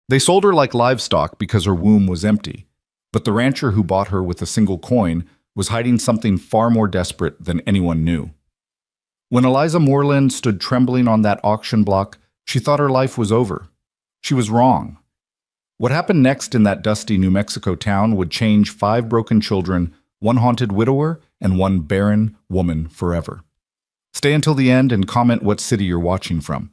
They sold her like livestock because her womb was empty, but the rancher who bought her with a single coin was hiding something far more desperate than anyone knew. When Eliza Moreland stood trembling on that auction block, she thought her life was over. She was wrong. What happened next in that dusty New Mexico town would change 5 broken children, 1 haunted widower, and 1 barren woman forever. Stay until the end and comment what city you're watching from.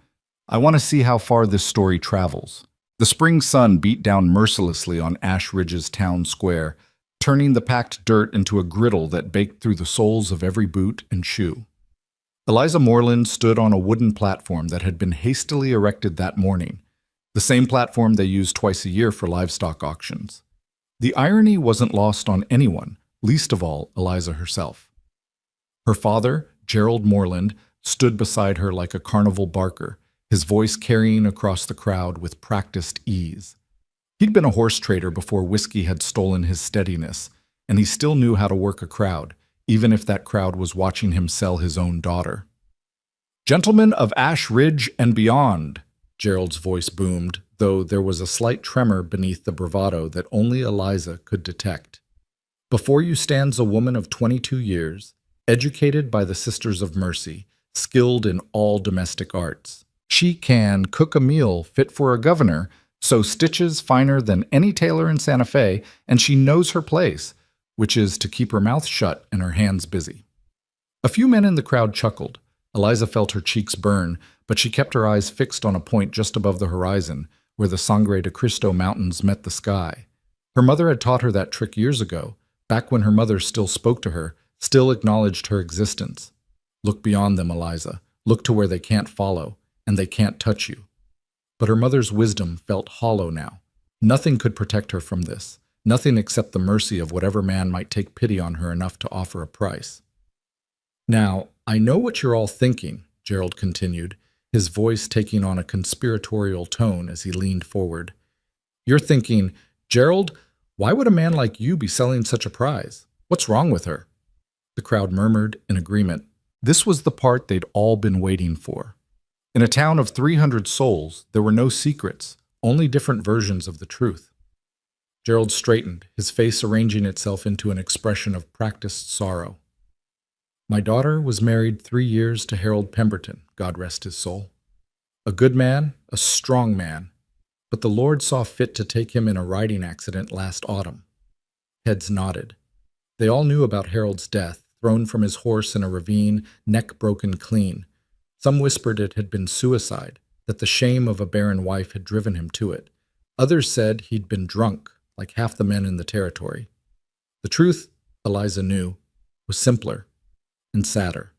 I want to see how far this story travels. The spring sun beat down mercilessly on Ash Ridge's town square, turning the packed dirt into a griddle that baked through the soles of every boot and shoe. Eliza Moreland stood on a wooden platform that had been hastily erected that morning, the same platform they use twice a year for livestock auctions. The irony wasn't lost on anyone, least of all Eliza herself. Her father, Gerald Moreland, stood beside her like a carnival barker, his voice carrying across the crowd with practiced ease. He'd been a horse trader before whiskey had stolen his steadiness, and he still knew how to work a crowd, even if that crowd was watching him sell his own daughter. "Gentlemen of Ash Ridge and beyond," Gerald's voice boomed, though there was a slight tremor beneath the bravado that only Eliza could detect. "Before you stands a woman of 22 years, educated by the Sisters of Mercy, skilled in all domestic arts. She can cook a meal fit for a governor, sew stitches finer than any tailor in Santa Fe, and she knows her place, which is to keep her mouth shut and her hands busy." A few men in the crowd chuckled. Eliza felt her cheeks burn, but she kept her eyes fixed on a point just above the horizon, where the Sangre de Cristo Mountains met the sky. Her mother had taught her that trick years ago, back when her mother still spoke to her, still acknowledged her existence. Look beyond them, Eliza. Look to where they can't follow, and they can't touch you. But her mother's wisdom felt hollow now. Nothing could protect her from this, nothing except the mercy of whatever man might take pity on her enough to offer a price. "Now, I know what you're all thinking," Gerald continued, his voice taking on a conspiratorial tone as he leaned forward. "You're thinking, 'Gerald, why would a man like you be selling such a prize? What's wrong with her?'" The crowd murmured in agreement. This was the part they'd all been waiting for. In a town of 300 souls, there were no secrets, only different versions of the truth. Gerald straightened, his face arranging itself into an expression of practiced sorrow. "My daughter was married 3 years to Harold Pemberton, God rest his soul. A good man, a strong man, but the Lord saw fit to take him in a riding accident last autumn." Heads nodded. They all knew about Harold's death, thrown from his horse in a ravine, neck broken clean. Some whispered it had been suicide, that the shame of a barren wife had driven him to it. Others said he'd been drunk, like half the men in the territory. The truth, Eliza knew, was simpler and sadder.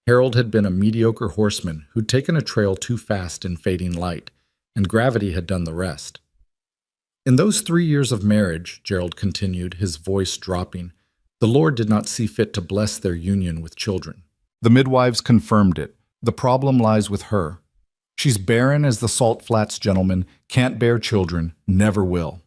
Harold had been a mediocre horseman who'd taken a trail too fast in fading light, and gravity had done the rest. "In those 3 years of marriage," Gerald continued, his voice dropping, "the Lord did not see fit to bless their union with children. The midwives confirmed it. The problem lies with her. She's barren as the Salt Flats, gentlemen, can't bear children, never will."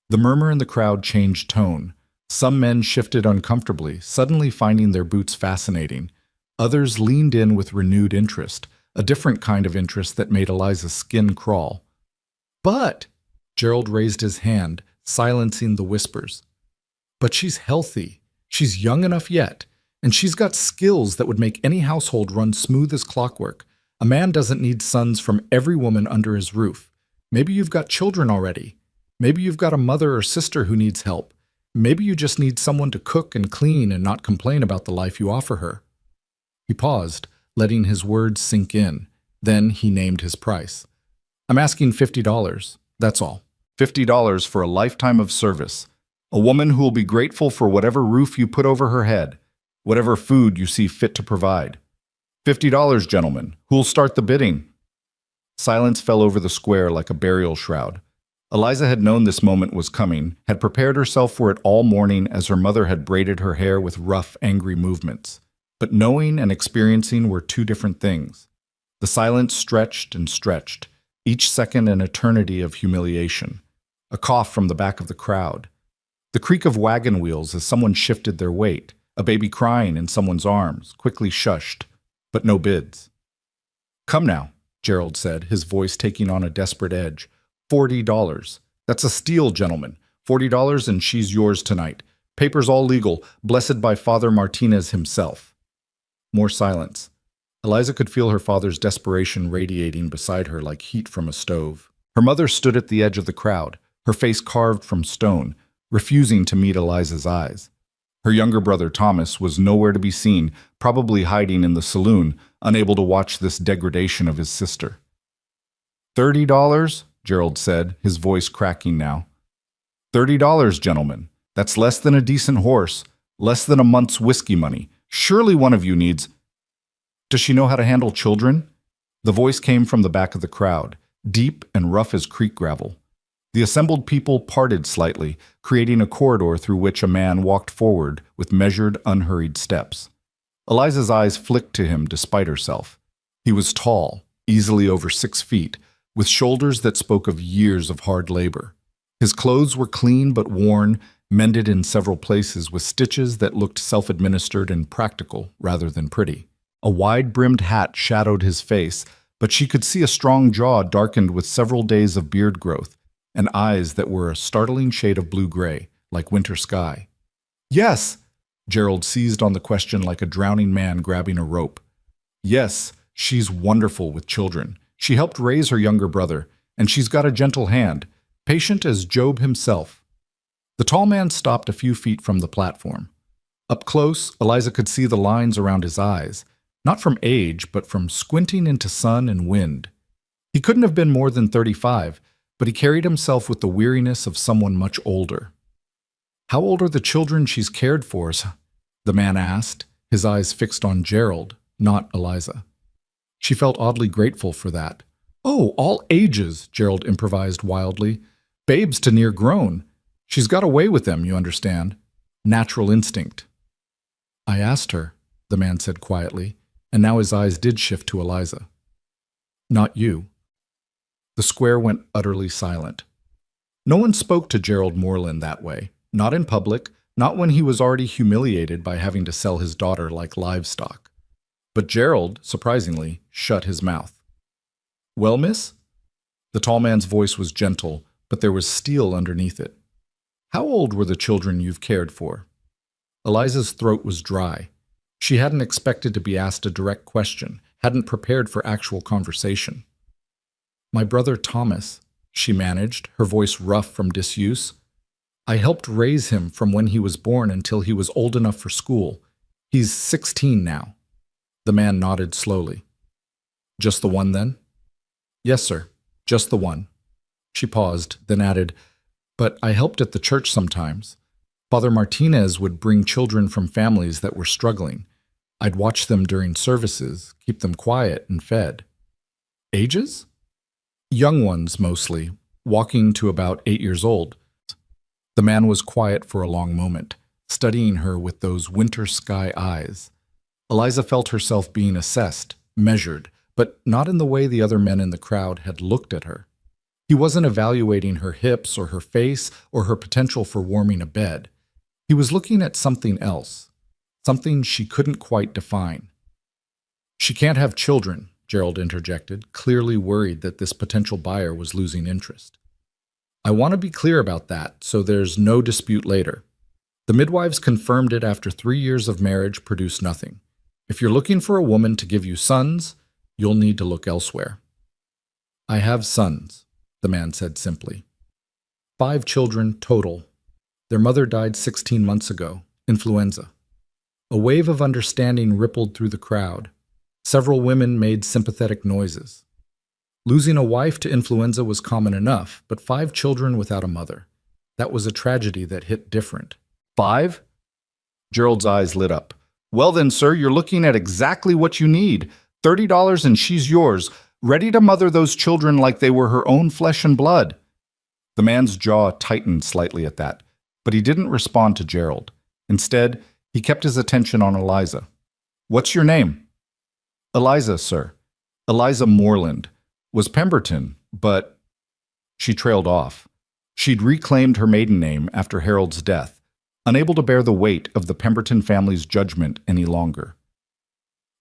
The murmur in the crowd changed tone. Some men shifted uncomfortably, suddenly finding their boots fascinating. Others leaned in with renewed interest, a different kind of interest that made Eliza's skin crawl. "But," Gerald raised his hand, silencing the whispers, "but she's healthy. She's young enough yet. And she's got skills that would make any household run smooth as clockwork. A man doesn't need sons from every woman under his roof. Maybe you've got children already. Maybe you've got a mother or sister who needs help. Maybe you just need someone to cook and clean and not complain about the life you offer her." He paused, letting his words sink in. Then he named his price. "I'm asking $50, that's all. $50 for a lifetime of service. A woman who will be grateful for whatever roof you put over her head, whatever food you see fit to provide. $50, gentlemen. Who'll start the bidding?" Silence fell over the square like a burial shroud. Eliza had known this moment was coming, had prepared herself for it all morning as her mother had braided her hair with rough, angry movements. But knowing and experiencing were two different things. The silence stretched and stretched, each second an eternity of humiliation. A cough from the back of the crowd. The creak of wagon wheels as someone shifted their weight. A baby crying in someone's arms, quickly shushed, but no bids. "Come now," Gerald said, his voice taking on a desperate edge. $40. That's a steal, gentlemen. $40 and she's yours tonight. Papers all legal, blessed by Father Martinez himself. More silence. Eliza could feel her father's desperation radiating beside her like heat from a stove. Her mother stood at the edge of the crowd, her face carved from stone, refusing to meet Eliza's eyes. Her younger brother, Thomas, was nowhere to be seen, probably hiding in the saloon, unable to watch this degradation of his sister. $30, Gerald said, his voice cracking now. $30, gentlemen. That's less than a decent horse, less than a month's whiskey money. Surely one of you needs... Does she know how to handle children? The voice came from the back of the crowd, deep and rough as creek gravel. The assembled people parted slightly, creating a corridor through which a man walked forward with measured, unhurried steps. Eliza's eyes flicked to him despite herself. He was tall, easily over 6 feet, with shoulders that spoke of years of hard labor. His clothes were clean but worn, mended in several places with stitches that looked self-administered and practical rather than pretty. A wide-brimmed hat shadowed his face, but she could see a strong jaw darkened with several days of beard growth, and eyes that were a startling shade of blue-gray, like winter sky. "Yes!" Gerald seized on the question like a drowning man grabbing a rope. "Yes, she's wonderful with children. She helped raise her younger brother, and she's got a gentle hand, patient as Job himself." The tall man stopped a few feet from the platform. Up close, Eliza could see the lines around his eyes, not from age, but from squinting into sun and wind. He couldn't have been more than 35, but he carried himself with the weariness of someone much older. "How old are the children she's cared for?" the man asked, his eyes fixed on Gerald, not Eliza. She felt oddly grateful for that. "Oh, all ages," Gerald improvised wildly. "Babes to near grown. She's got away with them, you understand. Natural instinct." "I asked her," the man said quietly, and now his eyes did shift to Eliza. "Not you." The square went utterly silent. No one spoke to Gerald Moreland that way, not in public, not when he was already humiliated by having to sell his daughter like livestock. But Gerald, surprisingly, shut his mouth. "Well, miss?" The tall man's voice was gentle, but there was steel underneath it. "How old were the children you've cared for?" Eliza's throat was dry. She hadn't expected to be asked a direct question, hadn't prepared for actual conversation. "My brother Thomas," she managed, her voice rough from disuse. "I helped raise him from when he was born until he was old enough for school. He's 16 now." The man nodded slowly. "Just the one, then?" "Yes, sir, just the one." She paused, then added, "But I helped at the church sometimes. Father Martinez would bring children from families that were struggling. I'd watch them during services, keep them quiet and fed." "Ages?" "Young ones, mostly, walking to about 8 years old." The man was quiet for a long moment, studying her with those winter sky eyes. Eliza felt herself being assessed, measured, but not in the way the other men in the crowd had looked at her. He wasn't evaluating her hips or her face or her potential for warming a bed. He was looking at something else, something she couldn't quite define. "She can't have children," Gerald interjected, clearly worried that this potential buyer was losing interest. "I want to be clear about that, so there's no dispute later. The midwives confirmed it after 3 years of marriage produced nothing. If you're looking for a woman to give you sons, you'll need to look elsewhere." "I have sons," the man said simply. 5 children total. Their mother died 16 months ago, influenza. A wave of understanding rippled through the crowd. Several women made sympathetic noises. Losing a wife to influenza was common enough, but 5 children without a mother. That was a tragedy that hit different. 5? Gerald's eyes lit up. "Well then, sir, you're looking at exactly what you need. $30 and she's yours, ready to mother those children like they were her own flesh and blood." The man's jaw tightened slightly at that, but he didn't respond to Gerald. Instead, he kept his attention on Eliza. "What's your name?" "Eliza, sir. Eliza Moreland. Was Pemberton, but..." She trailed off. She'd reclaimed her maiden name after Harold's death, unable to bear the weight of the Pemberton family's judgment any longer.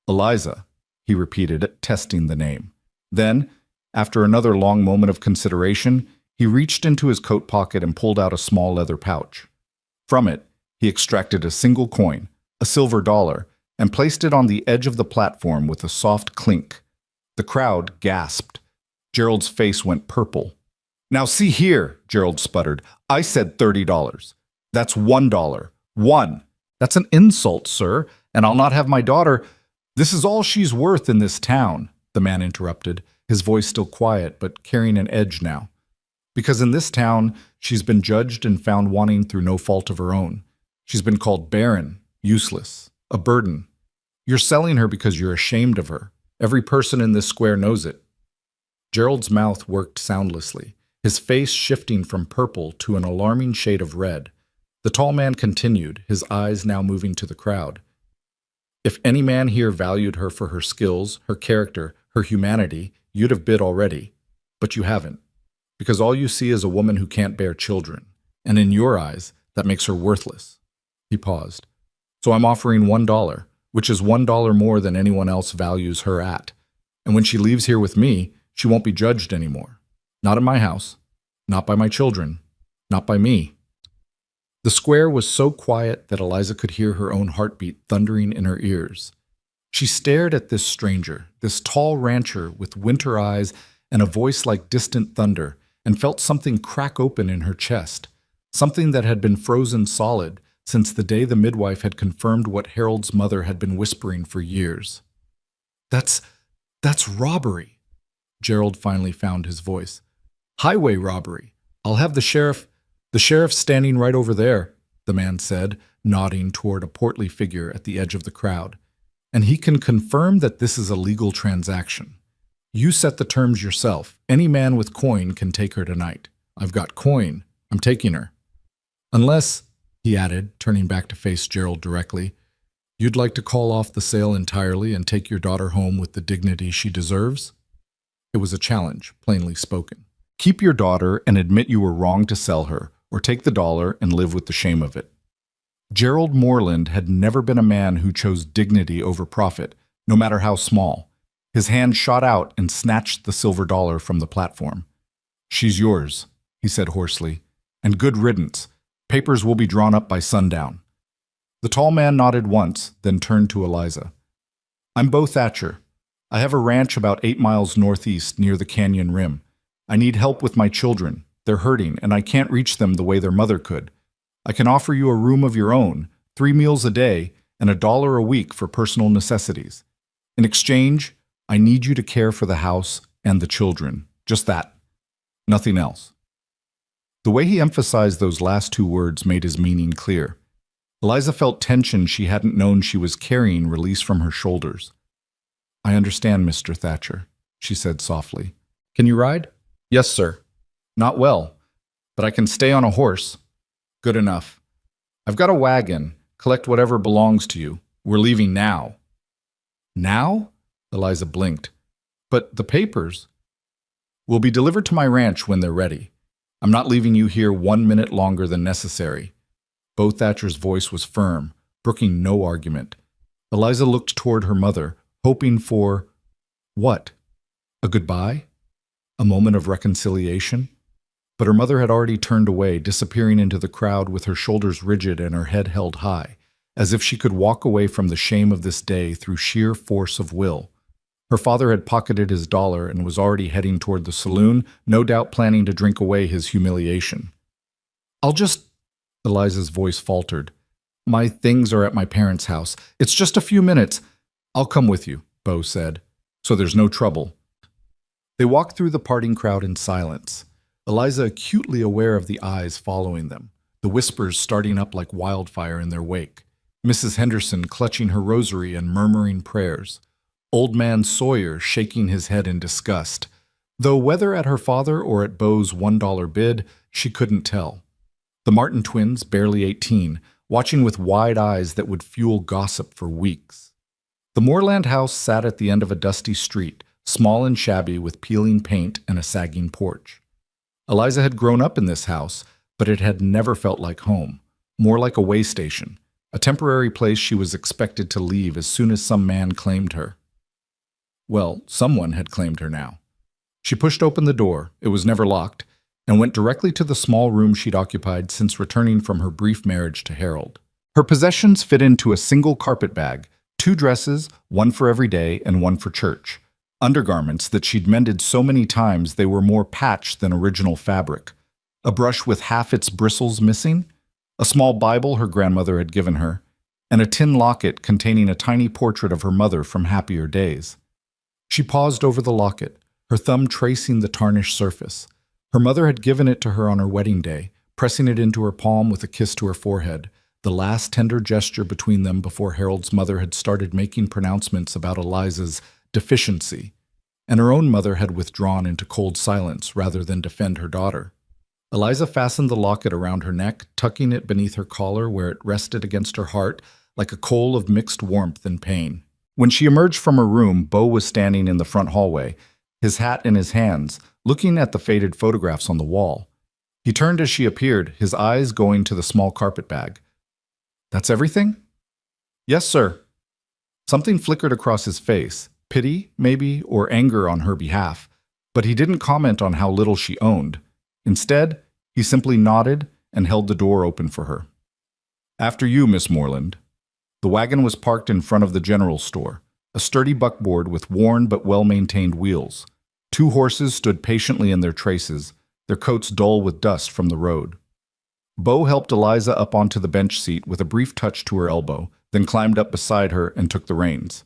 "Eliza," he repeated, testing the name. Then, after another long moment of consideration, He reached into his coat pocket and pulled out a small leather pouch. From it, he extracted a single coin, a silver dollar, and placed it on the edge of the platform with a soft clink. The crowd gasped. Gerald's face went purple. "Now see here," Gerald sputtered. "I said $30. That's $1. One. That's an insult, sir, and I'll not have my daughter—" "This is all she's worth in this town," the man interrupted, his voice still quiet but carrying an edge now. "Because in this town, she's been judged and found wanting through no fault of her own. She's been called barren, useless, a burden. You're selling her because you're ashamed of her. Every person in this square knows it." Gerald's mouth worked soundlessly, his face shifting from purple to an alarming shade of red. The tall man continued, his eyes now moving to the crowd. "If any man here valued her for her skills, her character, her humanity, you'd have bid already. But you haven't. Because all you see is a woman who can't bear children. And in your eyes, that makes her worthless." He paused. "So I'm offering $1, which is $1 more than anyone else values her at. And when she leaves here with me, she won't be judged anymore. Not in my house. Not by my children. Not by me." The square was so quiet that Eliza could hear her own heartbeat thundering in her ears. She stared at this stranger, this tall rancher with winter eyes and a voice like distant thunder, and felt something crack open in her chest, something that had been frozen solid since the day the midwife had confirmed what Harold's mother had been whispering for years. That's robbery." Gerald finally found his voice. "Highway robbery. I'll have the sheriff's standing right over there," the man said, nodding toward a portly figure at the edge of the crowd. "And he can confirm that this is a legal transaction. You set the terms yourself. Any man with coin can take her tonight. I've got coin. I'm taking her. Unless," he added, turning back to face Gerald directly, "you'd like to call off the sale entirely and take your daughter home with the dignity she deserves?" It was a challenge, plainly spoken. "Keep your daughter and admit you were wrong to sell her, or take the dollar and live with the shame of it." Gerald Moreland had never been a man who chose dignity over profit, no matter how small. His hand shot out and snatched the silver dollar from the platform. "She's yours," he said hoarsely, "and good riddance. Papers will be drawn up by sundown." The tall man nodded once, then turned to Eliza. "I'm Bo Thatcher. I have a ranch about 8 miles northeast near the canyon rim. I need help with my children. They're hurting, and I can't reach them the way their mother could. I can offer you a room of your own, 3 meals a day, and $1 a week for personal necessities. In exchange, I need you to care for the house and the children. Just that. Nothing else." The way he emphasized those last 2 words made his meaning clear. Eliza felt tension she hadn't known she was carrying release from her shoulders. "I understand, Mr. Thatcher," she said softly. "Can you ride?" "Yes, sir." "Not well, but I can stay on a horse." "Good enough. I've got a wagon. Collect whatever belongs to you. We're leaving now." "Now?" Eliza blinked. "But the papers—" "Will be delivered to my ranch when they're ready. I'm not leaving you here 1 minute longer than necessary." Bo Thatcher's voice was firm, brooking no argument. Eliza looked toward her mother, hoping for— what? A goodbye? A moment of reconciliation? But her mother had already turned away, disappearing into the crowd with her shoulders rigid and her head held high, as if she could walk away from the shame of this day through sheer force of will. Her father had pocketed his dollar and was already heading toward the saloon, no doubt planning to drink away his humiliation. "I'll just—" Eliza's voice faltered. "My things are at my parents' house. It's just a few minutes." "I'll come with you," Bo said, "so there's no trouble." They walked through the parting crowd in silence, Eliza acutely aware of the eyes following them, the whispers starting up like wildfire in their wake, Mrs. Henderson clutching her rosary and murmuring prayers, Old Man Sawyer shaking his head in disgust, though whether at her father or at Bo's $1 bid, she couldn't tell. The Martin twins, barely 18, watching with wide eyes that would fuel gossip for weeks. The Moreland house sat at the end of a dusty street, small and shabby with peeling paint and a sagging porch. Eliza had grown up in this house, but it had never felt like home, more like a way station, a temporary place she was expected to leave as soon as some man claimed her. Well, someone had claimed her now. She pushed open the door. It was never locked, and went directly to the small room she'd occupied since returning from her brief marriage to Harold. Her possessions fit into a single carpet bag, 2 dresses, one for every day and one for church. Undergarments that she'd mended so many times they were more patched than original fabric. A brush with half its bristles missing, a small Bible her grandmother had given her, and a tin locket containing a tiny portrait of her mother from happier days. She paused over the locket, her thumb tracing the tarnished surface. Her mother had given it to her on her wedding day, pressing it into her palm with a kiss to her forehead, the last tender gesture between them before Harold's mother had started making pronouncements about Eliza's deficiency, and her own mother had withdrawn into cold silence rather than defend her daughter. Eliza fastened the locket around her neck, tucking it beneath her collar where it rested against her heart like a coal of mixed warmth and pain. When she emerged from her room, Beau was standing in the front hallway, his hat in his hands, looking at the faded photographs on the wall. He turned as she appeared, his eyes going to the small carpet bag. "That's everything?" "Yes, sir." Something flickered across his face, pity, maybe, or anger on her behalf, but he didn't comment on how little she owned. Instead, he simply nodded and held the door open for her. "After you, Miss Moreland." The wagon was parked in front of the general store, a sturdy buckboard with worn but well-maintained wheels. 2 horses stood patiently in their traces, their coats dull with dust from the road. Beau helped Eliza up onto the bench seat with a brief touch to her elbow, then climbed up beside her and took the reins.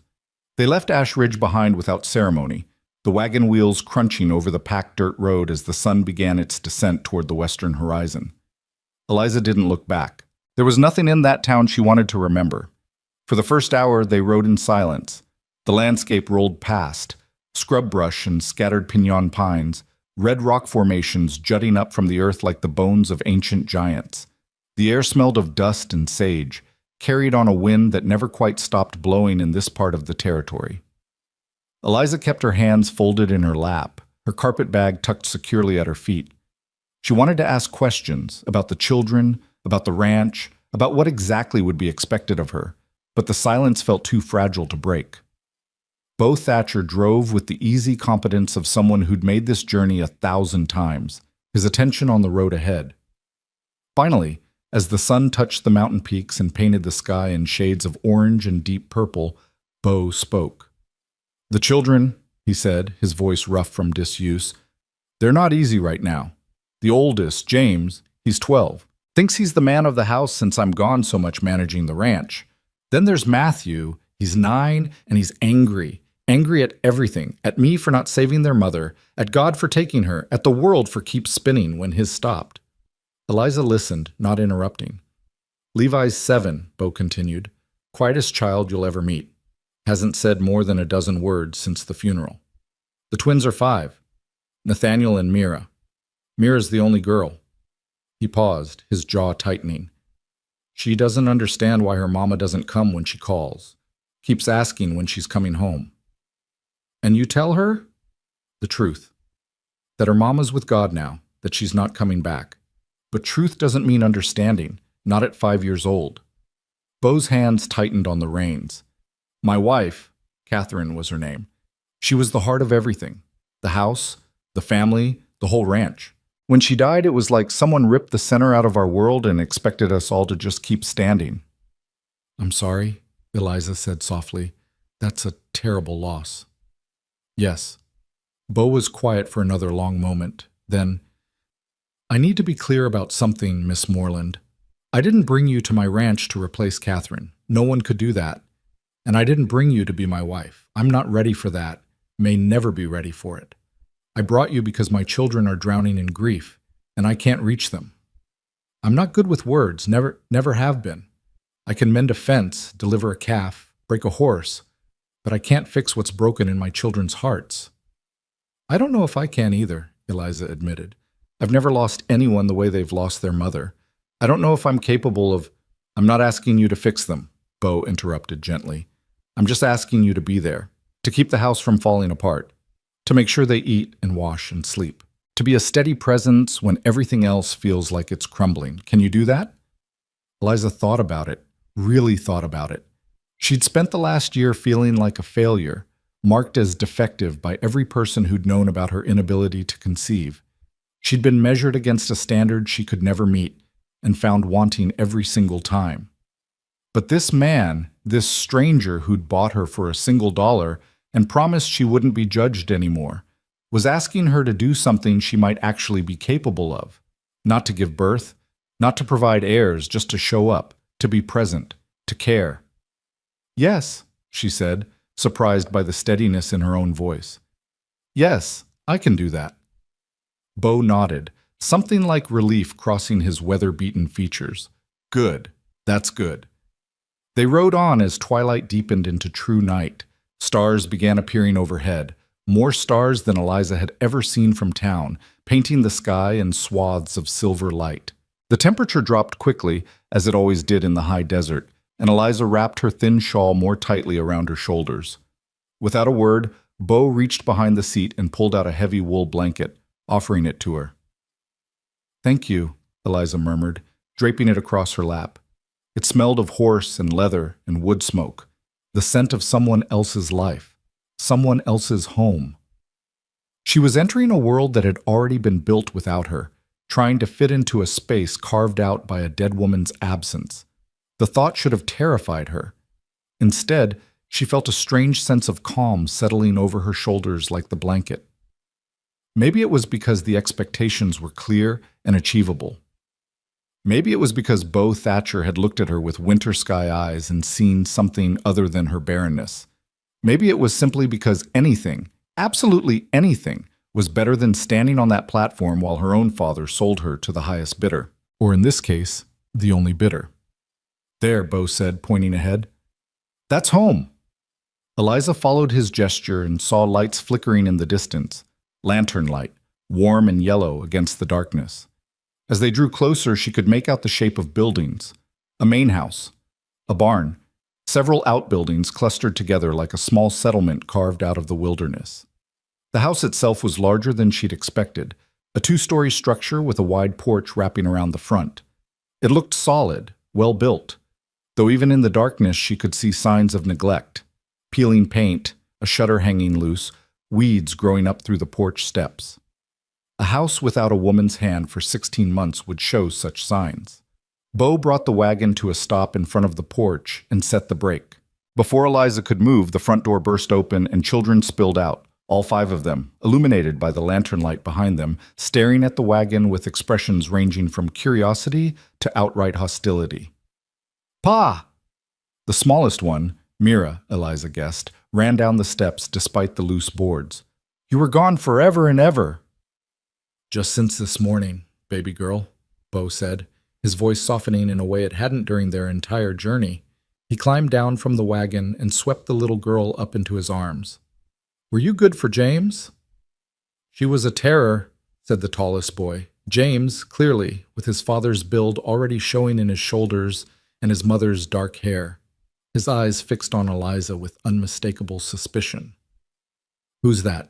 They left Ash Ridge behind without ceremony, the wagon wheels crunching over the packed dirt road as the sun began its descent toward the western horizon. Eliza didn't look back. There was nothing in that town she wanted to remember. For the first hour, they rode in silence. The landscape rolled past, scrub brush and scattered pinon pines, red rock formations jutting up from the earth like the bones of ancient giants. The air smelled of dust and sage, carried on a wind that never quite stopped blowing in this part of the territory. Eliza kept her hands folded in her lap, her carpet bag tucked securely at her feet. She wanted to ask questions about the children, about the ranch, about what exactly would be expected of her, but the silence felt too fragile to break. Beau Thatcher drove with the easy competence of someone who'd made this journey 1,000 times, his attention on the road ahead. Finally, as the sun touched the mountain peaks and painted the sky in shades of orange and deep purple, Beau spoke. "The children," he said, his voice rough from disuse, "they're not easy right now. The oldest, James, he's 12, thinks he's the man of the house since I'm gone so much managing the ranch. Then there's Matthew, he's 9, and he's angry at everything, at me for not saving their mother, at God for taking her, at the world for keep spinning when his stopped." Eliza listened, not interrupting. "Levi's 7, Beau continued, quietest child you'll ever meet. Hasn't said more than a dozen words since the funeral. The twins are 5, Nathaniel and Mira. Mira's the only girl." He paused, his jaw tightening. "She doesn't understand why her mama doesn't come when she calls. Keeps asking when she's coming home." "And you tell her?" "The truth. That her mama's with God now, that she's not coming back. But truth doesn't mean understanding, not at 5 years old." Beau's hands tightened on the reins. "My wife," Catherine was her name, "she was the heart of everything. The house, the family, the whole ranch. When she died, it was like someone ripped the center out of our world and expected us all to just keep standing." "I'm sorry," Eliza said softly. "That's a terrible loss." "Yes." Beau was quiet for another long moment. Then, "I need to be clear about something, Miss Moreland. I didn't bring you to my ranch to replace Catherine. No one could do that. And I didn't bring you to be my wife. I'm not ready for that, may never be ready for it. I brought you because my children are drowning in grief, and I can't reach them. I'm not good with words, never have been. I can mend a fence, deliver a calf, break a horse, but I can't fix what's broken in my children's hearts." "I don't know if I can either," Eliza admitted. "I've never lost anyone the way they've lost their mother. I don't know if I'm capable of—" "I'm not asking you to fix them," Beau interrupted gently. "I'm just asking you to be there, to keep the house from falling apart, to make sure they eat and wash and sleep, to be a steady presence when everything else feels like it's crumbling. Can you do that?" Eliza thought about it, really thought about it. She'd spent the last year feeling like a failure, marked as defective by every person who'd known about her inability to conceive. She'd been measured against a standard she could never meet and found wanting every single time. But this man, this stranger who'd bought her for $1 and promised she wouldn't be judged anymore, was asking her to do something she might actually be capable of. Not to give birth, not to provide heirs, just to show up, to be present, to care. "Yes," she said, surprised by the steadiness in her own voice. "Yes, I can do that." Bo nodded, something like relief crossing his weather-beaten features. "Good, that's good." They rode on as twilight deepened into true night. Stars began appearing overhead, more stars than Eliza had ever seen from town, painting the sky in swaths of silver light. The temperature dropped quickly, as it always did in the high desert, and Eliza wrapped her thin shawl more tightly around her shoulders. Without a word, Bo reached behind the seat and pulled out a heavy wool blanket, offering it to her. "Thank you," Eliza murmured, draping it across her lap. It smelled of horse and leather and wood smoke, the scent of someone else's life, someone else's home. She was entering a world that had already been built without her, trying to fit into a space carved out by a dead woman's absence. The thought should have terrified her. Instead, she felt a strange sense of calm settling over her shoulders like the blanket. Maybe it was because the expectations were clear and achievable. Maybe it was because Bo Thatcher had looked at her with winter sky eyes and seen something other than her barrenness. Maybe it was simply because anything, absolutely anything, was better than standing on that platform while her own father sold her to the highest bidder, or in this case, the only bidder. "There," Bo said, pointing ahead. "That's home." Eliza followed his gesture and saw lights flickering in the distance, lantern light, warm and yellow against the darkness. As they drew closer, she could make out the shape of buildings: a main house, a barn, several outbuildings clustered together like a small settlement carved out of the wilderness. The house itself was larger than she'd expected, a 2-story structure with a wide porch wrapping around the front. It looked solid, well built, though even in the darkness she could see signs of neglect: peeling paint, a shutter hanging loose, weeds growing up through the porch steps. A house without a woman's hand for 16 months would show such signs. Bo brought the wagon to a stop in front of the porch and set the brake. Before Eliza could move, the front door burst open and children spilled out, all 5 of them, illuminated by the lantern light behind them, staring at the wagon with expressions ranging from curiosity to outright hostility. "Pa!" The smallest one, Mira, Eliza guessed, ran down the steps despite the loose boards. "You were gone forever and ever." "Just since this morning, baby girl," Bo said, his voice softening in a way it hadn't during their entire journey. He climbed down from the wagon and swept the little girl up into his arms. "Were you good for James?" "She was a terror," said the tallest boy. James, clearly, with his father's build already showing in his shoulders and his mother's dark hair, his eyes fixed on Eliza with unmistakable suspicion. "Who's that?"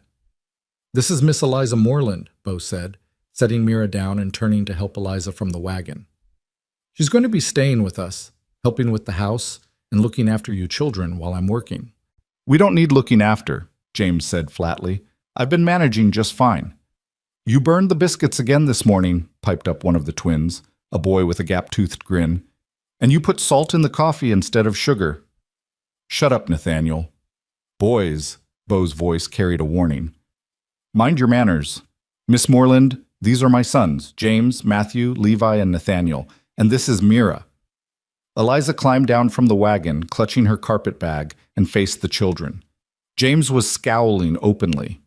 "This is Miss Eliza Moreland," Bo said, setting Mira down and turning to help Eliza from the wagon. "She's going to be staying with us, helping with the house and looking after you children while I'm working." "We don't need looking after," James said flatly. "I've been managing just fine." "You burned the biscuits again this morning," piped up one of the twins, a boy with a gap-toothed grin. "And you put salt in the coffee instead of sugar." "Shut up, Nathaniel." "Boys," Bo's voice carried a warning. "Mind your manners. Miss Moreland, these are my sons, James, Matthew, Levi, and Nathaniel, and this is Mira." Eliza climbed down from the wagon, clutching her carpet bag, and faced the children. James was scowling openly.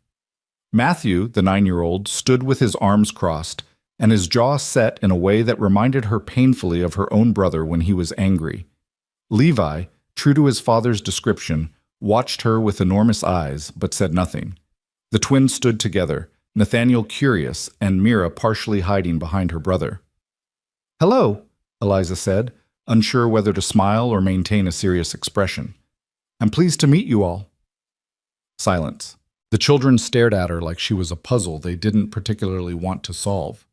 Matthew, the 9-year-old, stood with his arms crossed, and his jaw set in a way that reminded her painfully of her own brother when he was angry. Levi, true to his father's description, watched her with enormous eyes, but said nothing. The twins stood together, Nathaniel curious and Mira partially hiding behind her brother. "Hello," Eliza said, unsure whether to smile or maintain a serious expression. "I'm pleased to meet you all." Silence. The children stared at her like she was a puzzle they didn't particularly want to solve.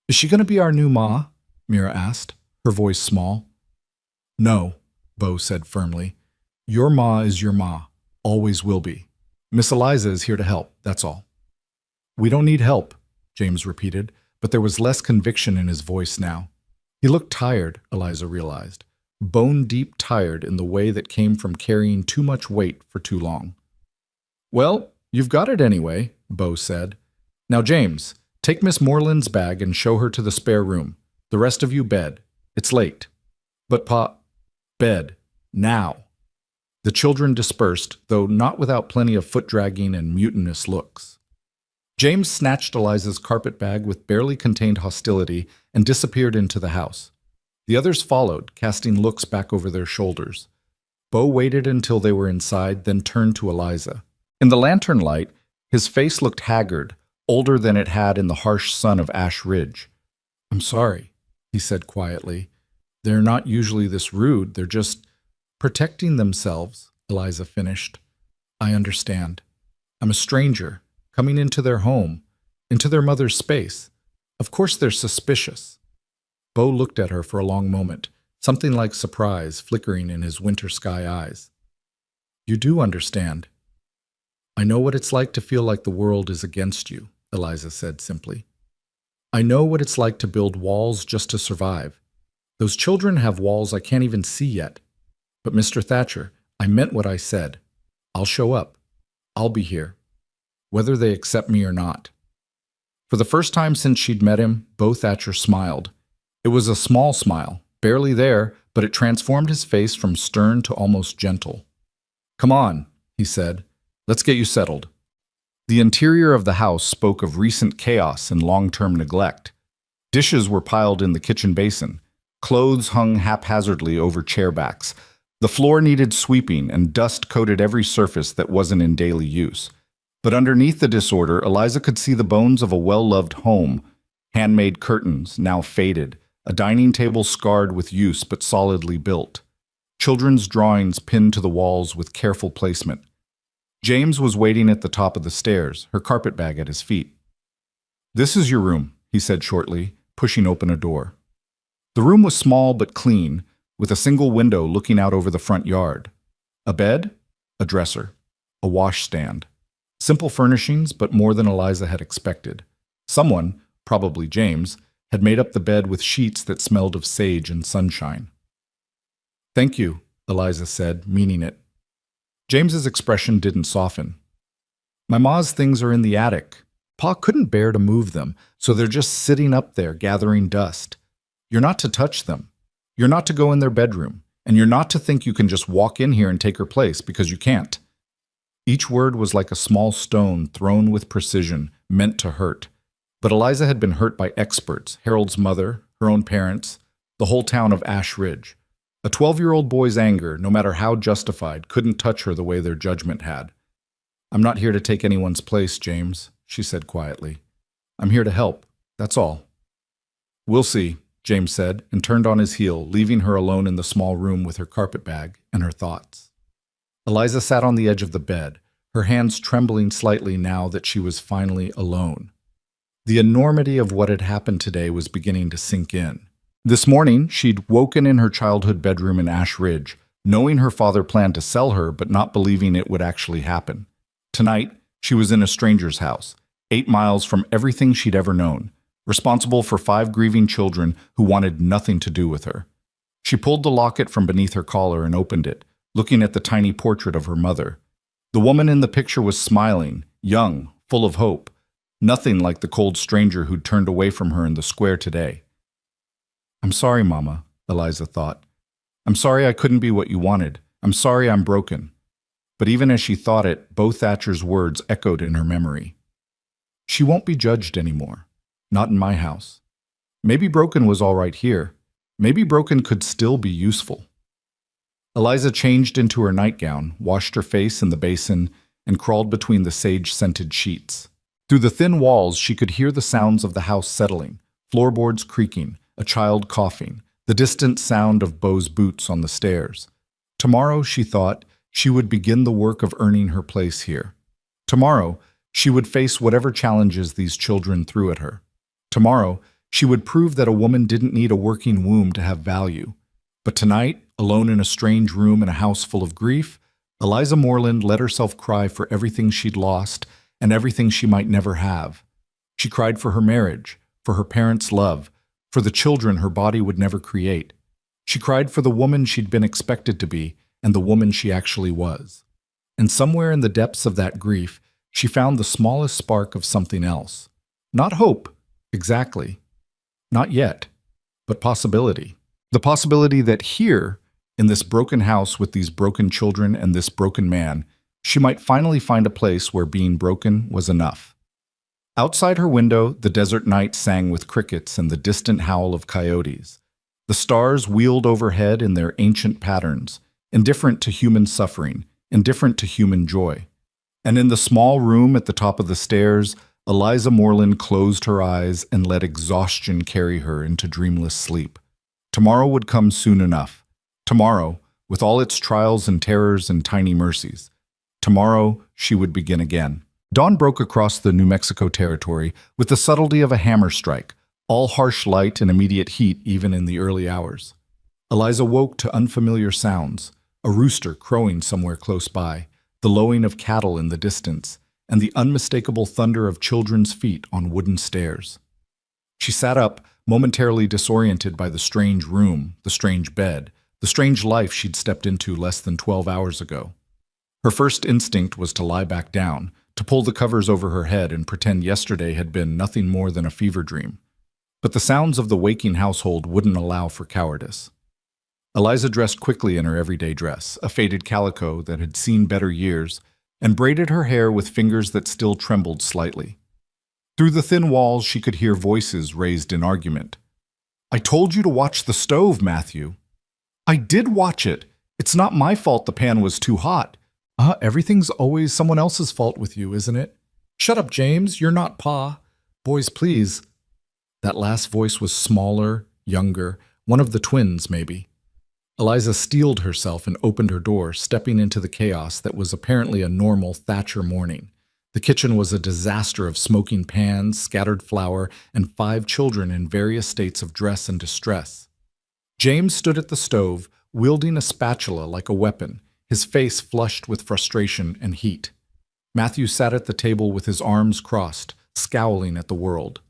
"Is she going to be our new ma?" Mira asked, her voice small. "No," Bo said firmly. "Your ma is your ma, always will be. Miss Eliza is here to help, that's all." "We don't need help," James repeated, but there was less conviction in his voice now. He looked tired, Eliza realized, bone-deep tired in the way that came from carrying too much weight for too long. Well, you've got it anyway, Bo said. Now, James, take Miss Moreland's bag and show her to the spare room. The rest of you bed. It's late. But bed. Now. The children dispersed, though not without plenty of foot-dragging and mutinous looks. James snatched Eliza's carpet bag with barely contained hostility and disappeared into the house. The others followed, casting looks back over their shoulders. Bo waited until they were inside, then turned to Eliza. In the lantern light, his face looked haggard, older than it had in the harsh sun of Ash Ridge. "I'm sorry," he said quietly. "They're not usually this rude. They're just protecting themselves," Eliza finished. "I understand. I'm a stranger, coming into their home, into their mother's space. Of course they're suspicious." Bo looked at her for a long moment, something like surprise flickering in his winter sky eyes. "You do understand." "I know what it's like to feel like the world is against you," Eliza said simply. "I know what it's like to build walls just to survive. Those children have walls I can't even see yet. But Mr. Thatcher, I meant what I said. I'll show up. I'll be here, whether they accept me or not." For the first time since she'd met him, Bo Thatcher smiled. It was a small smile, barely there, but it transformed his face from stern to almost gentle. "Come on," he said. "Let's get you settled." The interior of the house spoke of recent chaos and long-term neglect. Dishes were piled in the kitchen basin. Clothes hung haphazardly over chairbacks. The floor needed sweeping, and dust coated every surface that wasn't in daily use. But underneath the disorder, Eliza could see the bones of a well-loved home. Handmade curtains, now faded. A dining table scarred with use but solidly built. Children's drawings pinned to the walls with careful placement. James was waiting at the top of the stairs, her carpetbag at his feet. "This is your room," he said shortly, pushing open a door. The room was small but clean, with a single window looking out over the front yard. A bed, a dresser, a washstand. Simple furnishings, but more than Eliza had expected. Someone, probably James, had made up the bed with sheets that smelled of sage and sunshine. "Thank you," Eliza said, meaning it. James's expression didn't soften. "My ma's things are in the attic. Pa couldn't bear to move them, so they're just sitting up there gathering dust. You're not to touch them. You're not to go in their bedroom, and you're not to think you can just walk in here and take her place, because you can't." Each word was like a small stone thrown with precision, meant to hurt. But Eliza had been hurt by experts, Harold's mother, her own parents, the whole town of Ash Ridge. A 12-year-old boy's anger, no matter how justified, couldn't touch her the way their judgment had. "I'm not here to take anyone's place, James," she said quietly. "I'm here to help, that's all." "We'll see," James said, and turned on his heel, leaving her alone in the small room with her carpetbag and her thoughts. Eliza sat on the edge of the bed, her hands trembling slightly now that she was finally alone. The enormity of what had happened today was beginning to sink in. This morning, she'd woken in her childhood bedroom in Ash Ridge, knowing her father planned to sell her but not believing it would actually happen. Tonight, she was in a stranger's house, 8 miles from everything she'd ever known, responsible for 5 grieving children who wanted nothing to do with her. She pulled the locket from beneath her collar and opened it, looking at the tiny portrait of her mother. The woman in the picture was smiling, young, full of hope. Nothing like the cold stranger who'd turned away from her in the square today. "I'm sorry, Mama," Eliza thought. "I'm sorry I couldn't be what you wanted. I'm sorry I'm broken." But even as she thought it, Bo Thatcher's words echoed in her memory. "She won't be judged anymore. Not in my house. Maybe broken was all right here. Maybe broken could still be useful." Eliza changed into her nightgown, washed her face in the basin, and crawled between the sage-scented sheets. Through the thin walls, she could hear the sounds of the house settling, floorboards creaking, a child coughing, the distant sound of Bo's boots on the stairs. Tomorrow, she thought, she would begin the work of earning her place here. Tomorrow, she would face whatever challenges these children threw at her. Tomorrow, she would prove that a woman didn't need a working womb to have value. But tonight, alone in a strange room in a house full of grief, Eliza Moreland let herself cry for everything she'd lost and everything she might never have. She cried for her marriage, for her parents' love, for the children her body would never create. She cried for the woman she'd been expected to be and the woman she actually was. And somewhere in the depths of that grief, she found the smallest spark of something else. Not hope, exactly. Not yet, but possibility. The possibility that here, in this broken house with these broken children and this broken man, she might finally find a place where being broken was enough. Outside her window, the desert night sang with crickets and the distant howl of coyotes. The stars wheeled overhead in their ancient patterns, indifferent to human suffering, indifferent to human joy. And in the small room at the top of the stairs, Eliza Moreland closed her eyes and let exhaustion carry her into dreamless sleep. Tomorrow would come soon enough. Tomorrow, with all its trials and terrors and tiny mercies. Tomorrow, she would begin again. Dawn broke across the New Mexico territory with the subtlety of a hammer strike, all harsh light and immediate heat even in the early hours. Eliza woke to unfamiliar sounds, a rooster crowing somewhere close by, the lowing of cattle in the distance, and the unmistakable thunder of children's feet on wooden stairs. She sat up, momentarily disoriented by the strange room, the strange bed, the strange life she'd stepped into less than 12 hours ago. Her first instinct was to lie back down, to pull the covers over her head and pretend yesterday had been nothing more than a fever dream. But the sounds of the waking household wouldn't allow for cowardice. Eliza dressed quickly in her everyday dress, a faded calico that had seen better years, and braided her hair with fingers that still trembled slightly. Through the thin walls, she could hear voices raised in argument. "I told you to watch the stove, Matthew." "I did watch it. It's not my fault the pan was too hot." Everything's always someone else's fault with you, isn't it?" "Shut up, James. You're not Pa." "Boys, please." That last voice was smaller, younger, one of the twins, maybe. Eliza steeled herself and opened her door, stepping into the chaos that was apparently a normal Thatcher morning. The kitchen was a disaster of smoking pans, scattered flour, and 5 children in various states of dress and distress. James stood at the stove, wielding a spatula like a weapon, his face flushed with frustration and heat. Matthew sat at the table with his arms crossed, scowling at the world.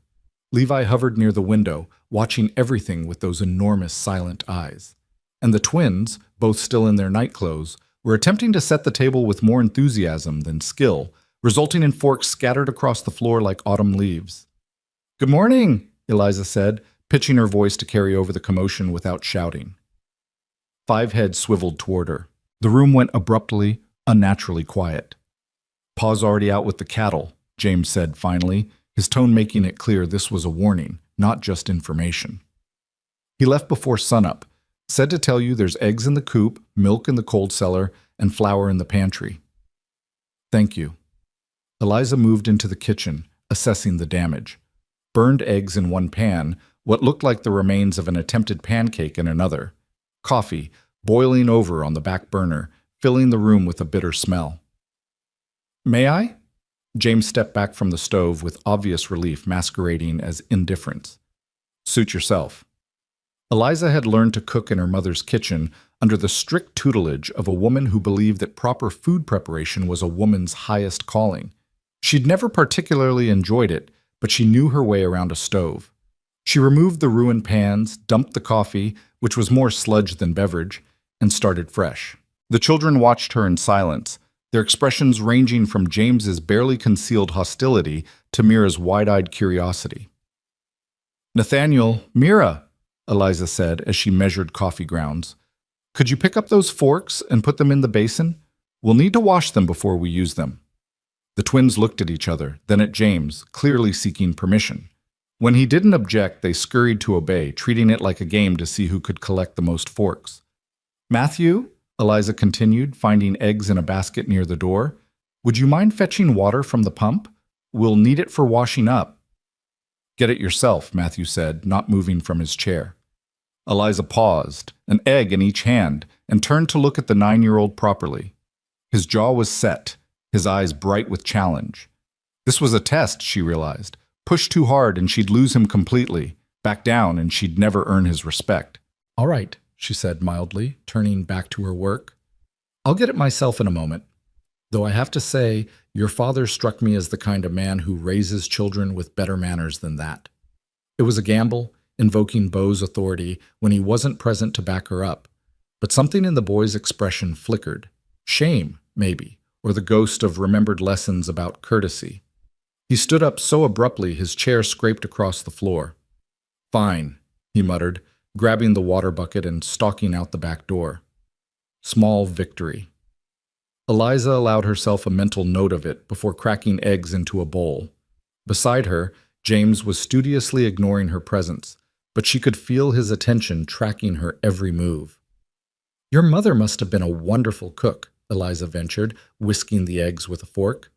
Levi hovered near the window, watching everything with those enormous silent eyes. And the twins, both still in their nightclothes, were attempting to set the table with more enthusiasm than skill, resulting in forks scattered across the floor like autumn leaves. "Good morning," Eliza said, pitching her voice to carry over the commotion without shouting. 5 heads swiveled toward her. The room went abruptly, unnaturally quiet. "Pa's already out with the cattle," James said finally, his tone making it clear this was a warning, not just information. "He left before sunup. Said to tell you there's eggs in the coop, milk in the cold cellar, and flour in the pantry." "Thank you." Eliza moved into the kitchen, assessing the damage. Burned eggs in one pan, what looked like the remains of an attempted pancake in another. Coffee, boiling over on the back burner, filling the room with a bitter smell. "May I?" James stepped back from the stove with obvious relief masquerading as indifference. "Suit yourself." Eliza had learned to cook in her mother's kitchen under the strict tutelage of a woman who believed that proper food preparation was a woman's highest calling. She'd never particularly enjoyed it, but she knew her way around a stove. She removed the ruined pans, dumped the coffee, which was more sludge than beverage, and started fresh. The children watched her in silence, their expressions ranging from James's barely concealed hostility to Mira's wide-eyed curiosity. "Nathaniel, Mira," Eliza said as she measured coffee grounds, "could you pick up those forks and put them in the basin? We'll need to wash them before we use them." The twins looked at each other, then at James, clearly seeking permission. When he didn't object, they scurried to obey, treating it like a game to see who could collect the most forks. "Matthew," Eliza continued, finding eggs in a basket near the door, "would you mind fetching water from the pump? We'll need it for washing up." "Get it yourself," Matthew said, not moving from his chair. Eliza paused, an egg in each hand, and turned to look at the 9-year-old properly. His jaw was set, his eyes bright with challenge. This was a test, she realized. Push too hard and she'd lose him completely. Back down and she'd never earn his respect. "All right," she said mildly, turning back to her work. "I'll get it myself in a moment." Though I have to say, your father struck me as the kind of man who raises children with better manners than that. It was a gamble, invoking Beau's authority when he wasn't present to back her up, but something in the boy's expression flickered. Shame, maybe, or the ghost of remembered lessons about courtesy. He stood up so abruptly his chair scraped across the floor. "Fine," he muttered, grabbing the water bucket and stalking out the back door. Small victory. Eliza allowed herself a mental note of it before cracking eggs into a bowl. Beside her, James was studiously ignoring her presence, but she could feel his attention tracking her every move. "Your mother must have been a wonderful cook," Eliza ventured, whisking the eggs with a fork.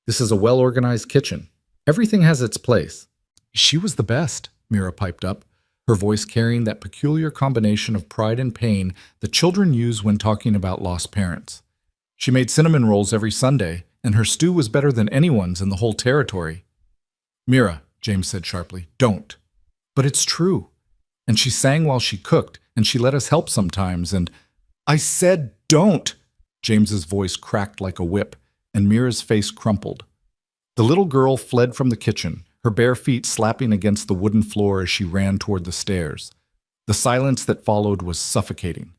"This is a well-organized kitchen. Everything has its place." "She was the best," Mira piped up, her voice carrying that peculiar combination of pride and pain that children use when talking about lost parents. "She made cinnamon rolls every Sunday, and her stew was better than anyone's in the whole territory." "Mira," James said sharply, "don't." "But it's true. And she sang while she cooked, and she let us help sometimes, and—" "I said don't!" James's voice cracked like a whip, and Mira's face crumpled. The little girl fled from the kitchen, her bare feet slapping against the wooden floor as she ran toward the stairs. The silence that followed was suffocating.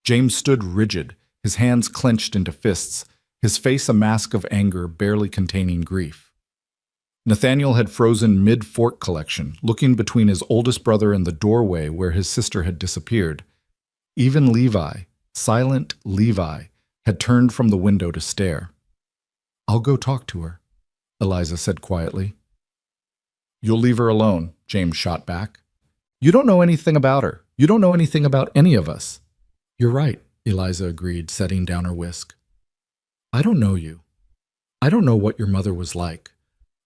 James stood rigid, his hands clenched into fists, his face a mask of anger barely containing grief. Nathaniel had frozen mid-fork collection, looking between his oldest brother and the doorway where his sister had disappeared. Even Levi, silent Levi, had turned from the window to stare. "I'll go talk to her," Eliza said quietly. "You'll leave her alone," James shot back. "You don't know anything about her. You don't know anything about any of us." "You're right," Eliza agreed, setting down her whisk. "I don't know you. I don't know what your mother was like,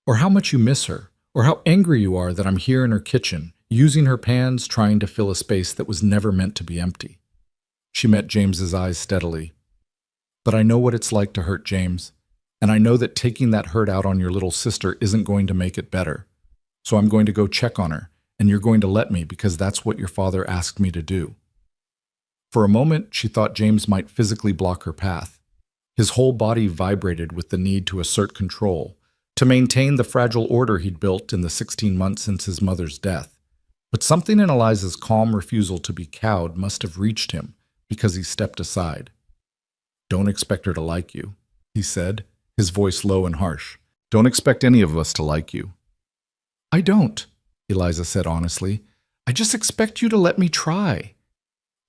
or how much you miss her, or how angry you are that I'm here in her kitchen, using her pans, trying to fill a space that was never meant to be empty." She met James's eyes steadily. "But I know what it's like to hurt James, and I know that taking that hurt out on your little sister isn't going to make it better. So I'm going to go check on her, and you're going to let me because that's what your father asked me to do." For a moment, she thought James might physically block her path. His whole body vibrated with the need to assert control, to maintain the fragile order he'd built in the 16 months since his mother's death. But something in Eliza's calm refusal to be cowed must have reached him, because he stepped aside. "Don't expect her to like you," he said, his voice low and harsh. "Don't expect any of us to like you." "I don't," Eliza said honestly. "I just expect you to let me try."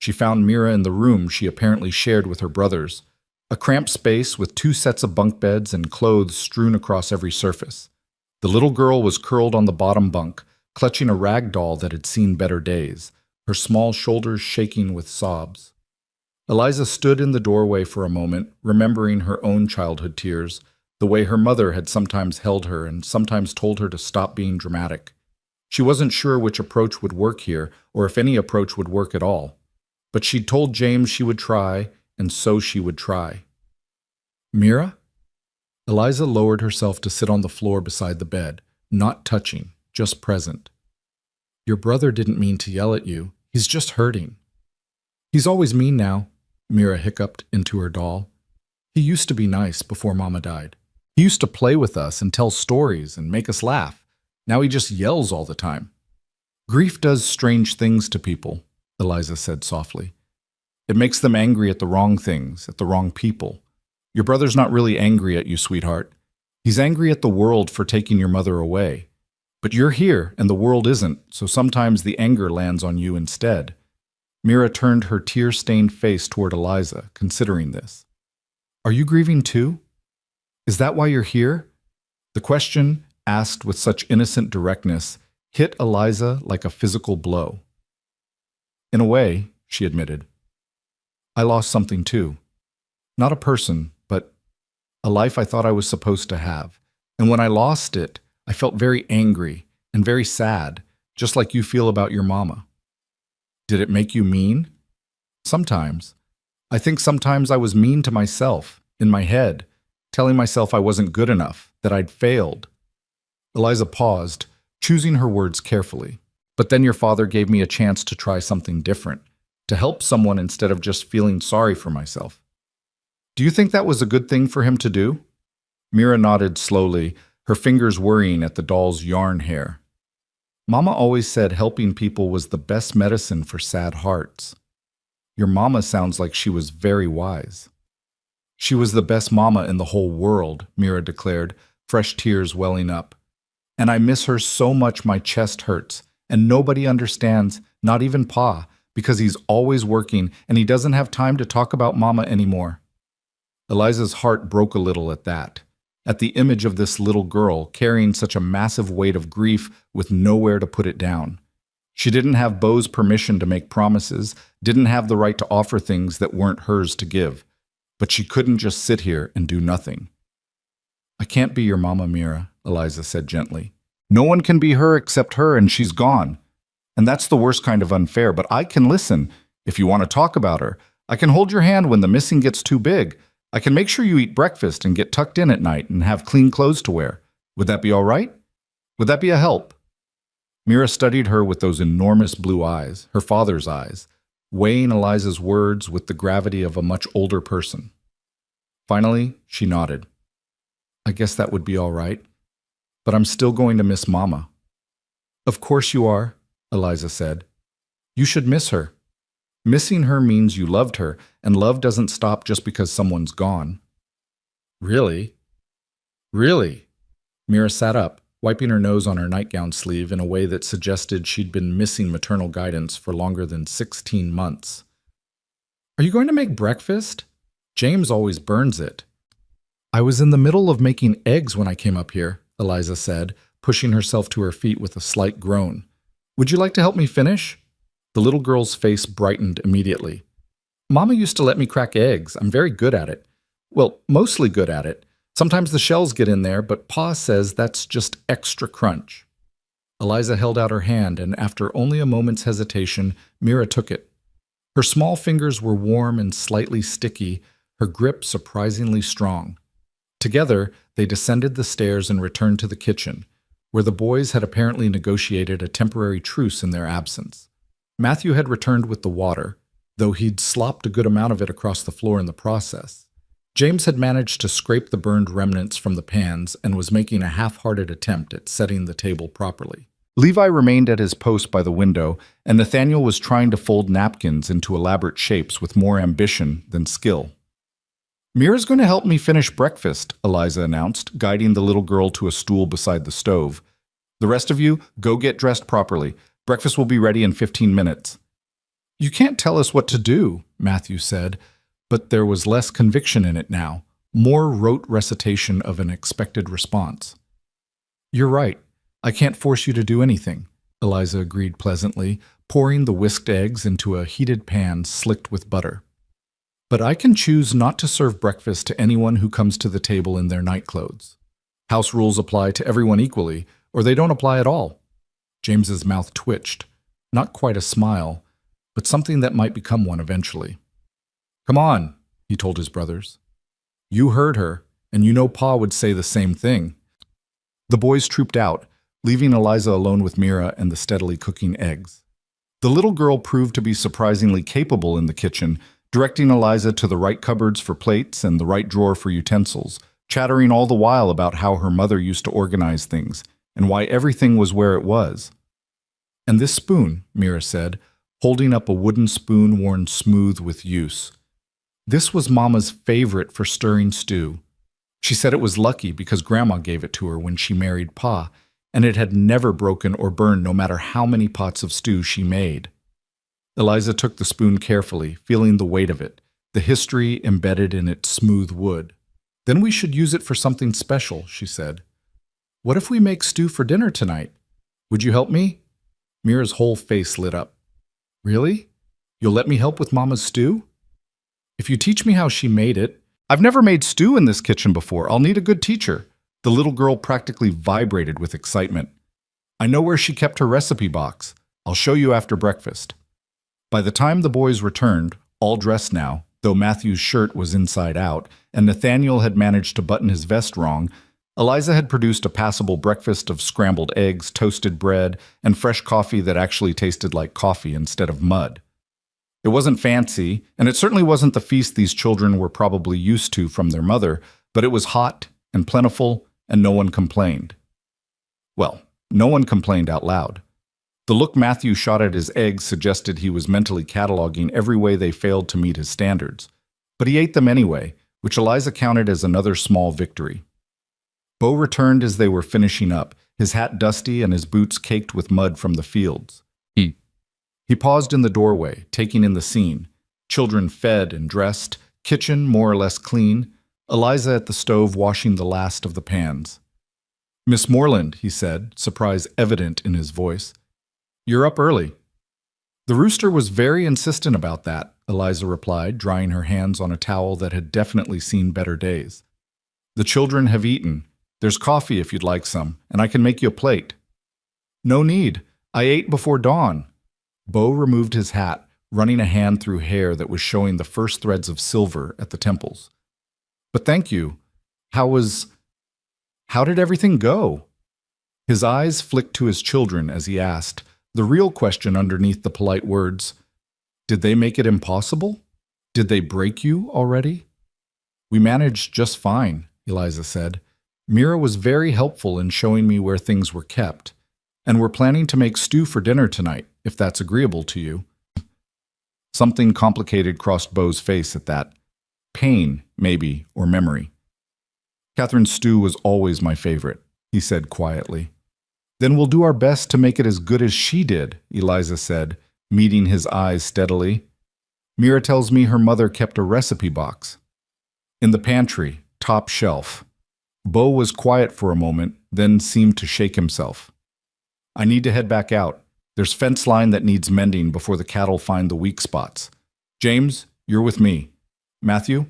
She found Mira in the room she apparently shared with her brothers, a cramped space with 2 sets of bunk beds and clothes strewn across every surface. The little girl was curled on the bottom bunk, clutching a rag doll that had seen better days, her small shoulders shaking with sobs. Eliza stood in the doorway for a moment, remembering her own childhood tears, the way her mother had sometimes held her and sometimes told her to stop being dramatic. She wasn't sure which approach would work here, or if any approach would work at all. But she'd told James she would try, and so she would try. "Mira?" Eliza lowered herself to sit on the floor beside the bed, not touching, just present. "Your brother didn't mean to yell at you. He's just hurting." "He's always mean now," Mira hiccuped into her doll. "He used to be nice before Mama died. He used to play with us and tell stories and make us laugh. Now he just yells all the time." "Grief does strange things to people," Eliza said softly. "It makes them angry at the wrong things, at the wrong people. Your brother's not really angry at you, sweetheart. He's angry at the world for taking your mother away. But you're here, and the world isn't, so sometimes the anger lands on you instead." Mira turned her tear-stained face toward Eliza, considering this. "Are you grieving too? Is that why you're here?" The question, asked with such innocent directness, hit Eliza like a physical blow. "In a way," she admitted. "I lost something too. Not a person, but a life I thought I was supposed to have. And when I lost it, I felt very angry and very sad, just like you feel about your mama." "Did it make you mean?" "Sometimes. I think sometimes I was mean to myself, in my head, telling myself I wasn't good enough, that I'd failed." Eliza paused, choosing her words carefully. "But then your father gave me a chance to try something different, to help someone instead of just feeling sorry for myself." Do you think that was a good thing for him to do? Mira nodded slowly, her fingers worrying at the doll's yarn hair. Mama always said helping people was the best medicine for sad hearts. Your mama sounds like she was very wise. She was the best mama in the whole world, Mira declared, fresh tears welling up. And I miss her so much my chest hurts, and nobody understands, not even Pa, because he's always working and he doesn't have time to talk about Mama anymore. Eliza's heart broke a little at that, at the image of this little girl carrying such a massive weight of grief with nowhere to put it down. She didn't have Beau's permission to make promises, didn't have the right to offer things that weren't hers to give, but she couldn't just sit here and do nothing. I can't be your mama, Mira, Eliza said gently. No one can be her except her, and she's gone. And that's the worst kind of unfair, but I can listen if you want to talk about her. I can hold your hand when the missing gets too big. I can make sure you eat breakfast and get tucked in at night and have clean clothes to wear. Would that be all right? Would that be a help? Mira studied her with those enormous blue eyes, her father's eyes, weighing Eliza's words with the gravity of a much older person. Finally, she nodded. I guess that would be all right. But I'm still going to miss Mama. Of course you are, Eliza said. You should miss her. Missing her means you loved her, and love doesn't stop just because someone's gone. Really? Really? Mira sat up, wiping her nose on her nightgown sleeve in a way that suggested she'd been missing maternal guidance for longer than 16 months. Are you going to make breakfast? James always burns it. I was in the middle of making eggs when I came up here, Eliza said, pushing herself to her feet with a slight groan. Would you like to help me finish? The little girl's face brightened immediately. Mama used to let me crack eggs. I'm very good at it. Well, mostly good at it. Sometimes the shells get in there, but Pa says that's just extra crunch. Eliza held out her hand, and after only a moment's hesitation, Mira took it. Her small fingers were warm and slightly sticky, her grip surprisingly strong. Together, they descended the stairs and returned to the kitchen, where the boys had apparently negotiated a temporary truce in their absence. Matthew had returned with the water, though he'd slopped a good amount of it across the floor in the process. James had managed to scrape the burned remnants from the pans and was making a half-hearted attempt at setting the table properly. Levi remained at his post by the window, and Nathaniel was trying to fold napkins into elaborate shapes with more ambition than skill. Mira's going to help me finish breakfast, Eliza announced, guiding the little girl to a stool beside the stove. The rest of you, go get dressed properly. Breakfast will be ready in 15 minutes. You can't tell us what to do, Matthew said, but there was less conviction in it now, more rote recitation of an expected response. You're right. I can't force you to do anything, Eliza agreed pleasantly, pouring the whisked eggs into a heated pan slicked with butter. But I can choose not to serve breakfast to anyone who comes to the table in their nightclothes. House rules apply to everyone equally, or they don't apply at all. James's mouth twitched, not quite a smile, but something that might become one eventually. Come on, he told his brothers. You heard her, and you know Pa would say the same thing. The boys trooped out, leaving Eliza alone with Mira and the steadily cooking eggs. The little girl proved to be surprisingly capable in the kitchen, directing Eliza to the right cupboards for plates and the right drawer for utensils, chattering all the while about how her mother used to organize things, and why everything was where it was. And this spoon, Mira said, holding up a wooden spoon worn smooth with use. This was Mama's favorite for stirring stew. She said it was lucky because Grandma gave it to her when she married Pa, and it had never broken or burned no matter how many pots of stew she made. Eliza took the spoon carefully, feeling the weight of it, the history embedded in its smooth wood. Then we should use it for something special, she said. What if we make stew for dinner tonight? Would you help me? Mira's whole face lit up. Really? You'll let me help with Mama's stew? If you teach me how she made it. I've never made stew in this kitchen before. I'll need a good teacher. The little girl practically vibrated with excitement. I know where she kept her recipe box. I'll show you after breakfast. By the time the boys returned, all dressed now, though Matthew's shirt was inside out, and Nathaniel had managed to button his vest wrong, Eliza had produced a passable breakfast of scrambled eggs, toasted bread, and fresh coffee that actually tasted like coffee instead of mud. It wasn't fancy, and it certainly wasn't the feast these children were probably used to from their mother, but it was hot and plentiful, and no one complained. Well, no one complained out loud. The look Matthew shot at his eggs suggested he was mentally cataloging every way they failed to meet his standards. But he ate them anyway, which Eliza counted as another small victory. Bo returned as they were finishing up, his hat dusty and his boots caked with mud from the fields. He paused in the doorway, taking in the scene. Children fed and dressed, kitchen more or less clean, Eliza at the stove washing the last of the pans. "Miss Moreland," he said, surprise evident in his voice. "You're up early." "The rooster was very insistent about that," Eliza replied, drying her hands on a towel that had definitely seen better days. "The children have eaten. There's coffee if you'd like some, and I can make you a plate." "No need. I ate before dawn." Bo removed his hat, running a hand through hair that was showing the first threads of silver at the temples. "But thank you. How did everything go?" His eyes flicked to his children as he asked, the real question underneath the polite words, "Did they make it impossible? Did they break you already?" "We managed just fine," Eliza said. "Mira was very helpful in showing me where things were kept. And we're planning to make stew for dinner tonight, if that's agreeable to you." Something complicated crossed Bo's face at that. Pain, maybe, or memory. "Catherine's stew was always my favorite," he said quietly. "Then we'll do our best to make it as good as she did," Eliza said, meeting his eyes steadily. "Mira tells me her mother kept a recipe box." "In the pantry, top shelf." Bo was quiet for a moment, then seemed to shake himself. "I need to head back out. There's fence line that needs mending before the cattle find the weak spots. James, you're with me. Matthew,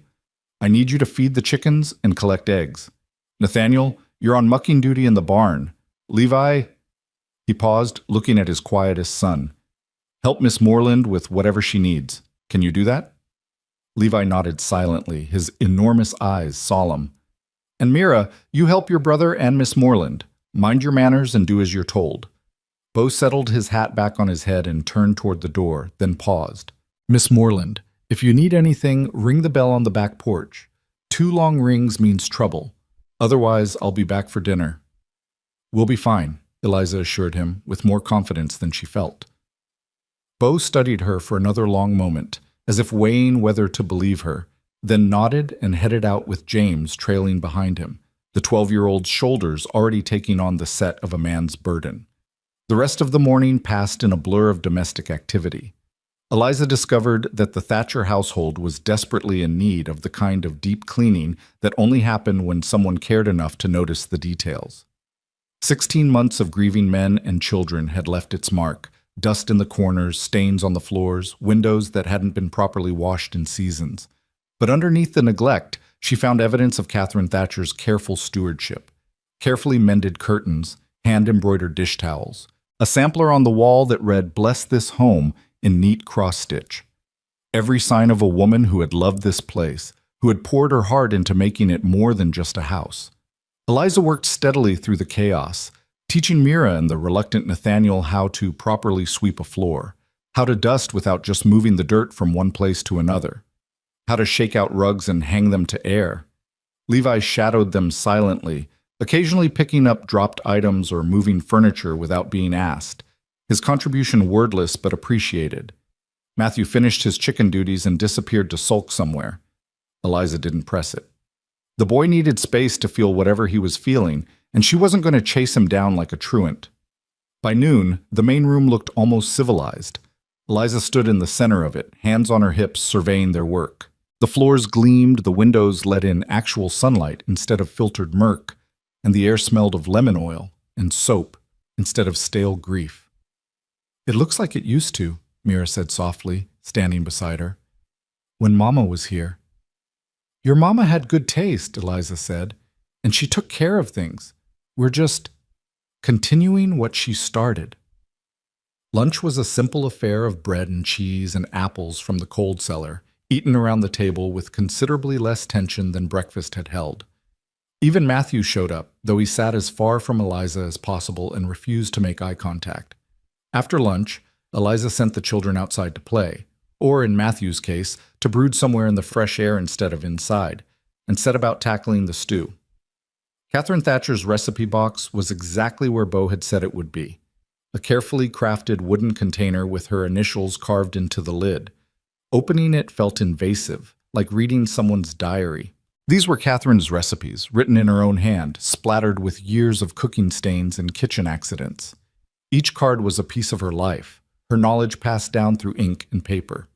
I need you to feed the chickens and collect eggs. Nathaniel, you're on mucking duty in the barn. Levi," he paused, looking at his quietest son, "help Miss Moreland with whatever she needs. Can you do that?" Levi nodded silently, his enormous eyes solemn. "And Mira, you help your brother and Miss Moreland. Mind your manners and do as you're told." Bo settled his hat back on his head and turned toward the door, then paused. "Miss Moreland, if you need anything, ring the bell on the back porch. 2 long rings means trouble. Otherwise, I'll be back for dinner." "We'll be fine," Eliza assured him, with more confidence than she felt. Bo studied her for another long moment, as if weighing whether to believe her, then nodded and headed out with James trailing behind him, the 12-year-old's shoulders already taking on the set of a man's burden. The rest of the morning passed in a blur of domestic activity. Eliza discovered that the Thatcher household was desperately in need of the kind of deep cleaning that only happened when someone cared enough to notice the details. 16 months of grieving men and children had left its mark, dust in the corners, stains on the floors, windows that hadn't been properly washed in seasons. But underneath the neglect, she found evidence of Catherine Thatcher's careful stewardship. Carefully mended curtains, hand-embroidered dish towels, a sampler on the wall that read, "Bless this home," in neat cross-stitch. Every sign of a woman who had loved this place, who had poured her heart into making it more than just a house. Eliza worked steadily through the chaos, teaching Mira and the reluctant Nathaniel how to properly sweep a floor, how to dust without just moving the dirt from one place to another, how to shake out rugs and hang them to air. Levi shadowed them silently, occasionally picking up dropped items or moving furniture without being asked, his contribution wordless but appreciated. Matthew finished his chicken duties and disappeared to sulk somewhere. Eliza didn't press it. The boy needed space to feel whatever he was feeling, and she wasn't going to chase him down like a truant. By noon, the main room looked almost civilized. Eliza stood in the center of it, hands on her hips surveying their work. The floors gleamed, the windows let in actual sunlight instead of filtered murk, and the air smelled of lemon oil and soap instead of stale grief. "It looks like it used to," Mira said softly, standing beside her. "When Mama was here." "Your Mama had good taste," Eliza said, "and she took care of things. We're just continuing what she started." Lunch was a simple affair of bread and cheese and apples from the cold cellar, eaten around the table with considerably less tension than breakfast had held. Even Matthew showed up, though he sat as far from Eliza as possible and refused to make eye contact. After lunch, Eliza sent the children outside to play, or in Matthew's case, to brood somewhere in the fresh air instead of inside, and set about tackling the stew. Catherine Thatcher's recipe box was exactly where Beau had said it would be, a carefully crafted wooden container with her initials carved into the lid. Opening it felt invasive, like reading someone's diary. These were Catherine's recipes, written in her own hand, splattered with years of cooking stains and kitchen accidents. Each card was a piece of her life, her knowledge passed down through ink and paper.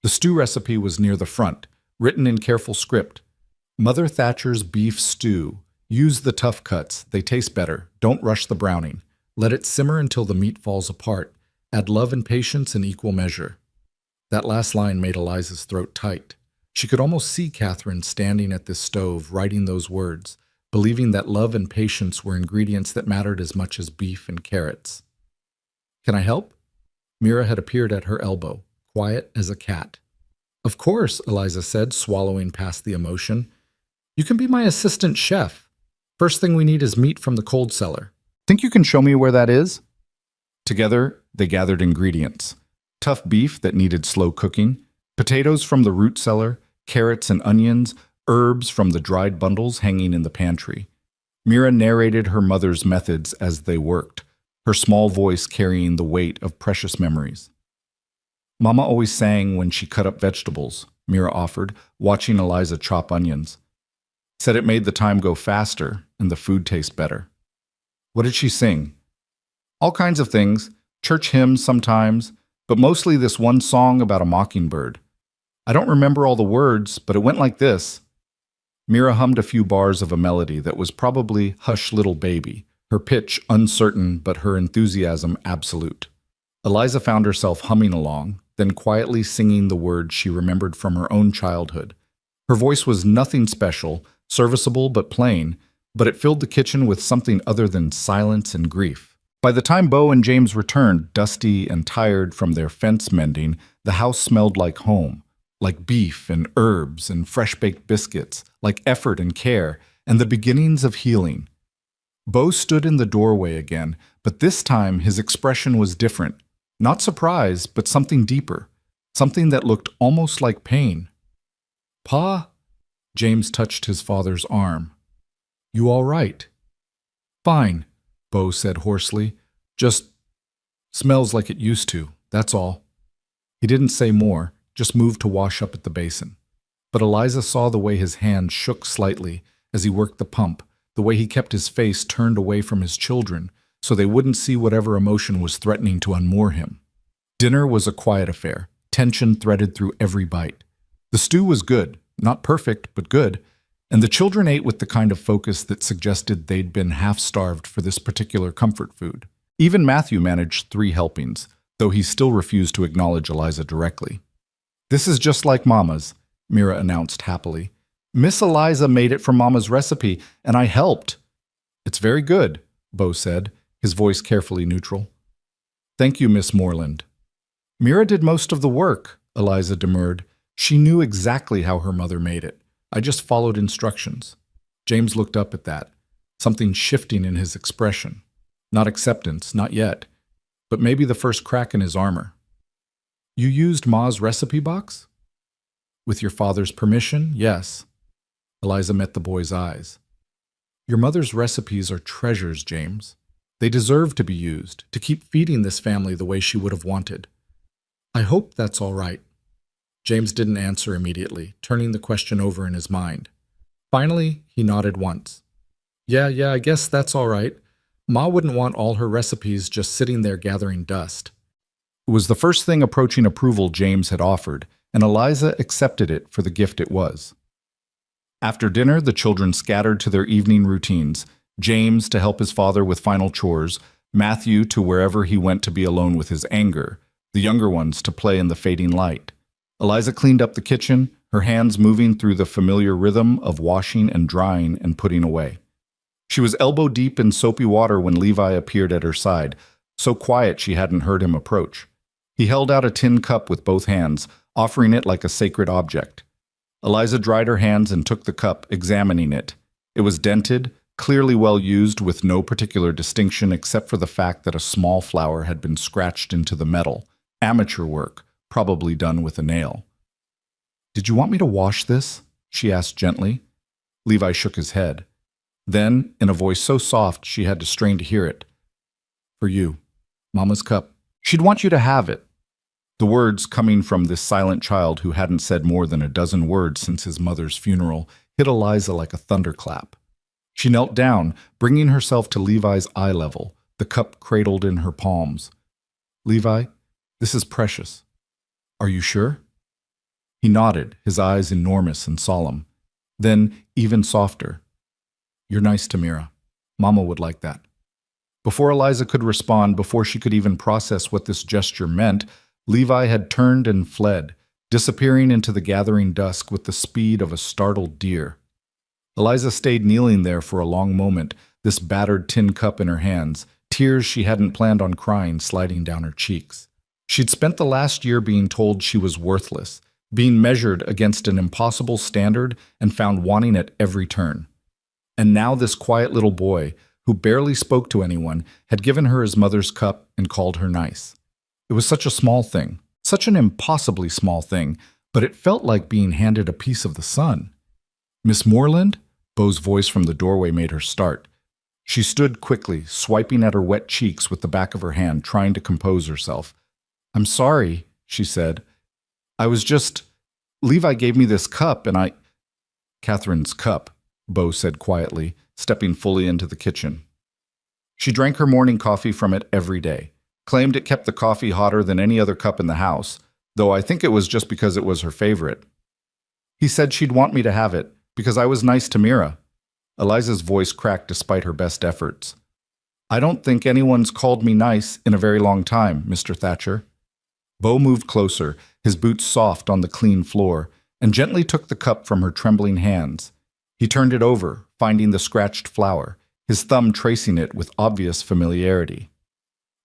The stew recipe was near the front, written in careful script. Mother Thatcher's beef stew. Use the tough cuts, they taste better. Don't rush the browning. Let it simmer until the meat falls apart. Add love and patience in equal measure. That last line made Eliza's throat tight. She could almost see Catherine standing at this stove, writing those words, believing that love and patience were ingredients that mattered as much as beef and carrots. Can I help? Mira had appeared at her elbow, quiet as a cat. Of course, Eliza said, swallowing past the emotion. You can be my assistant chef. First thing we need is meat from the cold cellar. Think you can show me where that is? Together, they gathered ingredients. Tough beef that needed slow cooking, potatoes from the root cellar, carrots and onions, herbs from the dried bundles hanging in the pantry. Mira narrated her mother's methods as they worked, her small voice carrying the weight of precious memories. Mama always sang when she cut up vegetables, Mira offered, watching Eliza chop onions. Said it made the time go faster and the food taste better. What did she sing? All kinds of things, church hymns sometimes, but mostly this one song about a mockingbird. I don't remember all the words, but it went like this. Mira hummed a few bars of a melody that was probably Hush Little Baby, her pitch uncertain but her enthusiasm absolute. Eliza found herself humming along, then quietly singing the words she remembered from her own childhood. Her voice was nothing special, serviceable but plain, but it filled the kitchen with something other than silence and grief. By the time Beau and James returned, dusty and tired from their fence mending, the house smelled like home, like beef and herbs and fresh-baked biscuits, like effort and care, and the beginnings of healing. Beau stood in the doorway again, but this time his expression was different. Not surprise, but something deeper, something that looked almost like pain. Pa? James touched his father's arm. You all right? Fine, Beau said hoarsely. Just smells like it used to, that's all. He didn't say more, just moved to wash up at the basin. But Eliza saw the way his hand shook slightly as he worked the pump, the way he kept his face turned away from his children so they wouldn't see whatever emotion was threatening to unmoor him. Dinner was a quiet affair, tension threaded through every bite. The stew was good, not perfect, but good, and the children ate with the kind of focus that suggested they'd been half-starved for this particular comfort food. Even Matthew managed 3 helpings, though he still refused to acknowledge Eliza directly. This is just like Mama's, Mira announced happily. Miss Eliza made it from Mama's recipe, and I helped. It's very good, Beau said, his voice carefully neutral. Thank you, Miss Moreland. Mira did most of the work, Eliza demurred. She knew exactly how her mother made it. I just followed instructions. James looked up at that, something shifting in his expression. Not acceptance, not yet, but maybe the first crack in his armor. You used Ma's recipe box? With your father's permission, yes. Eliza met the boy's eyes. Your mother's recipes are treasures, James. They deserve to be used, to keep feeding this family the way she would have wanted. I hope that's all right. James didn't answer immediately, turning the question over in his mind. Finally, he nodded once. Yeah, I guess that's all right. Ma wouldn't want all her recipes just sitting there gathering dust. It was the first thing approaching approval James had offered, and Eliza accepted it for the gift it was. After dinner, the children scattered to their evening routines, James to help his father with final chores, Matthew to wherever he went to be alone with his anger, the younger ones to play in the fading light. Eliza cleaned up the kitchen, her hands moving through the familiar rhythm of washing and drying and putting away. She was elbow-deep in soapy water when Levi appeared at her side, so quiet she hadn't heard him approach. He held out a tin cup with both hands, offering it like a sacred object. Eliza dried her hands and took the cup, examining it. It was dented, clearly well used with no particular distinction except for the fact that a small flower had been scratched into the metal. Amateur work, probably done with a nail. "Did you want me to wash this?" she asked gently. Levi shook his head. Then, in a voice so soft she had to strain to hear it, "For you, Mama's cup. She'd want you to have it." The words, coming from this silent child who hadn't said more than a dozen words since his mother's funeral, hit Eliza like a thunderclap. She knelt down, bringing herself to Levi's eye level, the cup cradled in her palms. "Levi, this is precious. Are you sure?" He nodded, his eyes enormous and solemn. Then, even softer, "You're nice to Mira. Mama would like that." Before Eliza could respond, before she could even process what this gesture meant, Levi had turned and fled, disappearing into the gathering dusk with the speed of a startled deer. Eliza stayed kneeling there for a long moment, this battered tin cup in her hands, tears she hadn't planned on crying sliding down her cheeks. She'd spent the last year being told she was worthless, being measured against an impossible standard and found wanting at every turn. And now this quiet little boy, who barely spoke to anyone, had given her his mother's cup and called her nice. It was such a small thing, such an impossibly small thing, but it felt like being handed a piece of the sun. "Miss Moreland?" Beau's voice from the doorway made her start. She stood quickly, swiping at her wet cheeks with the back of her hand, trying to compose herself. "I'm sorry," she said. "I was just... Levi gave me this cup and I..." "Catherine's cup," Beau said quietly, stepping fully into the kitchen. She drank her morning coffee from it every day, claimed it kept the coffee hotter than any other cup in the house, though I think it was just because it was her favorite. "He said she'd want me to have it, because I was nice to Mira." Eliza's voice cracked despite her best efforts. "I don't think anyone's called me nice in a very long time, Mr. Thatcher." Beau moved closer, his boots soft on the clean floor, and gently took the cup from her trembling hands. He turned it over, finding the scratched flower, his thumb tracing it with obvious familiarity.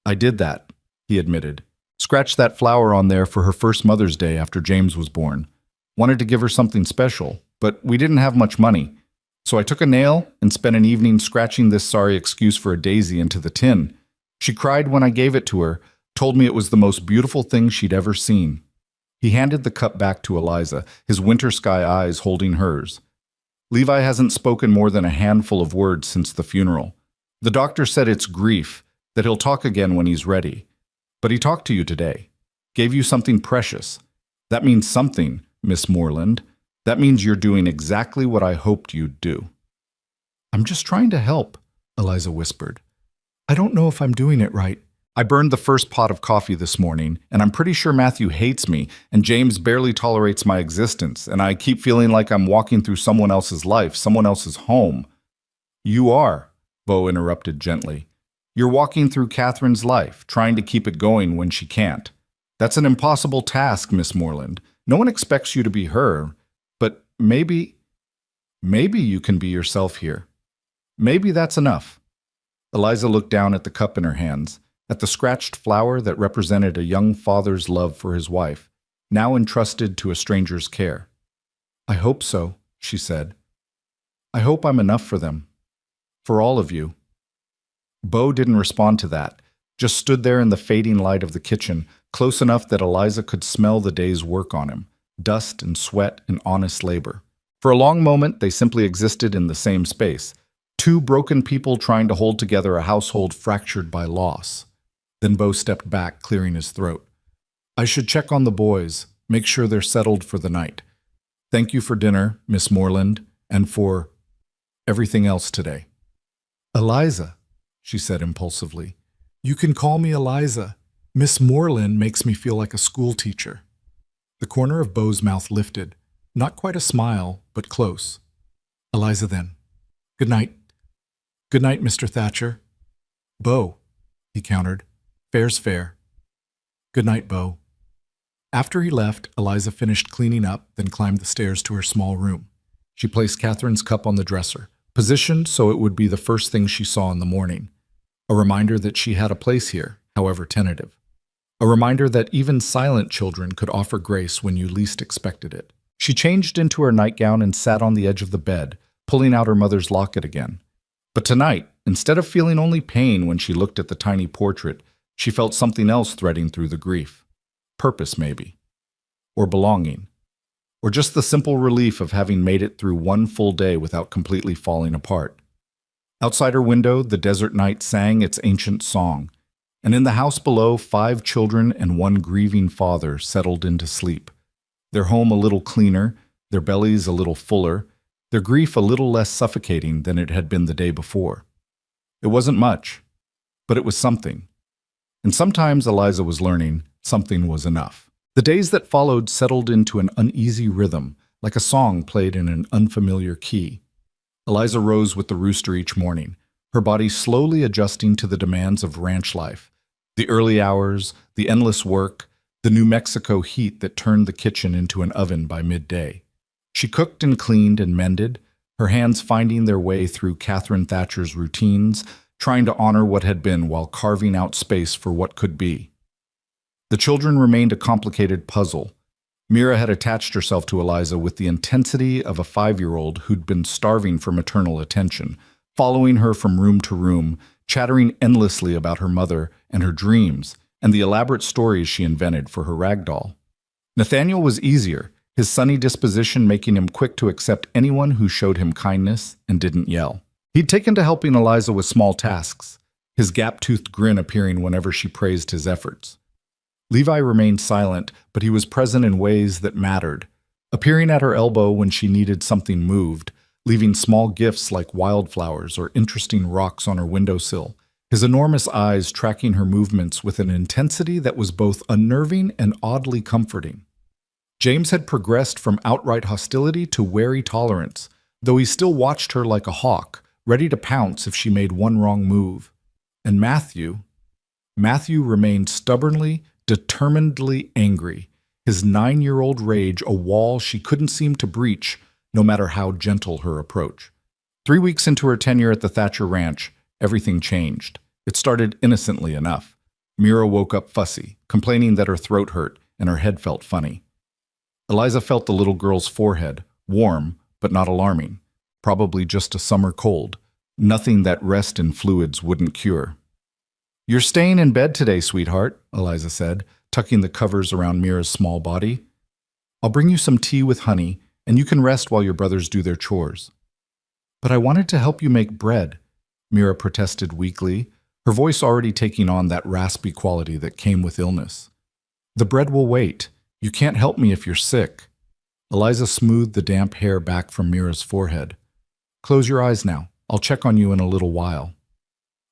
"I did that," he admitted. "Scratched that flower on there for her first Mother's Day after James was born. Wanted to give her something special, but we didn't have much money. So I took a nail and spent an evening scratching this sorry excuse for a daisy into the tin. She cried when I gave it to her, told me it was the most beautiful thing she'd ever seen." He handed the cup back to Eliza, his winter sky eyes holding hers. "Levi hasn't spoken more than a handful of words since the funeral. The doctor said it's grief, that he'll talk again when he's ready. But he talked to you today. Gave you something precious. That means something, Miss Moreland. That means you're doing exactly what I hoped you'd do." "I'm just trying to help," Eliza whispered. "I don't know if I'm doing it right. I burned the first pot of coffee this morning, and I'm pretty sure Matthew hates me, and James barely tolerates my existence, and I keep feeling like I'm walking through someone else's life, someone else's home." "You are," Beau interrupted gently. "You're walking through Catherine's life, trying to keep it going when she can't. That's an impossible task, Miss Moreland. No one expects you to be her, but maybe you can be yourself here. Maybe that's enough." Eliza looked down at the cup in her hands, at the scratched flower that represented a young father's love for his wife, now entrusted to a stranger's care. "I hope so," she said. "I hope I'm enough for them. For all of you." Beau didn't respond to that, just stood there in the fading light of the kitchen, close enough that Eliza could smell the day's work on him, dust and sweat and honest labor. For a long moment, they simply existed in the same space, two broken people trying to hold together a household fractured by loss. Then Beau stepped back, clearing his throat. "I should check on the boys, make sure they're settled for the night. Thank you for dinner, Miss Moreland, and for everything else today." "Eliza," she said impulsively. "You can call me Eliza. Miss Moreland makes me feel like a schoolteacher." The corner of Beau's mouth lifted, not quite a smile, but close. "Eliza, then. Good night." "Good night, Mr. Thatcher." "Beau," he countered. "Fair's fair." "Good night, Beau." After he left, Eliza finished cleaning up, then climbed the stairs to her small room. She placed Catherine's cup on the dresser, positioned so it would be the first thing she saw in the morning. A reminder that she had a place here, however tentative. A reminder that even silent children could offer grace when you least expected it. She changed into her nightgown and sat on the edge of the bed, pulling out her mother's locket again. But tonight, instead of feeling only pain when she looked at the tiny portrait, she felt something else threading through the grief. purpose, maybe. Or belonging. Or just the simple relief of having made it through one full day without completely falling apart. Outside her window, the desert night sang its ancient song, and in the house below, 5 children and 1 grieving father settled into sleep. Their home a little cleaner, their bellies a little fuller, their grief a little less suffocating than it had been the day before. It wasn't much, but it was something. And sometimes, Eliza was learning, something was enough. The days that followed settled into an uneasy rhythm, like a song played in an unfamiliar key. Eliza rose with the rooster each morning, her body slowly adjusting to the demands of ranch life. The early hours, the endless work, the New Mexico heat that turned the kitchen into an oven by midday. She cooked and cleaned and mended, her hands finding their way through Catherine Thatcher's routines, trying to honor what had been while carving out space for what could be. The children remained a complicated puzzle. Mira had attached herself to Eliza with the intensity of a 5-year-old who'd been starving for maternal attention, following her from room to room, chattering endlessly about her mother and her dreams, and the elaborate stories she invented for her rag doll. Nathaniel was easier, his sunny disposition making him quick to accept anyone who showed him kindness and didn't yell. He'd taken to helping Eliza with small tasks, his gap-toothed grin appearing whenever she praised his efforts. Levi remained silent, but he was present in ways that mattered, appearing at her elbow when she needed something moved, leaving small gifts like wildflowers or interesting rocks on her windowsill, his enormous eyes tracking her movements with an intensity that was both unnerving and oddly comforting. James had progressed from outright hostility to wary tolerance, though he still watched her like a hawk, ready to pounce if she made one wrong move. And Matthew remained stubbornly, determinedly angry, his 9-year-old rage a wall she couldn't seem to breach, no matter how gentle her approach. 3 weeks into her tenure at the Thatcher Ranch, everything changed. It started innocently enough. Mira woke up fussy, complaining that her throat hurt and her head felt funny. Eliza felt the little girl's forehead, warm but not alarming, probably just a summer cold, nothing that rest in fluids wouldn't cure. "You're staying in bed today, sweetheart," Eliza said, tucking the covers around Mira's small body. "I'll bring you some tea with honey, and you can rest while your brothers do their chores." "But I wanted to help you make bread," Mira protested weakly, her voice already taking on that raspy quality that came with illness. "The bread will wait. You can't help me if you're sick." Eliza smoothed the damp hair back from Mira's forehead. "Close your eyes now. I'll check on you in a little while."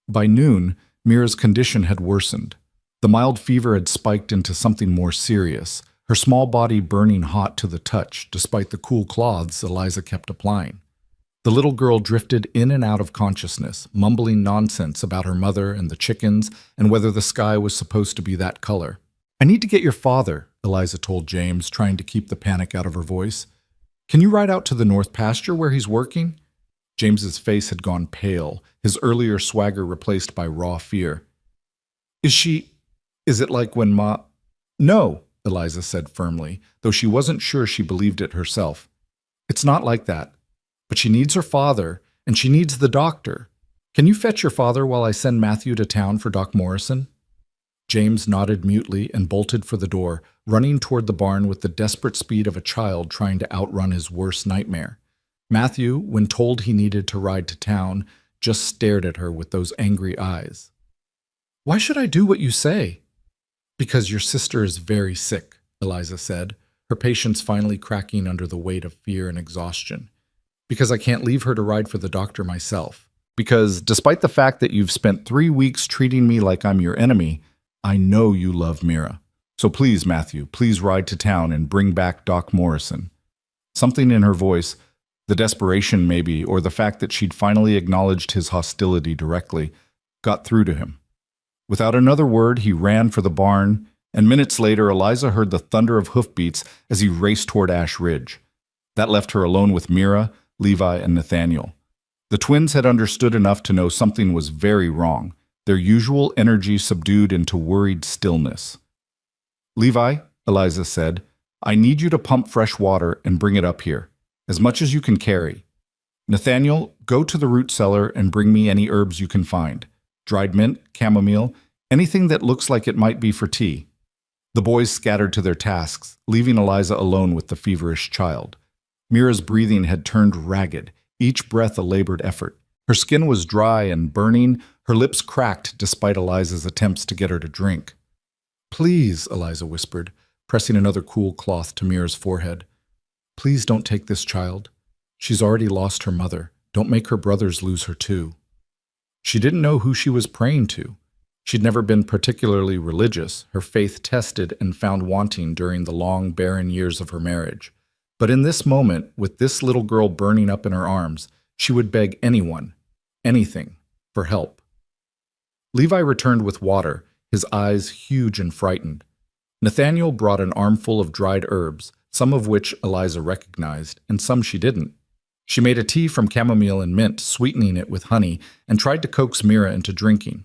By noon, Mira's condition had worsened. The mild fever had spiked into something more serious, her small body burning hot to the touch despite the cool cloths Eliza kept applying. The little girl drifted in and out of consciousness, mumbling nonsense about her mother and the chickens and whether the sky was supposed to be that color. "I need to get your father," Eliza told James, trying to keep the panic out of her voice. "Can you ride out to the north pasture where he's working?" James's face had gone pale, his earlier swagger replaced by raw fear. Is it like when Ma—" "No," Eliza said firmly, though she wasn't sure she believed it herself. "It's not like that. But she needs her father, and she needs the doctor. Can you fetch your father while I send Matthew to town for Doc Morrison?" James nodded mutely and bolted for the door, running toward the barn with the desperate speed of a child trying to outrun his worst nightmare. Matthew, when told he needed to ride to town, just stared at her with those angry eyes. "Why should I do what you say?" "Because your sister is very sick," Eliza said, her patience finally cracking under the weight of fear and exhaustion. "Because I can't leave her to ride for the doctor myself. Because, despite the fact that you've spent 3 weeks treating me like I'm your enemy, I know you love Mira. So please, Matthew, please ride to town and bring back Doc Morrison." Something in her voice, the desperation maybe, or the fact that she'd finally acknowledged his hostility directly, got through to him. Without another word, he ran for the barn, and minutes later, Eliza heard the thunder of hoofbeats as he raced toward Ash Ridge. That left her alone with Mira, Levi, and Nathaniel. The twins had understood enough to know something was very wrong, their usual energy subdued into worried stillness. "Levi," Eliza said, "I need you to pump fresh water and bring it up here, as much as you can carry. Nathaniel, go to the root cellar and bring me any herbs you can find. Dried mint, chamomile, anything that looks like it might be for tea. The boys scattered to their tasks, leaving Eliza alone with the feverish child. Mira's breathing had turned ragged, each breath a labored effort. Her skin was dry and burning, her lips cracked despite Eliza's attempts to get her to drink. "Please," Eliza whispered, pressing another cool cloth to Mira's forehead. "Please don't take this child. She's already lost her mother. Don't make her brothers lose her too." She didn't know who she was praying to. She'd never been particularly religious, her faith tested and found wanting during the long, barren years of her marriage. But in this moment, with this little girl burning up in her arms, she would beg anyone, anything, for help. Levi returned with water, his eyes huge and frightened. Nathaniel brought an armful of dried herbs, some of which Eliza recognized, and some she didn't. She made a tea from chamomile and mint, sweetening it with honey, and tried to coax Mira into drinking.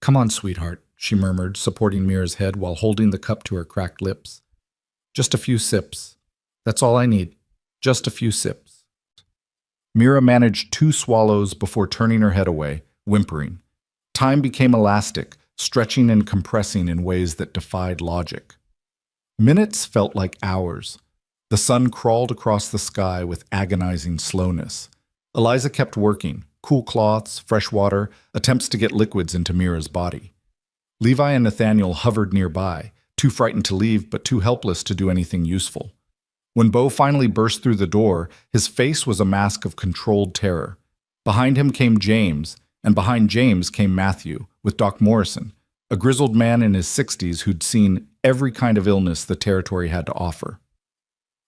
"Come on, sweetheart," she murmured, supporting Mira's head while holding the cup to her cracked lips. "Just a few sips. That's all I need. Just a few sips." Mira managed 2 swallows before turning her head away, whimpering. Time became elastic, stretching and compressing in ways that defied logic. Minutes felt like hours. The sun crawled across the sky with agonizing slowness. Eliza kept working, cool cloths, fresh water, attempts to get liquids into Mira's body. Levi and Nathaniel hovered nearby, too frightened to leave but too helpless to do anything useful. When Bo finally burst through the door, his face was a mask of controlled terror. Behind him came James, and behind James came Matthew, with Doc Morrison, a grizzled man in his 60s who'd seen every kind of illness the territory had to offer.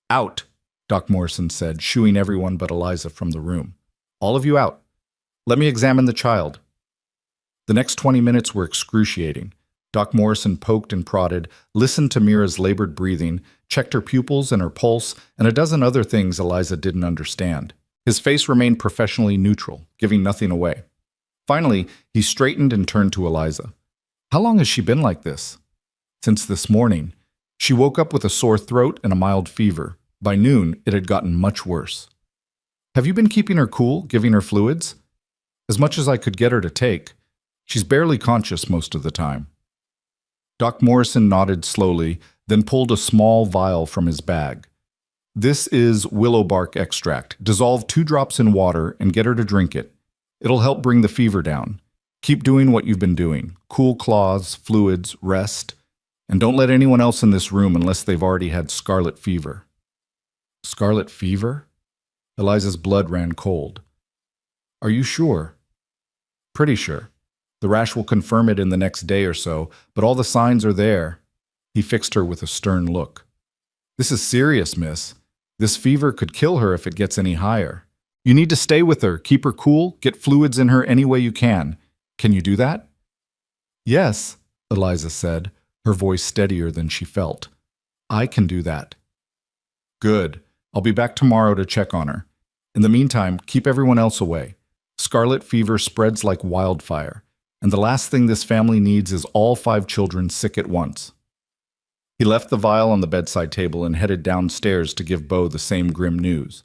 "Out," Doc Morrison said, shooing everyone but Eliza from the room. "All of you out. Let me examine the child." The next 20 minutes were excruciating. Doc Morrison poked and prodded, listened to Mira's labored breathing, checked her pupils and her pulse, and a dozen other things Eliza didn't understand. His face remained professionally neutral, giving nothing away. Finally, he straightened and turned to Eliza. "How long has she been like this?" "Since this morning. She woke up with a sore throat and a mild fever. By noon, it had gotten much worse." "Have you been keeping her cool, giving her fluids?" "As much as I could get her to take. She's barely conscious most of the time." Doc Morrison nodded slowly, then pulled a small vial from his bag. "This is willow bark extract. Dissolve 2 drops in water and get her to drink it. It'll help bring the fever down. Keep doing what you've been doing. Cool cloths, fluids, rest. And don't let anyone else in this room unless they've already had scarlet fever." "Scarlet fever?" Eliza's blood ran cold. "Are you sure?" "Pretty sure. The rash will confirm it in the next day or so, but all the signs are there." He fixed her with a stern look. "This is serious, miss. This fever could kill her if it gets any higher. You need to stay with her, keep her cool, get fluids in her any way you can. Can you do that?" "Yes," Eliza said, her voice steadier than she felt. "I can do that." "Good. I'll be back tomorrow to check on her. In the meantime, keep everyone else away. Scarlet fever spreads like wildfire, and the last thing this family needs is all 5 children sick at once." He left the vial on the bedside table and headed downstairs to give Bo the same grim news.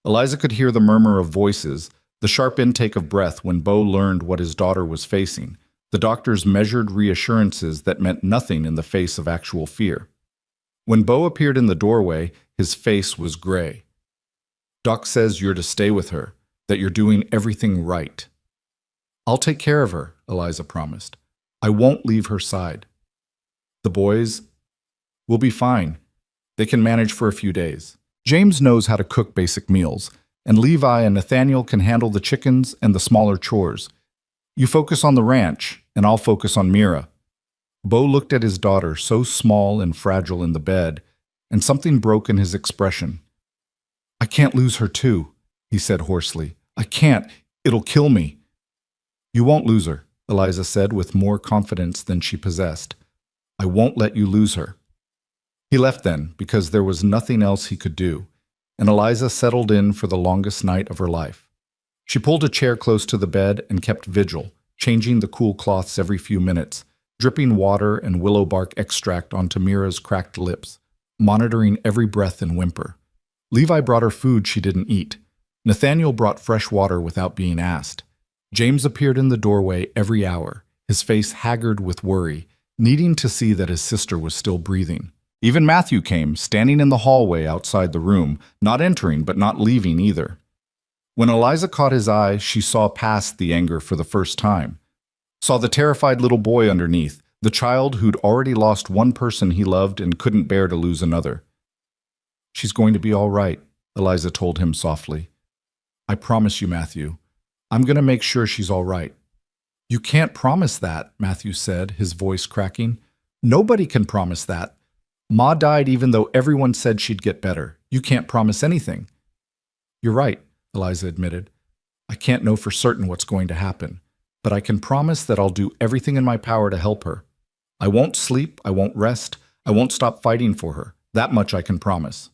Eliza could hear the murmur of voices, the sharp intake of breath when Bo learned what his daughter was facing, the doctor's measured reassurances that meant nothing in the face of actual fear. When Bo appeared in the doorway, his face was gray. "Doc says you're to stay with her, that you're doing everything right." "I'll take care of her," Eliza promised. "I won't leave her side." "The boys will be fine. They can manage for a few days. James knows how to cook basic meals, and Levi and Nathaniel can handle the chickens and the smaller chores. You focus on the ranch, and I'll focus on Mira." Bo looked at his daughter, so small and fragile in the bed, and something broke in his expression. "I can't lose her too," he said hoarsely. "I can't. It'll kill me." "You won't lose her," Eliza said with more confidence than she possessed. "I won't let you lose her." He left then, because there was nothing else he could do, and Eliza settled in for the longest night of her life. She pulled a chair close to the bed and kept vigil, changing the cool cloths every few minutes, dripping water and willow bark extract onto Mira's cracked lips, monitoring every breath and whimper. Levi brought her food she didn't eat. Nathaniel brought fresh water without being asked. James appeared in the doorway every hour, his face haggard with worry, needing to see that his sister was still breathing. Even Matthew came, standing in the hallway outside the room, not entering but not leaving either. When Eliza caught his eye, she saw past the anger for the first time. Saw the terrified little boy underneath, the child who'd already lost one person he loved and couldn't bear to lose another. "She's going to be all right," Eliza told him softly. "I promise you, Matthew. I'm going to make sure she's all right." "You can't promise that," Matthew said, his voice cracking. "Nobody can promise that. Ma died even though everyone said she'd get better. You can't promise anything." "You're right," Eliza admitted. "I can't know for certain what's going to happen, but I can promise that I'll do everything in my power to help her. I won't sleep, I won't rest, I won't stop fighting for her. That much I can promise."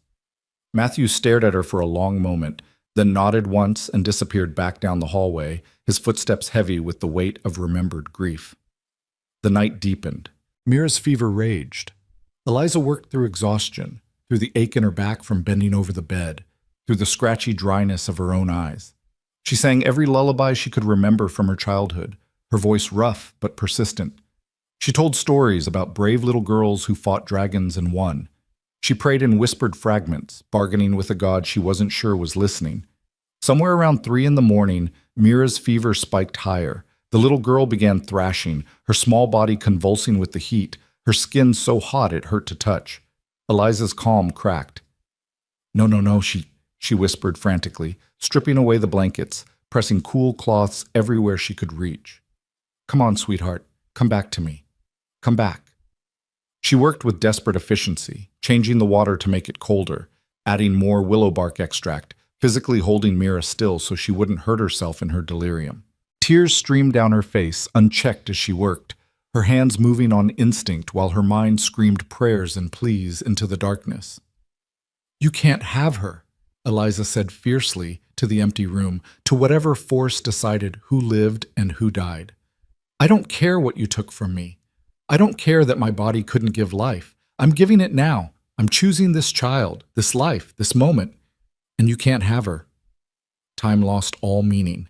Matthew stared at her for a long moment, then nodded once and disappeared back down the hallway, his footsteps heavy with the weight of remembered grief. The night deepened. Mira's fever raged. Eliza worked through exhaustion, through the ache in her back from bending over the bed, through the scratchy dryness of her own eyes. She sang every lullaby she could remember from her childhood, her voice rough but persistent. She told stories about brave little girls who fought dragons and won. She prayed in whispered fragments, bargaining with a god she wasn't sure was listening. Somewhere around 3 in the morning, Mira's fever spiked higher. The little girl began thrashing, her small body convulsing with the heat, her skin so hot it hurt to touch. Eliza's calm cracked. "No, no, no," she whispered frantically, stripping away the blankets, pressing cool cloths everywhere she could reach. "Come on, sweetheart, come back to me. Come back." She worked with desperate efficiency, changing the water to make it colder, adding more willow bark extract, physically holding Mira still so she wouldn't hurt herself in her delirium. Tears streamed down her face, unchecked as she worked, her hands moving on instinct while her mind screamed prayers and pleas into the darkness. "You can't have her," Eliza said fiercely to the empty room, to whatever force decided who lived and who died. "I don't care what you took from me. I don't care that my body couldn't give life. I'm giving it now. I'm choosing this child, this life, this moment, and you can't have her." Time lost all meaning.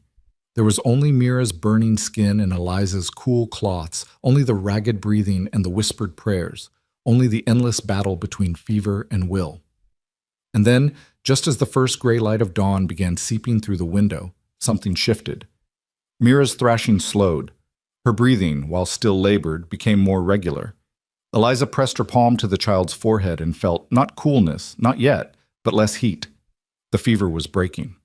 There was only Mira's burning skin and Eliza's cool cloths, only the ragged breathing and the whispered prayers, only the endless battle between fever and will. And then, just as the first gray light of dawn began seeping through the window, something shifted. Mira's thrashing slowed. Her breathing, while still labored, became more regular. Eliza pressed her palm to the child's forehead and felt not coolness, not yet, but less heat. The fever was breaking.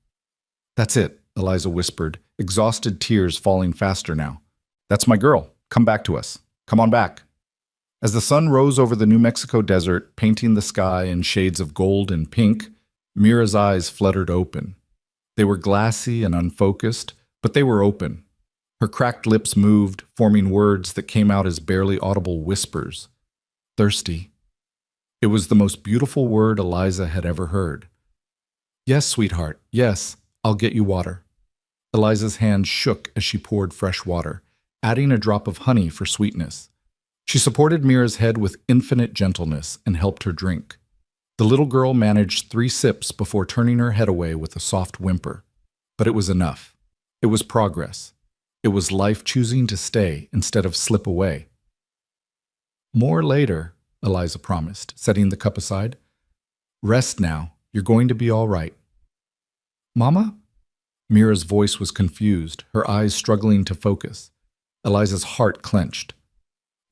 "That's it," Eliza whispered, exhausted tears falling faster now. "That's my girl. Come back to us. Come on back." As the sun rose over the New Mexico desert, painting the sky in shades of gold and pink, Mira's eyes fluttered open. They were glassy and unfocused, but they were open. Her cracked lips moved, forming words that came out as barely audible whispers. "Thirsty." It was the most beautiful word Eliza had ever heard. "Yes, sweetheart, yes, I'll get you water." Eliza's hand shook as she poured fresh water, adding a drop of honey for sweetness. She supported Mira's head with infinite gentleness and helped her drink. The little girl managed 3 sips before turning her head away with a soft whimper. But it was enough. It was progress. It was life choosing to stay instead of slip away. "More later," Eliza promised, setting the cup aside. "Rest now. You're going to be all right." "Mama?" Mira's voice was confused, her eyes struggling to focus. Eliza's heart clenched.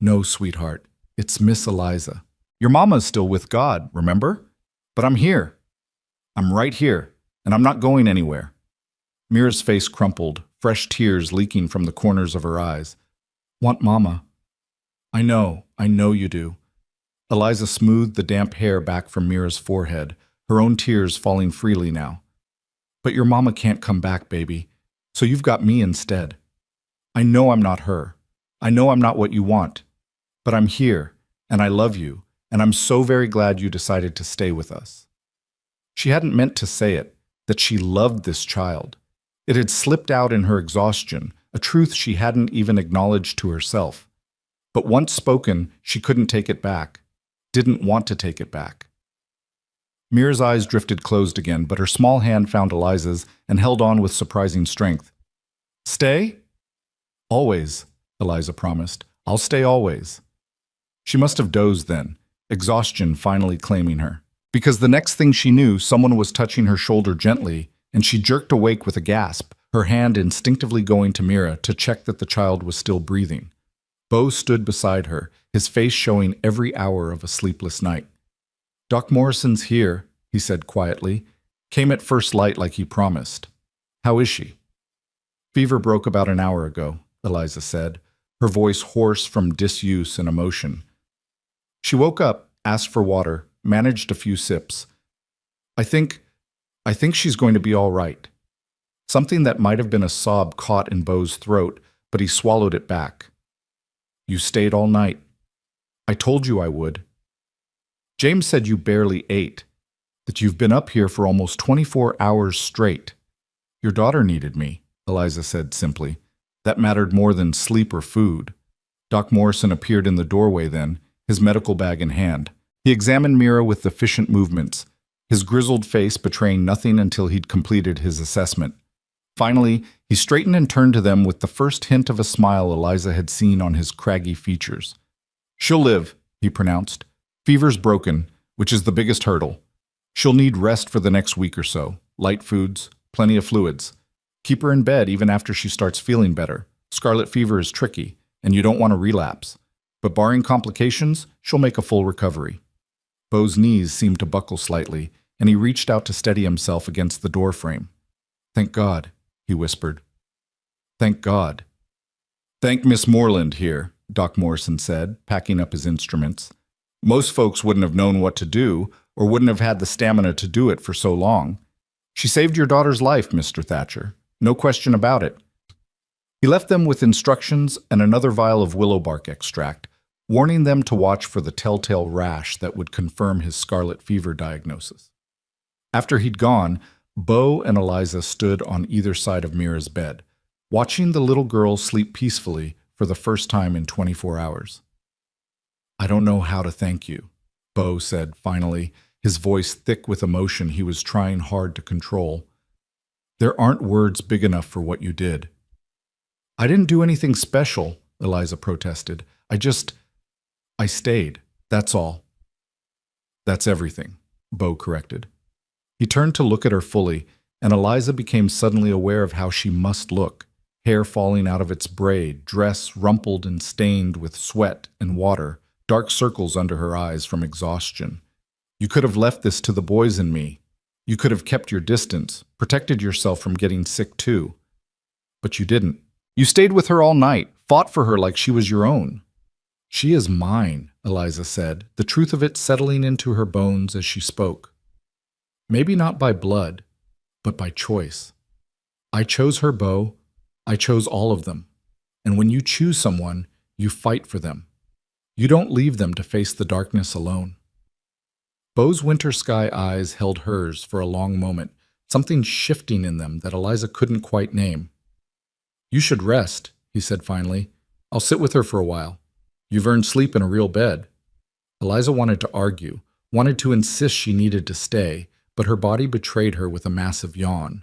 "No, sweetheart. It's Miss Eliza. Your mama's still with God, remember? But I'm here. I'm right here, and I'm not going anywhere." Mira's face crumpled, fresh tears leaking from the corners of her eyes. "Want Mama?" I know you do." Eliza smoothed the damp hair back from Mira's forehead, her own tears falling freely now. "But your mama can't come back, baby, so you've got me instead. I know I'm not her. I know I'm not what you want. But I'm here, and I love you, and I'm so very glad you decided to stay with us." She hadn't meant to say it, that she loved this child. It had slipped out in her exhaustion, a truth she hadn't even acknowledged to herself. But once spoken, she couldn't take it back, didn't want to take it back. Mira's eyes drifted closed again, but her small hand found Eliza's and held on with surprising strength. "Stay?" "Always," Eliza promised. "I'll stay always." She must have dozed then, exhaustion finally claiming her. Because the next thing she knew, someone was touching her shoulder gently, and she jerked awake with a gasp, her hand instinctively going to Mira to check that the child was still breathing. Bo stood beside her, his face showing every hour of a sleepless night. "Doc Morrison's here," he said quietly. "Came at first light like he promised. How is she?" "Fever broke about an hour ago," Eliza said, her voice hoarse from disuse and emotion. She woke up, asked for water, managed a few sips. I think she's going to be all right." Something that might have been a sob caught in Bo's throat, but he swallowed it back. "You stayed all night. I told you I would. James said you barely ate, that you've been up here for almost 24 hours straight. Your daughter needed me," Eliza said simply. That mattered more than sleep or food. Doc Morrison appeared in the doorway then, his medical bag in hand. He examined Mira with efficient movements, his grizzled face betraying nothing until he'd completed his assessment. Finally, he straightened and turned to them with the first hint of a smile Eliza had seen on his craggy features. "She'll live," he pronounced. "Fever's broken, which is the biggest hurdle. She'll need rest for the next week or so, light foods, plenty of fluids. Keep her in bed even after she starts feeling better. Scarlet fever is tricky, and you don't want to relapse. But barring complications, she'll make a full recovery." Bo's knees seemed to buckle slightly, and he reached out to steady himself against the door frame. "Thank God," he whispered. "Thank God." "Thank Miss Moreland here," Doc Morrison said, packing up his instruments. "Most folks wouldn't have known what to do, or wouldn't have had the stamina to do it for so long. She saved your daughter's life, Mr. Thatcher. No question about it." He left them with instructions and another vial of willow bark extract, warning them to watch for the telltale rash that would confirm his scarlet fever diagnosis. After he'd gone, Bo and Eliza stood on either side of Mira's bed, watching the little girl sleep peacefully for the first time in 24 hours. "I don't know how to thank you," Bo said finally, his voice thick with emotion he was trying hard to control. "There aren't words big enough for what you did." "I didn't do anything special," Eliza protested. I stayed, that's all." "That's everything," Bo corrected. He turned to look at her fully, and Eliza became suddenly aware of how she must look, hair falling out of its braid, dress rumpled and stained with sweat and water, dark circles under her eyes from exhaustion. "You could have left this to the boys and me. You could have kept your distance, protected yourself from getting sick too. But you didn't. You stayed with her all night, fought for her like she was your own." "She is mine," Eliza said, the truth of it settling into her bones as she spoke. "Maybe not by blood, but by choice. I chose her, Bo. I chose all of them. And when you choose someone, you fight for them. You don't leave them to face the darkness alone." Bo's winter sky eyes held hers for a long moment, something shifting in them that Eliza couldn't quite name. "You should rest," he said finally. "I'll sit with her for a while. You've earned sleep in a real bed." Eliza wanted to argue, wanted to insist she needed to stay, but her body betrayed her with a massive yawn.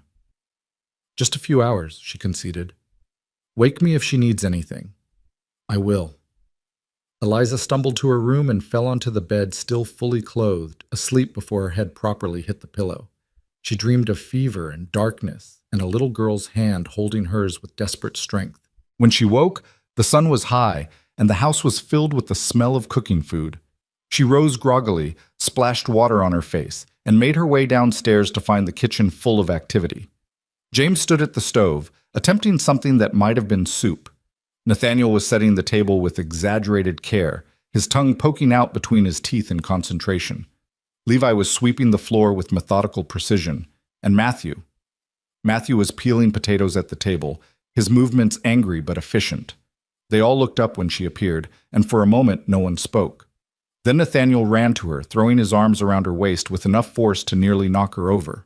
"Just a few hours," she conceded. "Wake me if she needs anything." "I will." Eliza stumbled to her room and fell onto the bed still fully clothed, asleep before her head properly hit the pillow. She dreamed of fever and darkness and a little girl's hand holding hers with desperate strength. When she woke, the sun was high, and the house was filled with the smell of cooking food. She rose groggily, splashed water on her face, and made her way downstairs to find the kitchen full of activity. James stood at the stove, attempting something that might have been soup. Nathaniel was setting the table with exaggerated care, his tongue poking out between his teeth in concentration. Levi was sweeping the floor with methodical precision, and Matthew was peeling potatoes at the table, his movements angry but efficient. They all looked up when she appeared, and for a moment no one spoke. Then Nathaniel ran to her, throwing his arms around her waist with enough force to nearly knock her over.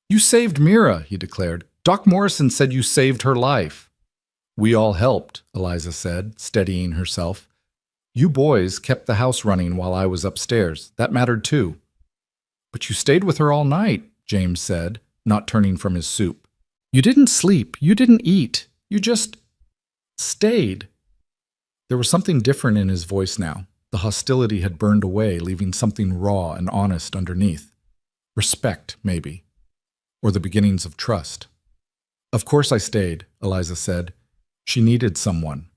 "You saved Mira," he declared. "Doc Morrison said you saved her life." "We all helped," Eliza said, steadying herself. "You boys kept the house running while I was upstairs. That mattered too." "But you stayed with her all night," James said, not turning from his soup. "You didn't sleep. You didn't eat. You just stayed." There was something different in his voice now, The hostility had burned away, leaving something raw and honest underneath. Respect, maybe. Or the beginnings of trust. Of course I stayed, Eliza said. She needed someone.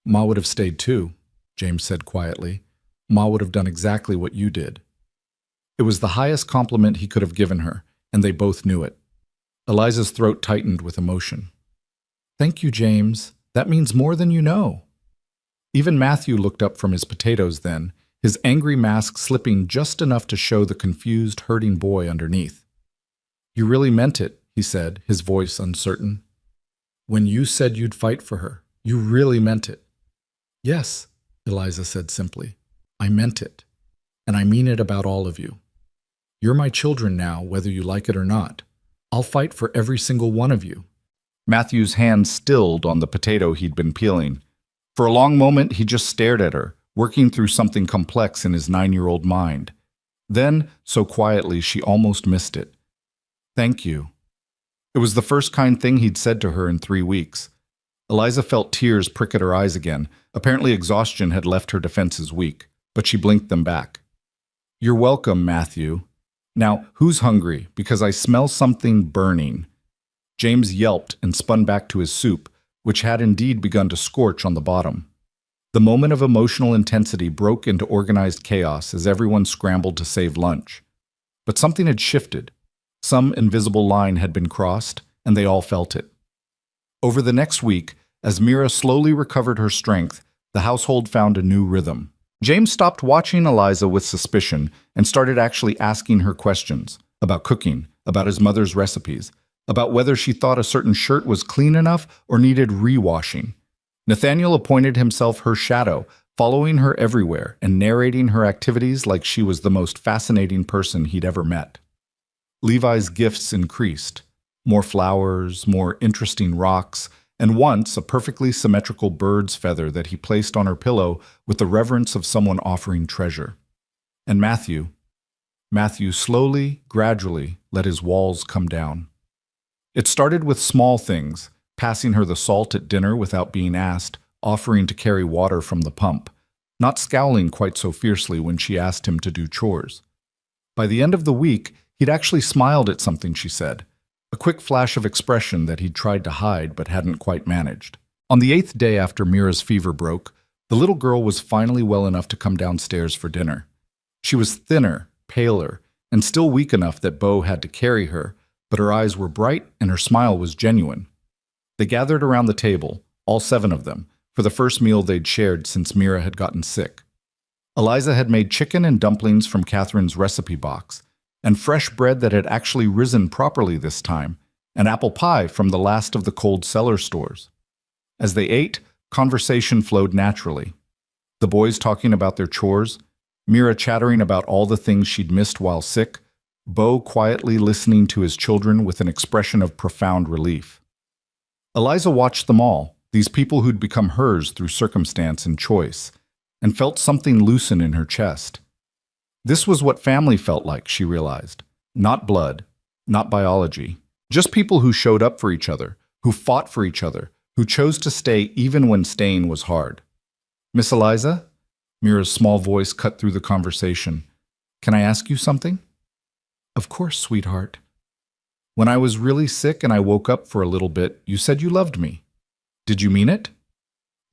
Ma would have stayed too, James said quietly. Ma would have done exactly what you did. It was the highest compliment he could have given her, and they both knew it. Eliza's throat tightened with emotion. Thank you, James. That means more than you know. Even Matthew looked up from his potatoes then, his angry mask slipping just enough to show the confused, hurting boy underneath. You really meant it, he said, his voice uncertain. When you said you'd fight for her, you really meant it. Yes, Eliza said simply. I meant it. And I mean it about all of you. You're my children now, whether you like it or not. I'll fight for every single one of you. Matthew's hand stilled on the potato he'd been peeling. For a long moment, he just stared at her, working through something complex in his 9-year-old mind. Then, so quietly, she almost missed it. Thank you. It was the first kind thing he'd said to her in 3 weeks. Eliza felt tears prick at her eyes again. Apparently exhaustion had left her defenses weak, but she blinked them back. You're welcome, Matthew. Now, who's hungry? Because I smell something burning. James yelped and spun back to his soup, which had indeed begun to scorch on the bottom. The moment of emotional intensity broke into organized chaos as everyone scrambled to save lunch. But something had shifted. Some invisible line had been crossed, and they all felt it. Over the next week, as Mira slowly recovered her strength, the household found a new rhythm. James stopped watching Eliza with suspicion and started actually asking her questions about cooking, about his mother's recipes, about whether she thought a certain shirt was clean enough or needed rewashing. Nathaniel appointed himself her shadow, following her everywhere and narrating her activities like she was the most fascinating person he'd ever met. Levi's gifts increased. More flowers, more interesting rocks, and once a perfectly symmetrical bird's feather that he placed on her pillow with the reverence of someone offering treasure. And Matthew slowly, gradually let his walls come down. It started with small things, passing her the salt at dinner without being asked, offering to carry water from the pump, not scowling quite so fiercely when she asked him to do chores. By the end of the week, he'd actually smiled at something she said, a quick flash of expression that he'd tried to hide but hadn't quite managed. On the 8th day after Mira's fever broke, the little girl was finally well enough to come downstairs for dinner. She was thinner, paler, and still weak enough that Beau had to carry her, but her eyes were bright and her smile was genuine. They gathered around the table, all 7 of them, for the first meal they'd shared since Mira had gotten sick. Eliza had made chicken and dumplings from Catherine's recipe box, and fresh bread that had actually risen properly this time, and apple pie from the last of the cold cellar stores. As they ate, conversation flowed naturally. The boys talking about their chores, Mira chattering about all the things she'd missed while sick, Beau quietly listening to his children with an expression of profound relief. Eliza watched them all, these people who'd become hers through circumstance and choice, and felt something loosen in her chest. This was what family felt like, she realized. Not blood, not biology, just people who showed up for each other, who fought for each other, who chose to stay even when staying was hard. Miss Eliza? Mira's small voice cut through the conversation. Can I ask you something? Of course, sweetheart. When I was really sick and I woke up for a little bit, you said you loved me. Did you mean it?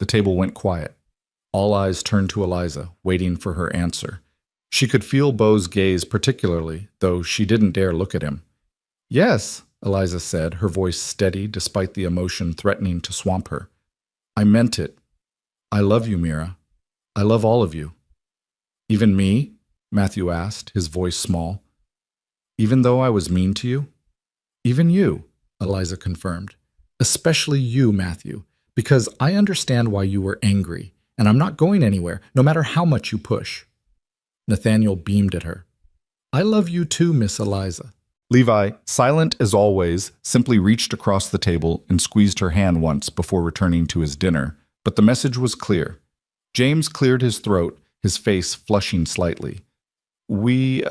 The table went quiet. All eyes turned to Eliza, waiting for her answer. She could feel Beau's gaze particularly, though she didn't dare look at him. Yes, Eliza said, her voice steady despite the emotion threatening to swamp her. I meant it. I love you, Mira. I love all of you. Even me? Matthew asked, his voice small. Even though I was mean to you? Even you, Eliza confirmed. Especially you, Matthew, because I understand why you were angry, and I'm not going anywhere, no matter how much you push. Nathaniel beamed at her. I love you too, Miss Eliza. Levi, silent as always, simply reached across the table and squeezed her hand once before returning to his dinner, but the message was clear. James cleared his throat, his face flushing slightly. We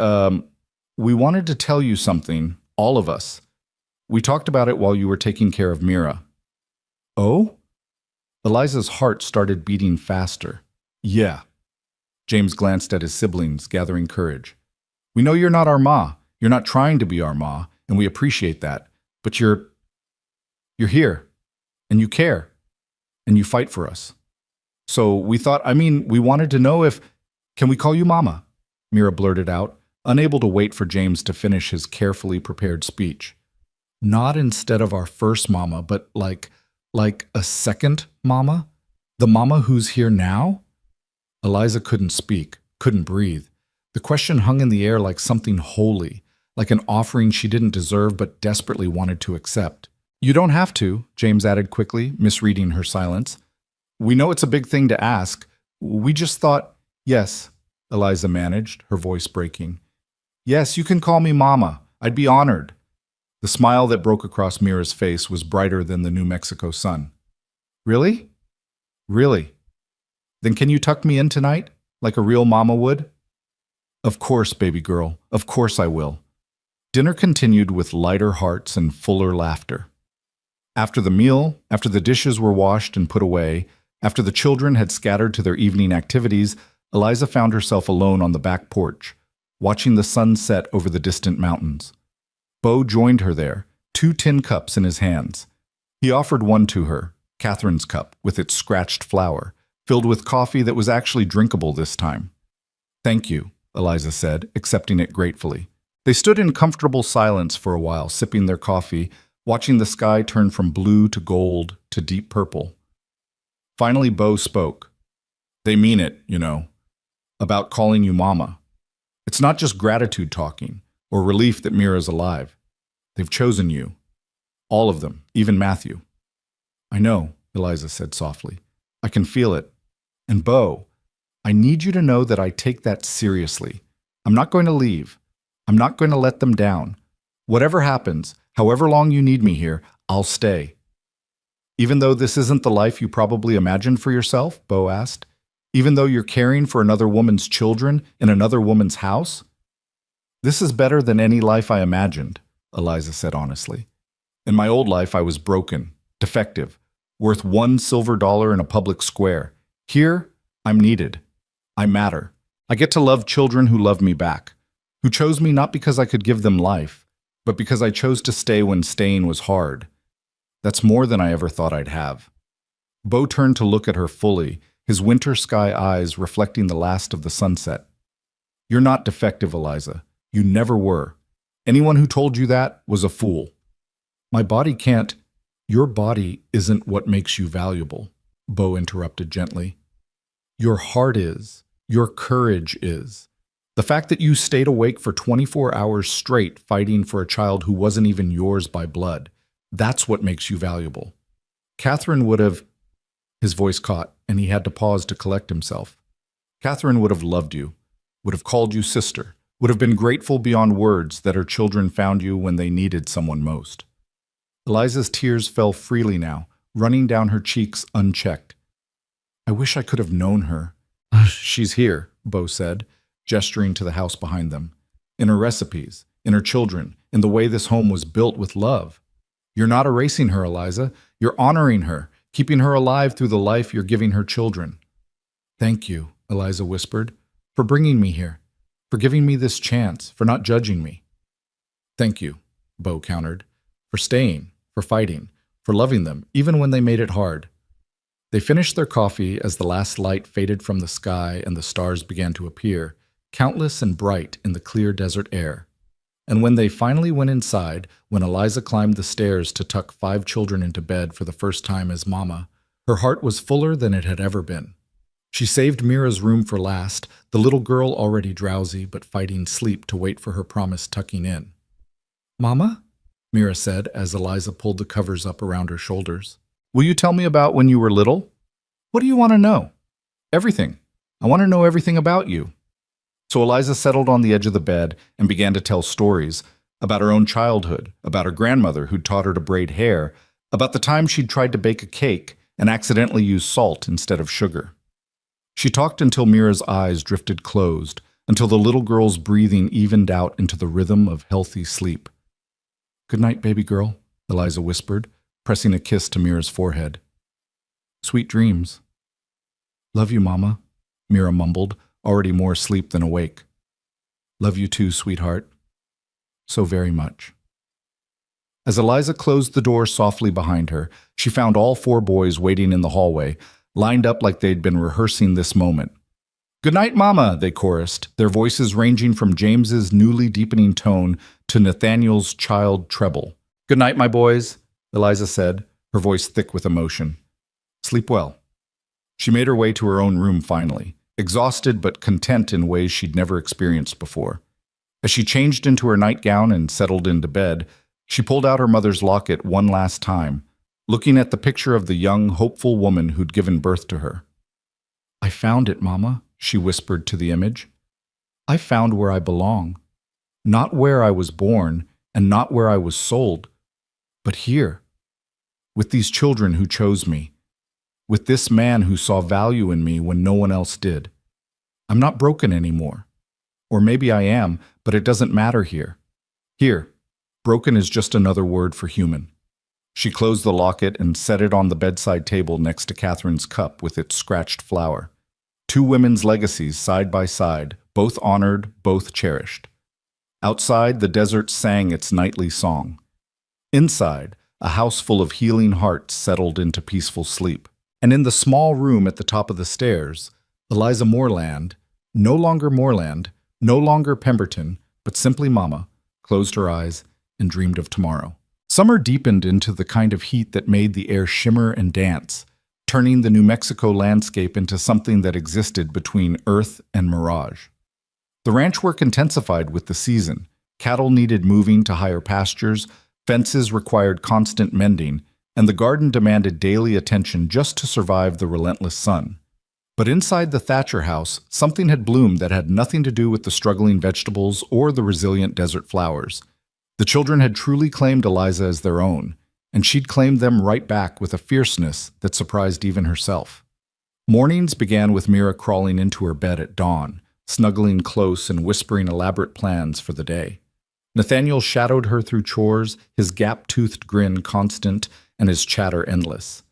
wanted to tell you something, all of us. We talked about it while you were taking care of Mira. Oh? Eliza's heart started beating faster. Yeah. James glanced at his siblings, gathering courage. We know you're not our ma. You're not trying to be our ma, and we appreciate that. But you're here, and you care, and you fight for us. So we thought, we wanted to know if, can we call you Mama? Mira blurted out, unable to wait for James to finish his carefully prepared speech. Not instead of our first mama, but like a second mama? The mama who's here now? Eliza couldn't speak, couldn't breathe. The question hung in the air like something holy, like an offering she didn't deserve but desperately wanted to accept. You don't have to, James added quickly, misreading her silence. We know it's a big thing to ask. We just thought, yes, Eliza managed, her voice breaking. Yes, you can call me Mama. I'd be honored. The smile that broke across Mira's face was brighter than the New Mexico sun. Really? Really? Then can you tuck me in tonight, like a real mama would? Of course, baby girl. Of course I will. Dinner continued with lighter hearts and fuller laughter. After the meal, after the dishes were washed and put away, after the children had scattered to their evening activities, Eliza found herself alone on the back porch, watching the sun set over the distant mountains. Bo joined her there, 2 tin cups in his hands. He offered one to her, Catherine's cup, with its scratched flower, filled with coffee that was actually drinkable this time. Thank you, Eliza said, accepting it gratefully. They stood in comfortable silence for a while, sipping their coffee, watching the sky turn from blue to gold to deep purple. Finally, Bo spoke. They mean it, about calling you Mama. It's not just gratitude talking, or relief that Mira's alive. They've chosen you. All of them, even Matthew. I know, Eliza said softly. I can feel it. And Bo, I need you to know that I take that seriously. I'm not going to leave. I'm not going to let them down. Whatever happens, however long you need me here, I'll stay. Even though this isn't the life you probably imagined for yourself, Bo asked, even though you're caring for another woman's children in another woman's house? This is better than any life I imagined, Eliza said honestly. In my old life, I was broken, defective, worth $1 silver in a public square. Here, I'm needed. I matter. I get to love children who love me back, who chose me not because I could give them life, but because I chose to stay when staying was hard. That's more than I ever thought I'd have. Bo turned to look at her fully, his winter sky eyes reflecting the last of the sunset. You're not defective, Eliza. You never were. Anyone who told you that was a fool. My body can't. Your body isn't what makes you valuable, Bo interrupted gently. Your heart is. Your courage is. The fact that you stayed awake for 24 hours straight fighting for a child who wasn't even yours by blood, that's what makes you valuable. Catherine would have... His voice caught, and he had to pause to collect himself. Catherine would have loved you, would have called you sister, would have been grateful beyond words that her children found you when they needed someone most. Eliza's tears fell freely now, running down her cheeks unchecked. I wish I could have known her. She's here, Bo said, gesturing to the house behind them. In her recipes, in her children, in the way this home was built with love. You're not erasing her, Eliza. You're honoring her, keeping her alive through the life you're giving her children. Thank you, Eliza whispered, for bringing me here, for giving me this chance, for not judging me. Thank you, Bo countered, for staying, for fighting, for loving them, even when they made it hard. They finished their coffee as the last light faded from the sky and the stars began to appear, countless and bright in the clear desert air. And when they finally went inside, when Eliza climbed the stairs to tuck 5 children into bed for the first time as Mama, her heart was fuller than it had ever been. She saved Mira's room for last, the little girl already drowsy but fighting sleep to wait for her promised tucking in. Mama? Mira said as Eliza pulled the covers up around her shoulders. Will you tell me about when you were little? What do you want to know? Everything. I want to know everything about you. So Eliza settled on the edge of the bed and began to tell stories about her own childhood, about her grandmother who'd taught her to braid hair, about the time she'd tried to bake a cake and accidentally used salt instead of sugar. She talked until Mira's eyes drifted closed, until the little girl's breathing evened out into the rhythm of healthy sleep. Good night, baby girl, Eliza whispered, pressing a kiss to Mira's forehead. Sweet dreams. Love you, Mama, Mira mumbled, already more asleep than awake. Love you too, sweetheart. So very much. As Eliza closed the door softly behind her, she found all 4 boys waiting in the hallway, lined up like they'd been rehearsing this moment. "Good night, Mama," they chorused, their voices ranging from James's newly deepening tone to Nathaniel's child treble. "Good night, my boys," Eliza said, her voice thick with emotion. "Sleep well." She made her way to her own room finally, exhausted but content in ways she'd never experienced before. As she changed into her nightgown and settled into bed, she pulled out her mother's locket one last time, looking at the picture of the young, hopeful woman who'd given birth to her. "I found it, Mama," she whispered to the image. "I found where I belong. Not where I was born and not where I was sold, but here, with these children who chose me, with this man who saw value in me when no one else did. I'm not broken anymore. Or maybe I am, but it doesn't matter here. Here, broken is just another word for human." She closed the locket and set it on the bedside table next to Catherine's cup with its scratched flower. 2 women's legacies side by side, both honored, both cherished. Outside, the desert sang its nightly song. Inside, a house full of healing hearts settled into peaceful sleep. And in the small room at the top of the stairs, Eliza Moreland, no longer Pemberton, but simply Mama, closed her eyes and dreamed of tomorrow. Summer deepened into the kind of heat that made the air shimmer and dance, turning the New Mexico landscape into something that existed between earth and mirage. The ranch work intensified with the season. Cattle needed moving to higher pastures, fences required constant mending, and the garden demanded daily attention just to survive the relentless sun. But inside the Thatcher house, something had bloomed that had nothing to do with the struggling vegetables or the resilient desert flowers. The children had truly claimed Eliza as their own, and she'd claimed them right back with a fierceness that surprised even herself. Mornings began with Mira crawling into her bed at dawn, snuggling close and whispering elaborate plans for the day. Nathaniel shadowed her through chores, his gap-toothed grin constant and his chatter endless.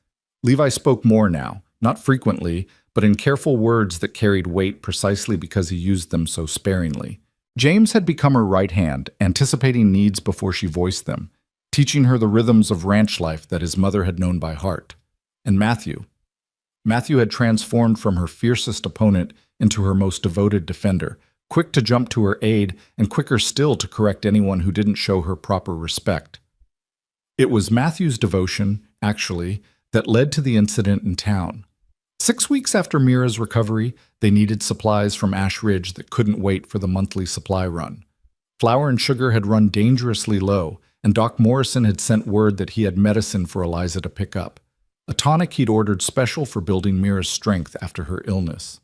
Levi spoke more now, not frequently, but in careful words that carried weight precisely because he used them so sparingly. James had become her right hand, anticipating needs before she voiced them, teaching her the rhythms of ranch life that his mother had known by heart. And Matthew had transformed from her fiercest opponent into her most devoted defender, quick to jump to her aid and quicker still to correct anyone who didn't show her proper respect. It was Matthew's devotion, actually, that led to the incident in town. 6 weeks after Mira's recovery, they needed supplies from Ash Ridge that couldn't wait for the monthly supply run. Flour and sugar had run dangerously low, and Doc Morrison had sent word that he had medicine for Eliza to pick up, a tonic he'd ordered special for building Mira's strength after her illness.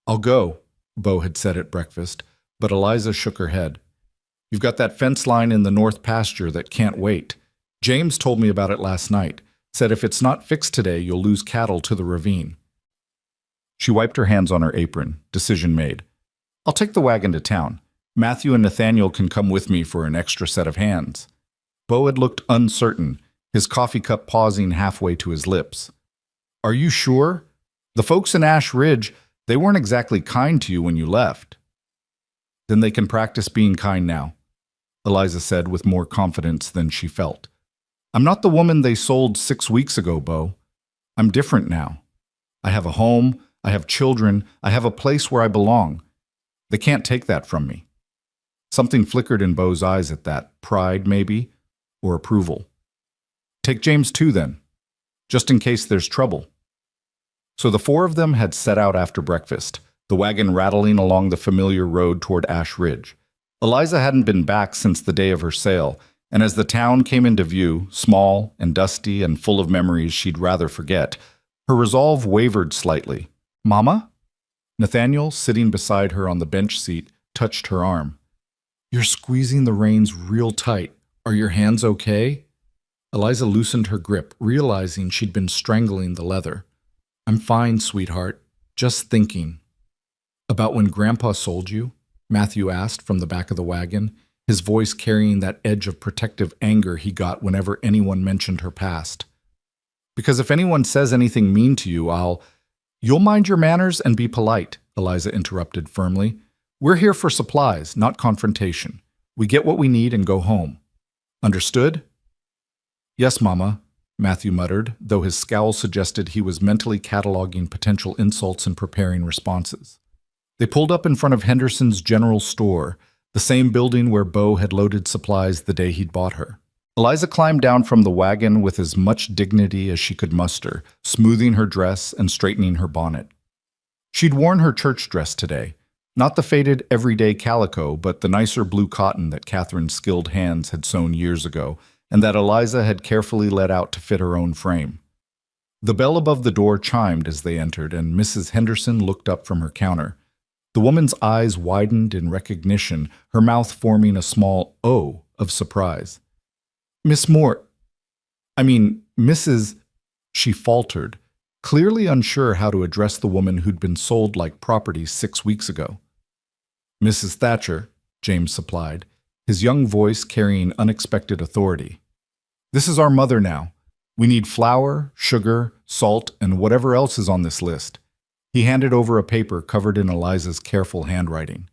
"I'll go," Bo had said at breakfast, but Eliza shook her head. "You've got that fence line in the north pasture that can't wait. James told me about it last night. Said if it's not fixed today, you'll lose cattle to the ravine." She wiped her hands on her apron, decision made. "I'll take the wagon to town. Matthew and Nathaniel can come with me for an extra set of hands." Bo had looked uncertain, his coffee cup pausing halfway to his lips. "Are you sure? The folks in Ash Ridge, they weren't exactly kind to you when you left." "Then they can practice being kind now," Eliza said with more confidence than she felt. "I'm not the woman they sold 6 weeks ago, Bo. I'm different now. I have a home, I have children, I have a place where I belong. They can't take that from me." Something flickered in Bo's eyes at that, pride maybe, or approval. "Take James too then, just in case there's trouble." So the 4 of them had set out after breakfast, the wagon rattling along the familiar road toward Ash Ridge. Eliza hadn't been back since the day of her sale, and as the town came into view, small and dusty and full of memories she'd rather forget, her resolve wavered slightly. "Mama?" Nathaniel, sitting beside her on the bench seat, touched her arm. "You're squeezing the reins real tight. Are your hands okay?" Eliza loosened her grip, realizing she'd been strangling the leather. "I'm fine, sweetheart. Just thinking." "About when Grandpa sold you?" Matthew asked from the back of the wagon, his voice carrying that edge of protective anger he got whenever anyone mentioned her past. "Because if anyone says anything mean to you, You'll mind your manners and be polite," Eliza interrupted firmly. We're here for supplies, not confrontation. We get what we need and go home. Understood? Yes, Mama, Matthew muttered, though his scowl suggested he was mentally cataloging potential insults and preparing responses. They pulled up in front of Henderson's General Store, the same building where Bo had loaded supplies the day he'd bought her. Eliza climbed down from the wagon with as much dignity as she could muster, smoothing her dress and straightening her bonnet. She'd worn her church dress today, not the faded everyday calico, but the nicer blue cotton that Catherine's skilled hands had sewn years ago, and that Eliza had carefully let out to fit her own frame. The bell above the door chimed as they entered, and Mrs. Henderson looked up from her counter. The woman's eyes widened in recognition, her mouth forming a small O of surprise. Mrs. She faltered, clearly unsure how to address the woman who'd been sold like property 6 weeks ago. Mrs. Thatcher, James supplied, his young voice carrying unexpected authority. This is our mother now. We need flour, sugar, salt, and whatever else is on this list. He handed over a paper covered in Eliza's careful handwriting.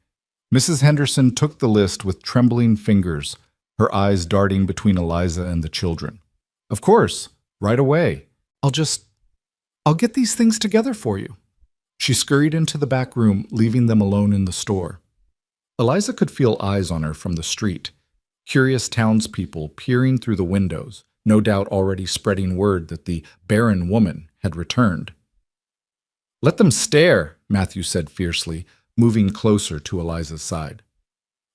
Mrs. Henderson took the list with trembling fingers, her eyes darting between Eliza and the children. Of course, right away. I'll get these things together for you. She scurried into the back room, leaving them alone in the store. Eliza could feel eyes on her from the street, curious townspeople peering through the windows, no doubt already spreading word that the barren woman had returned. Let them stare, Matthew said fiercely, moving closer to Eliza's side.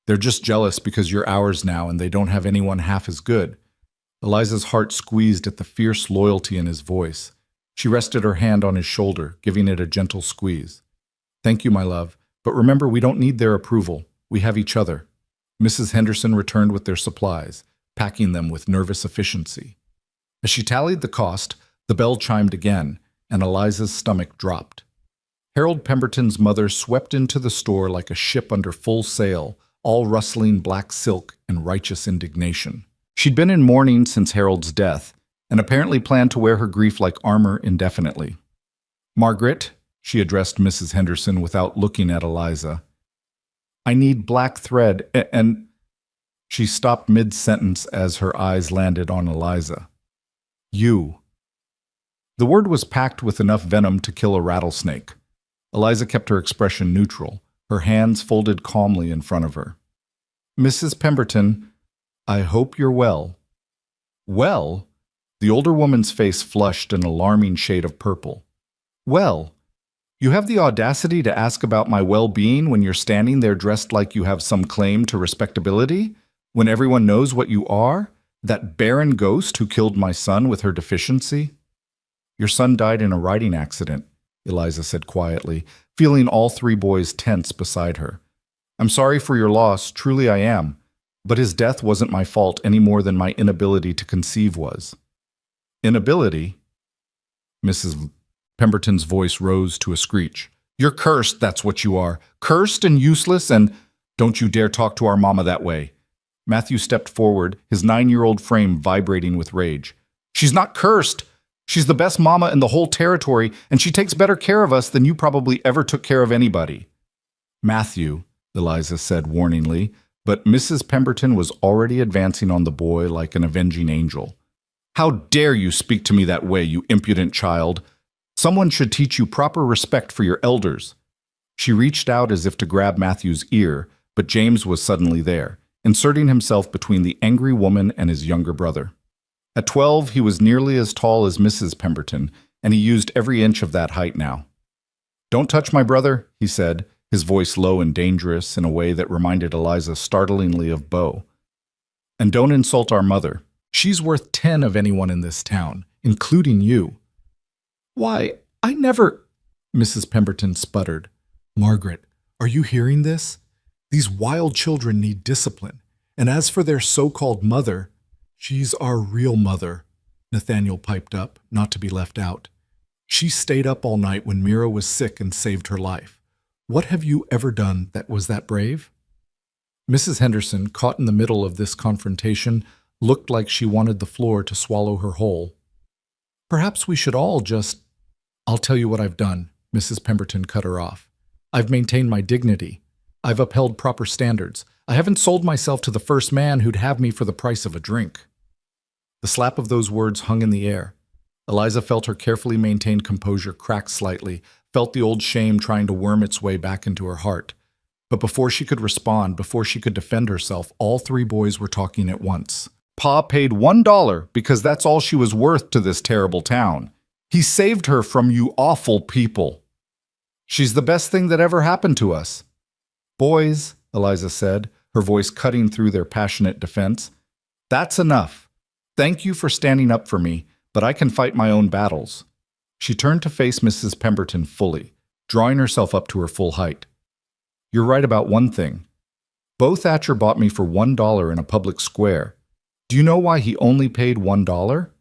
They're just jealous because you're ours now and they don't have anyone half as good. Eliza's heart squeezed at the fierce loyalty in his voice. She rested her hand on his shoulder, giving it a gentle squeeze. Thank you, my love, but remember we don't need their approval. We have each other. Mrs. Henderson returned with their supplies, packing them with nervous efficiency. As she tallied the cost, the bell chimed again, and Eliza's stomach dropped. Harold Pemberton's mother swept into the store like a ship under full sail, all rustling black silk and righteous indignation. She'd been in mourning since Harold's death, and apparently planned to wear her grief like armor indefinitely. Margaret, she addressed Mrs. Henderson without looking at Eliza. I need black thread, and she stopped mid-sentence as her eyes landed on Eliza. You. The word was packed with enough venom to kill a rattlesnake. Eliza kept her expression neutral, her hands folded calmly in front of her. Mrs. Pemberton, I hope you're well. Well? The older woman's face flushed an alarming shade of purple. Well, you have the audacity to ask about my well-being when you're standing there dressed like you have some claim to respectability? When everyone knows what you are? That barren ghost who killed my son with her deficiency? Your son died in a riding accident, Eliza said quietly, feeling all 3 boys tense beside her. I'm sorry for your loss, truly I am, but his death wasn't my fault any more than my inability to conceive was. Inability? Mrs. Pemberton's voice rose to a screech. You're cursed, that's what you are. Cursed and useless, and don't you dare talk to our mama that way. Matthew stepped forward, his 9-year-old frame vibrating with rage. She's not cursed. She's the best mama in the whole territory, and she takes better care of us than you probably ever took care of anybody. Matthew, Eliza said warningly, but Mrs. Pemberton was already advancing on the boy like an avenging angel. How dare you speak to me that way, you impudent child? Someone should teach you proper respect for your elders. She reached out as if to grab Matthew's ear, but James was suddenly there, inserting himself between the angry woman and his younger brother. At 12, he was nearly as tall as Mrs. Pemberton, and he used every inch of that height now. Don't touch my brother, he said, his voice low and dangerous in a way that reminded Eliza startlingly of Bo. And don't insult our mother. She's worth 10 of anyone in this town, including you. Why, I never... Mrs. Pemberton sputtered. Margaret, are you hearing this? These wild children need discipline. And as for their so-called mother, she's our real mother, Nathaniel piped up, not to be left out. She stayed up all night when Mira was sick and saved her life. What have you ever done that was that brave? Mrs. Henderson, caught in the middle of this confrontation, looked like she wanted the floor to swallow her whole. Perhaps we should all just... I'll tell you what I've done, Mrs. Pemberton cut her off. I've maintained my dignity. I've upheld proper standards. I haven't sold myself to the first man who'd have me for the price of a drink." The slap of those words hung in the air. Eliza felt her carefully maintained composure crack slightly, felt the old shame trying to worm its way back into her heart. But before she could respond, before she could defend herself, all three boys were talking at once. "Pa paid $1 because that's all she was worth to this terrible town. He saved her from you awful people. She's the best thing that ever happened to us." "Boys," Eliza said, her voice cutting through their passionate defense, "that's enough. Thank you for standing up for me, but I can fight my own battles." She turned to face Mrs. Pemberton fully, drawing herself up to her full height. "You're right about one thing. Bo Thatcher bought me for $1 in a public square. Do you know why he only paid $1?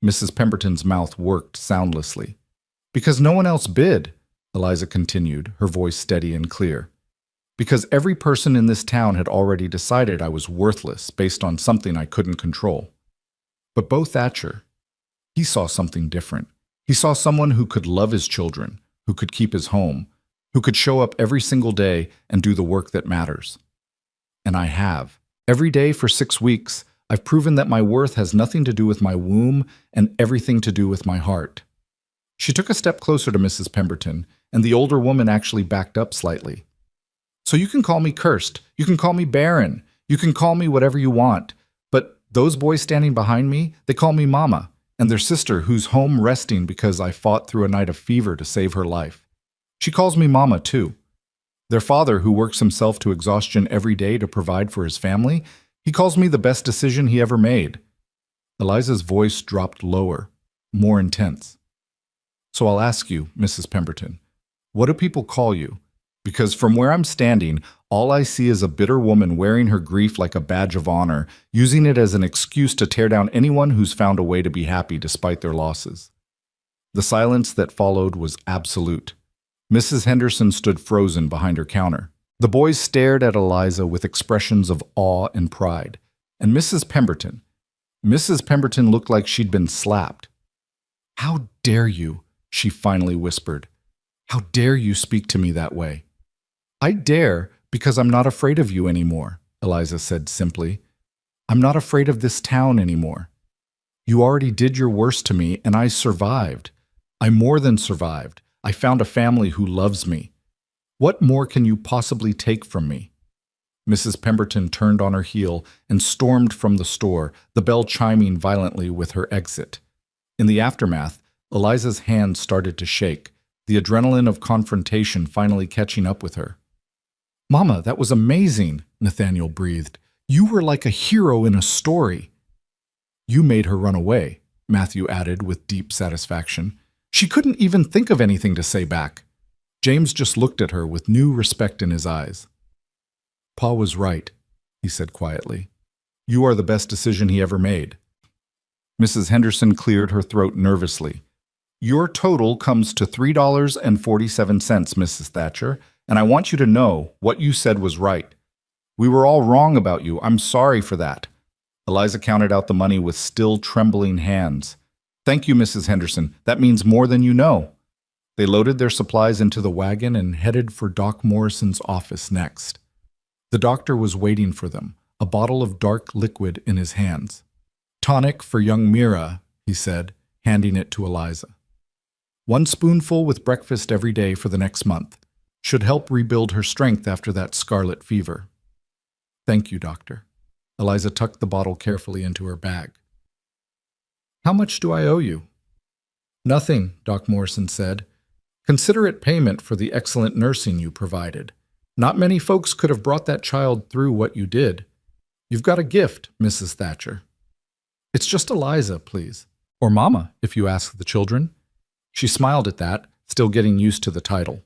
Mrs. Pemberton's mouth worked soundlessly. "Because no one else bid," Eliza continued, her voice steady and clear. "Because every person in this town had already decided I was worthless based on something I couldn't control. But Bo Thatcher, he saw something different. He saw someone who could love his children, who could keep his home, who could show up every single day and do the work that matters. And I have. Every day for 6 weeks, I've proven that my worth has nothing to do with my womb and everything to do with my heart." She took a step closer to Mrs. Pemberton, and the older woman actually backed up slightly. "So you can call me cursed, you can call me barren, you can call me whatever you want, but those boys standing behind me, they call me Mama, and their sister who's home resting because I fought through a night of fever to save her life. She calls me Mama, too. Their father, who works himself to exhaustion every day to provide for his family, he calls me the best decision he ever made." Eliza's voice dropped lower, more intense. "So I'll ask you, Mrs. Pemberton, what do people call you? Because from where I'm standing, all I see is a bitter woman wearing her grief like a badge of honor, using it as an excuse to tear down anyone who's found a way to be happy despite their losses." The silence that followed was absolute. Mrs. Henderson stood frozen behind her counter. The boys stared at Eliza with expressions of awe and pride. And Mrs. Pemberton looked like she'd been slapped. "How dare you?" she finally whispered. "How dare you speak to me that way?" "I dare because I'm not afraid of you anymore," Eliza said simply. "I'm not afraid of this town anymore. You already did your worst to me, and I survived. I more than survived. I found a family who loves me. What more can you possibly take from me?" Mrs. Pemberton turned on her heel and stormed from the store, the bell chiming violently with her exit. In the aftermath, Eliza's hands started to shake, the adrenaline of confrontation finally catching up with her. "Mama, that was amazing," Nathaniel breathed. "You were like a hero in a story." "You made her run away," Matthew added with deep satisfaction. "She couldn't even think of anything to say back." James just looked at her with new respect in his eyes. "Pa was right," he said quietly. "You are the best decision he ever made." Mrs. Henderson cleared her throat nervously. "Your total comes to $3.47, Mrs. Thatcher, and I want you to know what you said was right. We were all wrong about you. I'm sorry for that." Eliza counted out the money with still trembling hands. "Thank you, Mrs. Henderson. That means more than you know." They loaded their supplies into the wagon and headed for Doc Morrison's office next. The doctor was waiting for them, a bottle of dark liquid in his hands. "Tonic for young Mira," he said, handing it to Eliza. "1 spoonful with breakfast every day for the next month. Should help rebuild her strength after that scarlet fever." "Thank you, doctor." Eliza tucked the bottle carefully into her bag. "How much do I owe you?" "Nothing," Doc Morrison said. "Consider it payment for the excellent nursing you provided. Not many folks could have brought that child through what you did. You've got a gift, Mrs. Thatcher." "It's just Eliza, please. Or Mama, if you ask the children." She smiled at that, still getting used to the title.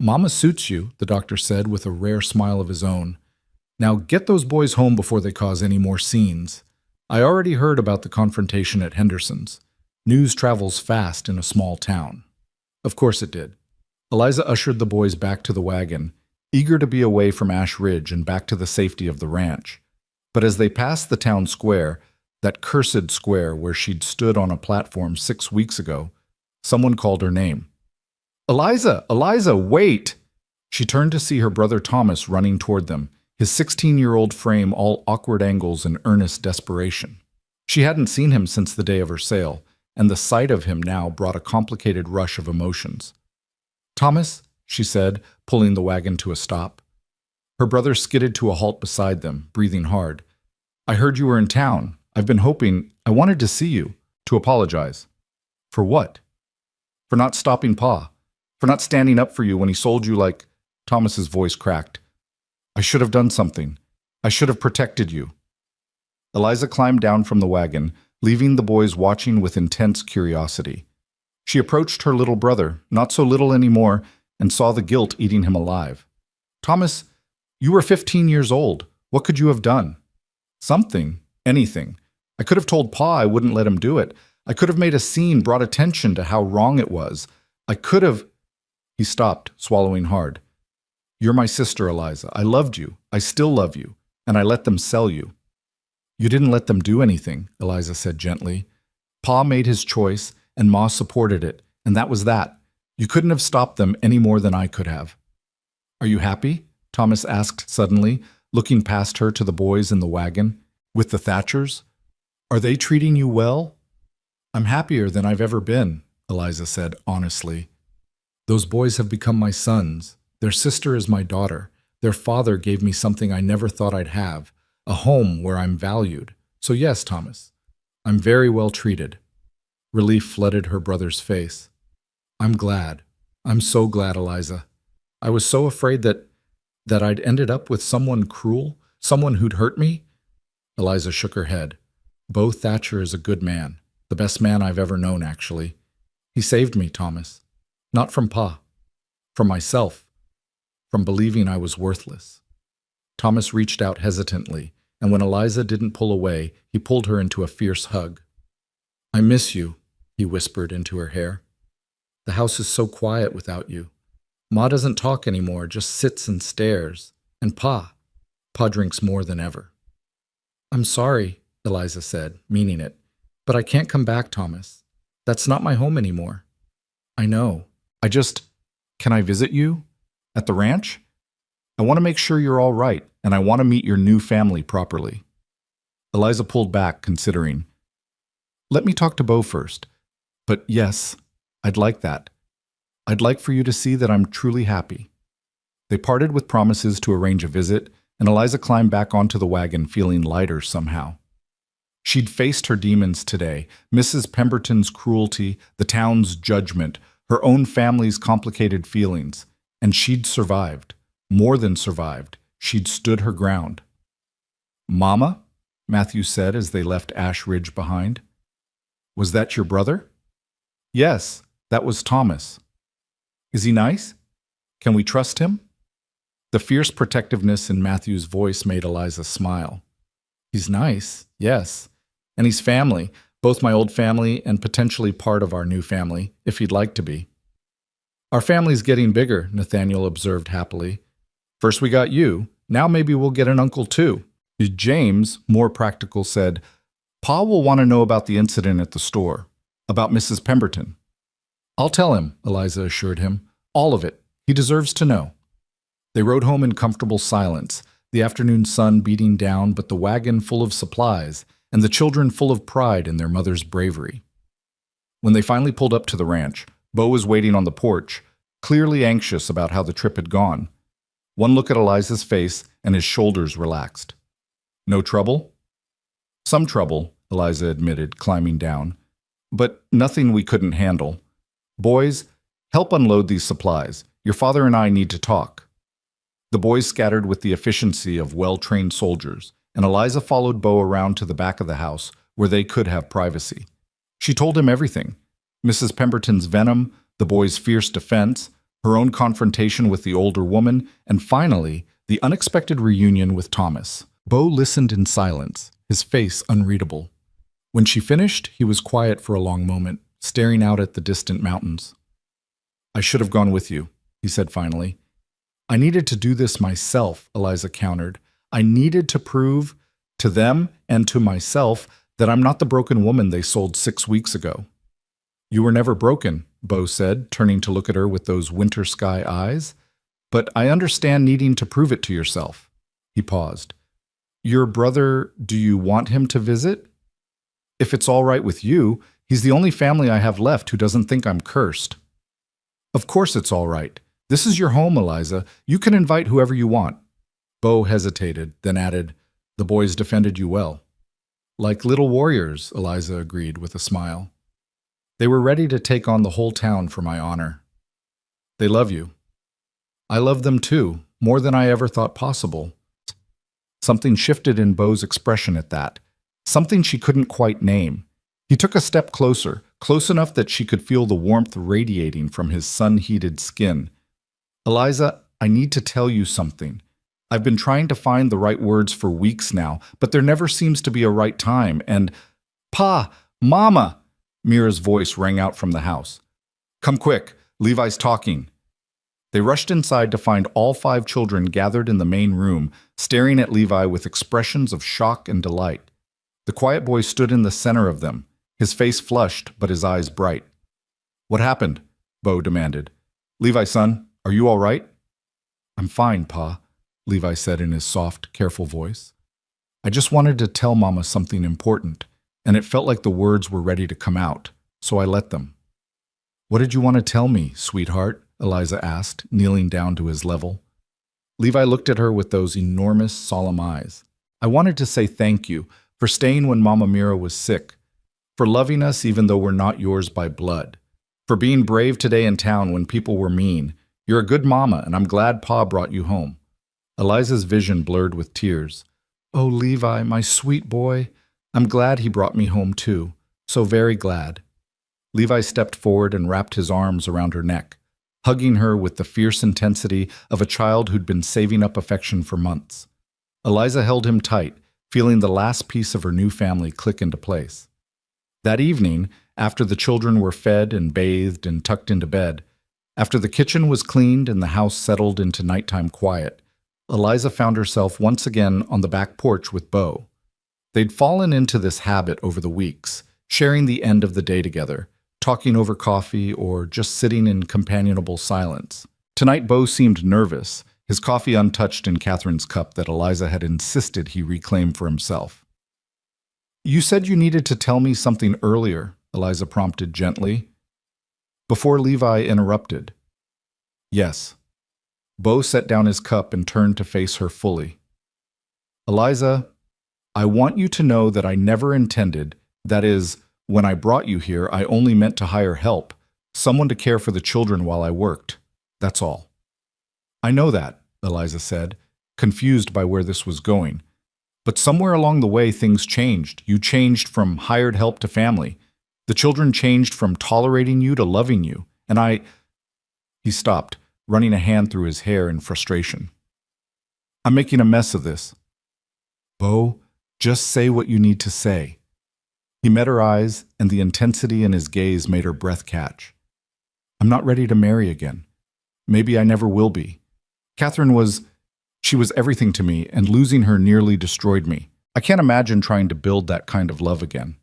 "Mama suits you," the doctor said with a rare smile of his own. "Now get those boys home before they cause any more scenes. I already heard about the confrontation at Henderson's. News travels fast in a small town." Of course it did. Eliza ushered the boys back to the wagon, eager to be away from Ash Ridge and back to the safety of the ranch. But as they passed the town square, that cursed square where she'd stood on a platform 6 weeks ago, someone called her name. "Eliza! Eliza, wait!" She turned to see her brother Thomas running toward them, his 16-year-old frame all awkward angles and earnest desperation. She hadn't seen him since the day of her sale, and the sight of him now brought a complicated rush of emotions. "Thomas," she said, pulling the wagon to a stop. Her brother skidded to a halt beside them, breathing hard. "I heard you were in town. I've been hoping. I wanted to see you, to apologize." "For what?" "For not stopping Pa. For not standing up for you when he sold you like—" Thomas's voice cracked. "I should have done something. I should have protected you." Eliza climbed down from the wagon, leaving the boys watching with intense curiosity. She approached her little brother, not so little anymore, and saw the guilt eating him alive. "Thomas, you were 15 years old. What could you have done?" "Something. Anything. I could have told Pa I wouldn't let him do it. I could have made a scene, brought attention to how wrong it was. I could have—" He stopped, swallowing hard. "You're my sister, Eliza. I loved you. I still love you. And I let them sell you." "You didn't let them do anything," Eliza said gently. "Pa made his choice, and Ma supported it, and that was that. You couldn't have stopped them any more than I could have." "Are you happy?" Thomas asked suddenly, looking past her to the boys in the wagon. "With the Thatchers? Are they treating you well?" "I'm happier than I've ever been," Eliza said honestly. "Those boys have become my sons. Their sister is my daughter. Their father gave me something I never thought I'd have, a home where I'm valued. So yes, Thomas, I'm very well treated." Relief flooded her brother's face. "I'm glad. I'm so glad, Eliza. I was so afraid that I'd ended up with someone cruel, someone who'd hurt me." Eliza shook her head. "Beau Thatcher is a good man, the best man I've ever known, actually. He saved me, Thomas. Not from Pa. From myself. From believing I was worthless." Thomas reached out hesitantly, and when Eliza didn't pull away, he pulled her into a fierce hug. "I miss you," he whispered into her hair. "The house is so quiet without you. Ma doesn't talk anymore, just sits and stares. And Pa drinks more than ever." "I'm sorry," Eliza said, meaning it, "but I can't come back, Thomas. That's not my home anymore." "I know. Can I visit you? At the ranch? I want to make sure you're all right, and I want to meet your new family properly." Eliza pulled back, considering. "Let me talk to Beau first. But yes, I'd like that. I'd like for you to see that I'm truly happy." They parted with promises to arrange a visit, and Eliza climbed back onto the wagon feeling lighter somehow. She'd faced her demons today, Mrs. Pemberton's cruelty, the town's judgment, her own family's complicated feelings, and she'd survived. More than survived. She'd stood her ground. "Mama?" Matthew said as they left Ash Ridge behind. "Was that your brother?" "Yes, that was Thomas." "Is he nice? Can we trust him?" The fierce protectiveness in Matthew's voice made Eliza smile. "He's nice, yes. And he's family, both my old family and potentially part of our new family, if he'd like to be." "Our family's getting bigger," Nathaniel observed happily. "First we got you, now maybe we'll get an uncle too." James, more practical, said, "Pa will want to know about the incident at the store, about Mrs. Pemberton." "I'll tell him," Eliza assured him. "All of it. He deserves to know." They rode home in comfortable silence, the afternoon sun beating down, but the wagon full of supplies, and the children full of pride in their mother's bravery. When they finally pulled up to the ranch, Beau was waiting on the porch, clearly anxious about how the trip had gone. One look at Eliza's face, and his shoulders relaxed. "No trouble?" "Some trouble," Eliza admitted, climbing down. "But nothing we couldn't handle. Boys, help unload these supplies. Your father and I need to talk." The boys scattered with the efficiency of well-trained soldiers, and Eliza followed Beau around to the back of the house where they could have privacy. She told him everything. Mrs. Pemberton's venom, the boys' fierce defense, her own confrontation with the older woman, and finally, the unexpected reunion with Thomas. Beau listened in silence, his face unreadable. When she finished, he was quiet for a long moment, staring out at the distant mountains. "I should have gone with you," he said finally. "I needed to do this myself," Eliza countered. "I needed to prove to them and to myself that I'm not the broken woman they sold 6 weeks ago." "You were never broken," Beau said, turning to look at her with those winter sky eyes. but I understand needing to prove it to yourself." He paused. "Your brother, do you want him to visit? If it's all right with you, he's the only family I have left who doesn't think I'm cursed." "Of course it's all right. This is your home, Eliza. You can invite whoever you want." Bo hesitated, then added, "The boys defended you well." "Like little warriors," Eliza agreed with a smile. "They were ready to take on the whole town for my honor." "They love you." "I love them too, more than I ever thought possible." Something shifted in Bo's expression at that, something she couldn't quite name. He took a step closer, close enough that she could feel the warmth radiating from his sun-heated skin. "Eliza, I need to tell you something. I've been trying to find the right words for weeks now, but there never seems to be a right time, and—" "Pa! Mama!" Mira's voice rang out from the house. "Come quick, Levi's talking." They rushed inside to find all 5 children gathered in the main room, staring at Levi with expressions of shock and delight. The quiet boy stood in the center of them, his face flushed but his eyes bright. "What happened?" Bo demanded. "Levi, son, are you all right?" "I'm fine, Pa," Levi said in his soft, careful voice. "I just wanted to tell Mama something important, and it felt like the words were ready to come out, so I let them." "What did you want to tell me, sweetheart?" Eliza asked, kneeling down to his level. Levi looked at her with those enormous, solemn eyes. "I wanted to say thank you for staying when Mama Mira was sick, for loving us even though we're not yours by blood, for being brave today in town when people were mean. You're a good mama, and I'm glad Pa brought you home." Eliza's vision blurred with tears. "Oh, Levi, my sweet boy. I'm glad he brought me home too. So very glad." Levi stepped forward and wrapped his arms around her neck, hugging her with the fierce intensity of a child who'd been saving up affection for months. Eliza held him tight, feeling the last piece of her new family click into place. That evening, after the children were fed and bathed and tucked into bed, after the kitchen was cleaned and the house settled into nighttime quiet, Eliza found herself once again on the back porch with Bo. They'd fallen into this habit over the weeks, sharing the end of the day together, talking over coffee or just sitting in companionable silence. Tonight Bo seemed nervous, his coffee untouched in Catherine's cup that Eliza had insisted he reclaim for himself. "You said you needed to tell me something earlier," Eliza prompted gently. Before Levi interrupted. "Yes." Bo set down his cup and turned to face her fully. "Eliza, I want you to know that I never intended, that is, when I brought you here, I only meant to hire help, someone to care for the children while I worked. That's all." "I know that," Eliza said, confused by where this was going. "But somewhere along the way things changed. You changed from hired help to family. The children changed from tolerating you to loving you. And I—" He stopped, running a hand through his hair in frustration. "I'm making a mess of this." "Bo, just say what you need to say." He met her eyes, and the intensity in his gaze made her breath catch. "I'm not ready to marry again. Maybe I never will be. Catherine she was everything to me, and losing her nearly destroyed me. I can't imagine trying to build that kind of love again."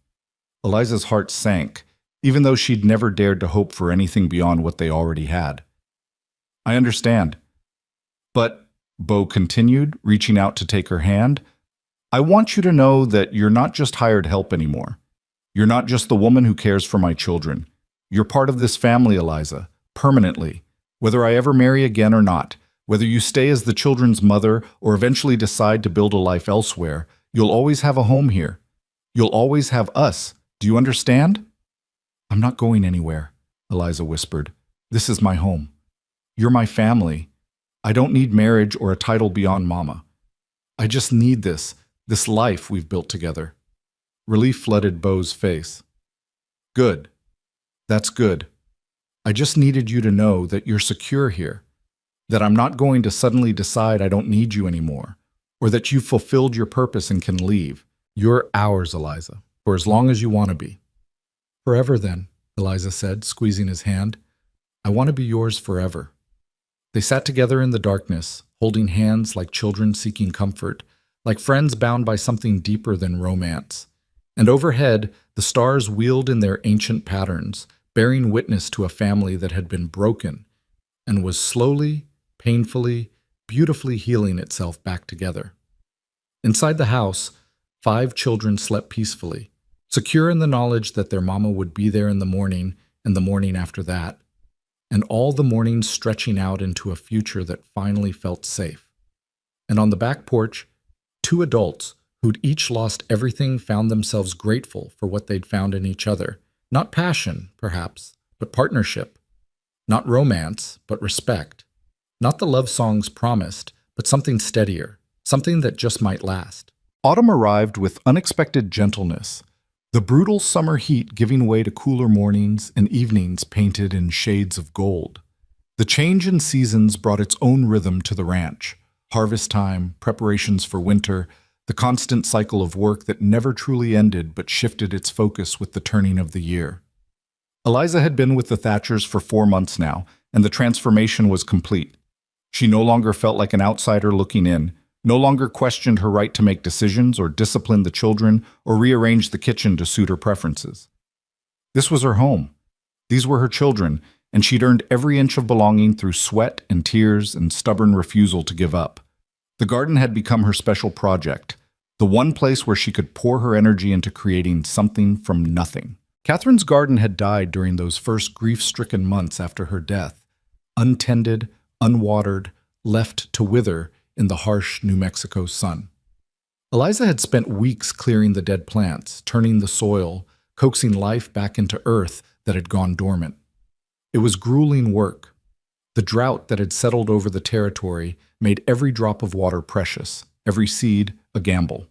Eliza's heart sank, even though she'd never dared to hope for anything beyond what they already had. "I understand. But," Bo continued, reaching out to take her hand, "I want you to know that you're not just hired help anymore. You're not just the woman who cares for my children. You're part of this family, Eliza, permanently, whether I ever marry again or not. Whether you stay as the children's mother or eventually decide to build a life elsewhere, you'll always have a home here. You'll always have us. Do you understand?" "I'm not going anywhere," Eliza whispered. "This is my home. You're my family. I don't need marriage or a title beyond Mama. I just need this life we've built together." Relief flooded Bo's face. "Good. That's good. I just needed you to know that you're secure here, that I'm not going to suddenly decide I don't need you anymore, or that you've fulfilled your purpose and can leave. You're ours, Eliza, for as long as you want to be." "Forever then," Eliza said, squeezing his hand. "I want to be yours forever." They sat together in the darkness, holding hands like children seeking comfort, like friends bound by something deeper than romance. And overhead, the stars wheeled in their ancient patterns, bearing witness to a family that had been broken and was slowly, painfully, beautifully healing itself back together. Inside the house, 5 children slept peacefully, secure in the knowledge that their mama would be there in the morning and the morning after that, and all the mornings stretching out into a future that finally felt safe. And on the back porch, 2 adults who'd each lost everything found themselves grateful for what they'd found in each other. Not passion, perhaps, but partnership. Not romance, but respect. Not the love songs promised, but something steadier, something that just might last. Autumn arrived with unexpected gentleness, the brutal summer heat giving way to cooler mornings and evenings painted in shades of gold. The change in seasons brought its own rhythm to the ranch. Harvest time, preparations for winter, the constant cycle of work that never truly ended but shifted its focus with the turning of the year. Eliza had been with the Thatchers for 4 months now, and the transformation was complete. She no longer felt like an outsider looking in, no longer questioned her right to make decisions or discipline the children or rearrange the kitchen to suit her preferences. This was her home. These were her children, and she'd earned every inch of belonging through sweat and tears and stubborn refusal to give up. The garden had become her special project, the one place where she could pour her energy into creating something from nothing. Catherine's garden had died during those first grief-stricken months after her death, untended, unwatered, left to wither in the harsh New Mexico sun. Eliza had spent weeks clearing the dead plants, turning the soil, coaxing life back into earth that had gone dormant. It was grueling work. The drought that had settled over the territory made every drop of water precious, every seed a gamble.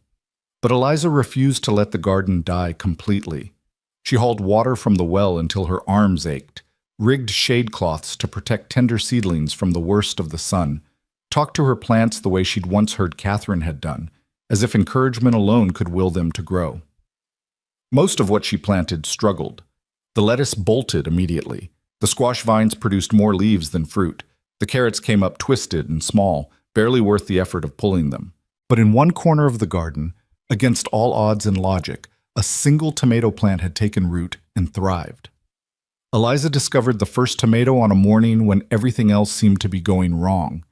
But Eliza refused to let the garden die completely. She hauled water from the well until her arms ached, rigged shade cloths to protect tender seedlings from the worst of the sun, talked to her plants the way she'd once heard Catherine had done, as if encouragement alone could will them to grow. Most of what she planted struggled. The lettuce bolted immediately. The squash vines produced more leaves than fruit. The carrots came up twisted and small, barely worth the effort of pulling them. But in one corner of the garden, against all odds and logic, a single tomato plant had taken root and thrived. Eliza discovered the first tomato on a morning when everything else seemed to be going wrong.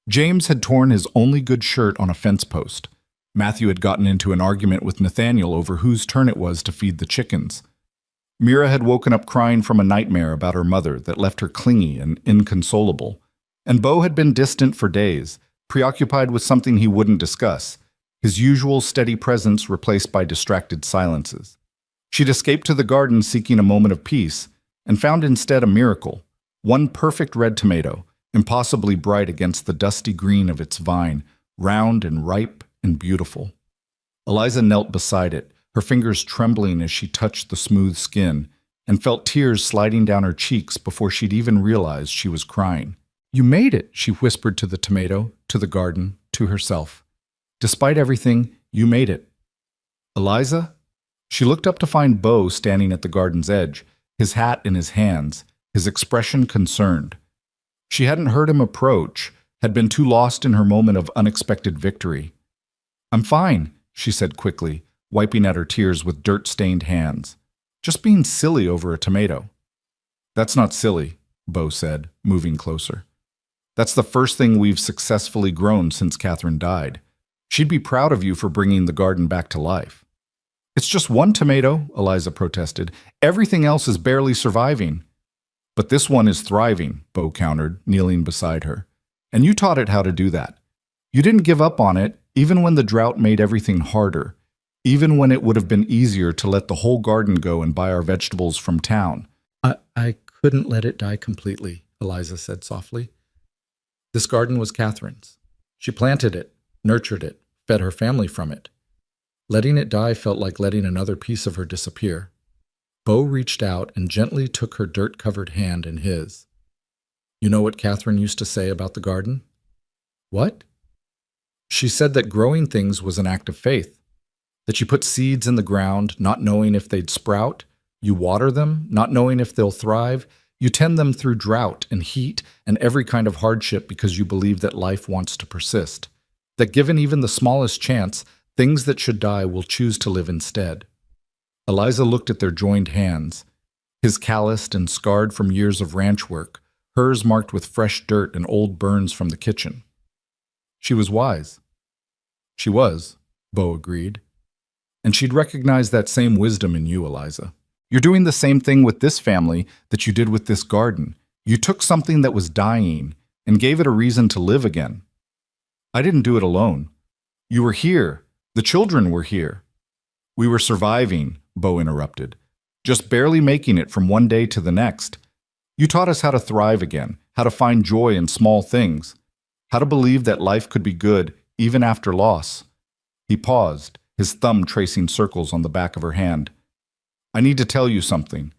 James had torn his only good shirt on a fence post. Matthew had gotten into an argument with Nathaniel over whose turn it was to feed the chickens. Mira had woken up crying from a nightmare about her mother that left her clingy and inconsolable. And Bo had been distant for days, preoccupied with something he wouldn't discuss, his usual steady presence replaced by distracted silences. She'd escaped to the garden seeking a moment of peace, and found instead a miracle, one perfect red tomato, impossibly bright against the dusty green of its vine, round and ripe and beautiful. Eliza knelt beside it, her fingers trembling as she touched the smooth skin, and felt tears sliding down her cheeks before she'd even realized she was crying. "You made it," she whispered to the tomato, to the garden, to herself. "Despite everything, you made it." "Eliza?" She looked up to find Bo standing at the garden's edge, his hat in his hands, his expression concerned. She hadn't heard him approach, had been too lost in her moment of unexpected victory. "I'm fine," she said quickly, wiping at her tears with dirt-stained hands. "Just being silly over a tomato." "That's not silly," Bo said, moving closer. "That's the first thing we've successfully grown since Catherine died. She'd be proud of you for bringing the garden back to life." "It's just one tomato," Eliza protested. "Everything else is barely surviving." "But this one is thriving," Bo countered, kneeling beside her. "And you taught it how to do that. You didn't give up on it, even when the drought made everything harder, even when it would have been easier to let the whole garden go and buy our vegetables from town." I couldn't let it die completely," Eliza said softly. "This garden was Catherine's. She planted it, nurtured it, fed her family from it. Letting it die felt like letting another piece of her disappear." Bo reached out and gently took her dirt-covered hand in his. "You know what Catherine used to say about the garden?" "What?" "She said that growing things was an act of faith, that you put seeds in the ground, not knowing if they'd sprout, you water them, not knowing if they'll thrive, you tend them through drought and heat and every kind of hardship because you believe that life wants to persist, that given even the smallest chance, things that should die will choose to live instead." Eliza looked at their joined hands, his calloused and scarred from years of ranch work, hers marked with fresh dirt and old burns from the kitchen. She was wise. She was, Bo agreed. And she'd recognize that same wisdom in you, Eliza. You're doing the same thing with this family that you did with this garden. You took something that was dying and gave it a reason to live again. I didn't do it alone. You were here. The children were here. We were surviving, Bo interrupted, just barely making it from one day to the next. You taught us how to thrive again, how to find joy in small things, how to believe that life could be good even after loss. He paused, his thumb tracing circles on the back of her hand. I need to tell you something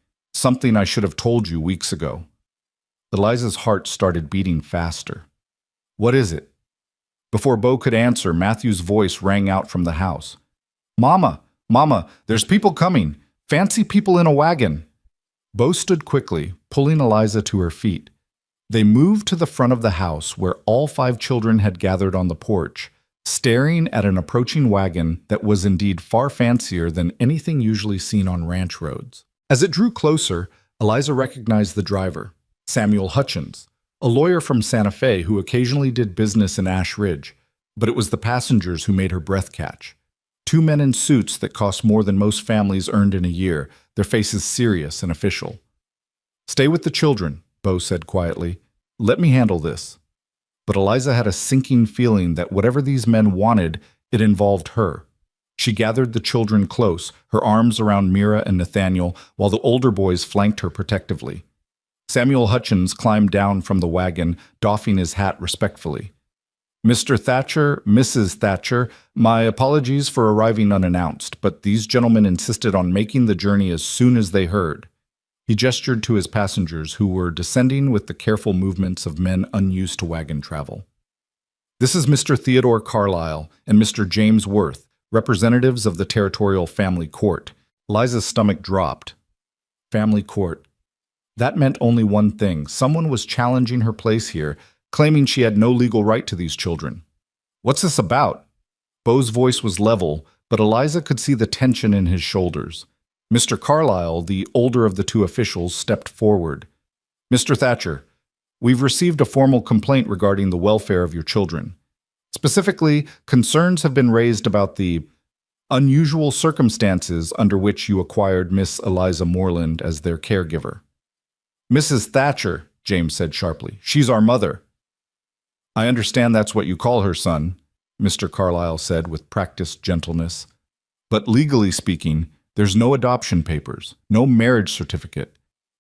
I should have told you weeks ago. Eliza's heart started beating faster. What is it? Before Bo could answer, Matthew's voice rang out from the house. Mama, Mama, there's people coming. Fancy people in a wagon. Bo stood quickly, pulling Eliza to her feet. They moved to the front of the house where all 5 children had gathered on the porch, staring at an approaching wagon that was indeed far fancier than anything usually seen on ranch roads. As it drew closer, Eliza recognized the driver, Samuel Hutchins, a lawyer from Santa Fe who occasionally did business in Ash Ridge, but it was the passengers who made her breath catch. 2 men in suits that cost more than most families earned in a year, their faces serious and official. Stay with the children, Bo said quietly. Let me handle this. But Eliza had a sinking feeling that whatever these men wanted, it involved her. She gathered the children close, her arms around Mira and Nathaniel, while the older boys flanked her protectively. Samuel Hutchins climbed down from the wagon, doffing his hat respectfully. Mr. Thatcher, Mrs. Thatcher, my apologies for arriving unannounced, but these gentlemen insisted on making the journey as soon as they heard. He gestured to his passengers, who were descending with the careful movements of men unused to wagon travel. This is Mr. Theodore Carlyle and Mr. James Worth, representatives of the Territorial Family Court. Eliza's stomach dropped. Family Court. That meant only one thing. Someone was challenging her place here, claiming she had no legal right to these children. What's this about? Bo's voice was level, but Eliza could see the tension in his shoulders. Mr. Carlyle, the older of the 2 officials, stepped forward. Mr. Thatcher, we've received a formal complaint regarding the welfare of your children. Specifically, concerns have been raised about the unusual circumstances under which you acquired Miss Eliza Moreland as their caregiver. Mrs. Thatcher, James said sharply, she's our mother. I understand that's what you call her, son, Mr. Carlyle said with practiced gentleness. But legally speaking, there's no adoption papers, no marriage certificate,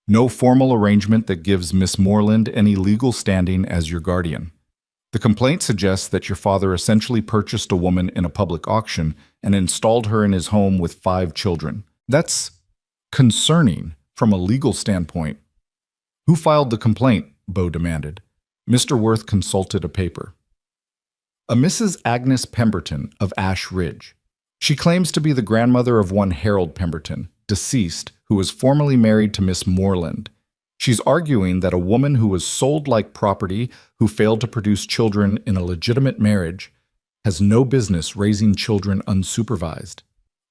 no formal arrangement that gives Miss Moreland any legal standing as your guardian. The complaint suggests that your father essentially purchased a woman in a public auction and installed her in his home with 5 children. That's concerning from a legal standpoint. Who filed the complaint? Bo demanded. Mr. Worth consulted a paper. A Mrs. Agnes Pemberton of Ash Ridge. She claims to be the grandmother of one Harold Pemberton, deceased, who was formerly married to Miss Moreland. She's arguing that a woman who was sold like property, who failed to produce children in a legitimate marriage, has no business raising children unsupervised.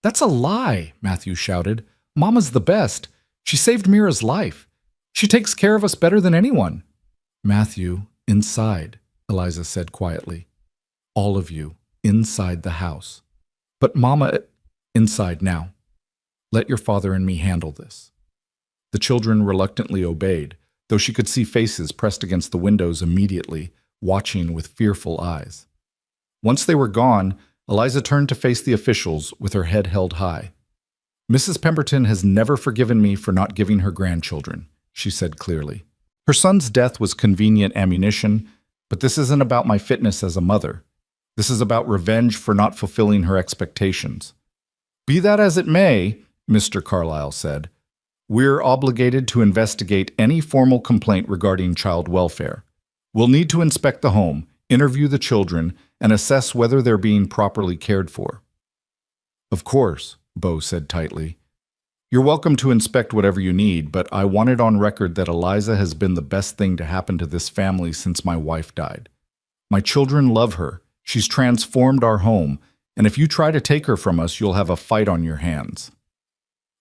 That's a lie, Matthew shouted. Mama's the best. She saved Mira's life. She takes care of us better than anyone. Matthew, inside, Eliza said quietly. All of you, inside the house. But Mama, inside now. Let your father and me handle this. The children reluctantly obeyed, though she could see faces pressed against the windows immediately, watching with fearful eyes. Once they were gone, Eliza turned to face the officials with her head held high. Mrs. Pemberton has never forgiven me for not giving her grandchildren, she said clearly. Her son's death was convenient ammunition, but this isn't about my fitness as a mother. This is about revenge for not fulfilling her expectations. Be that as it may, Mr. Carlyle said, we're obligated to investigate any formal complaint regarding child welfare. We'll need to inspect the home, interview the children, and assess whether they're being properly cared for. Of course, Bo said tightly. You're welcome to inspect whatever you need, but I want it on record that Eliza has been the best thing to happen to this family since my wife died. My children love her. She's transformed our home, and if you try to take her from us, you'll have a fight on your hands.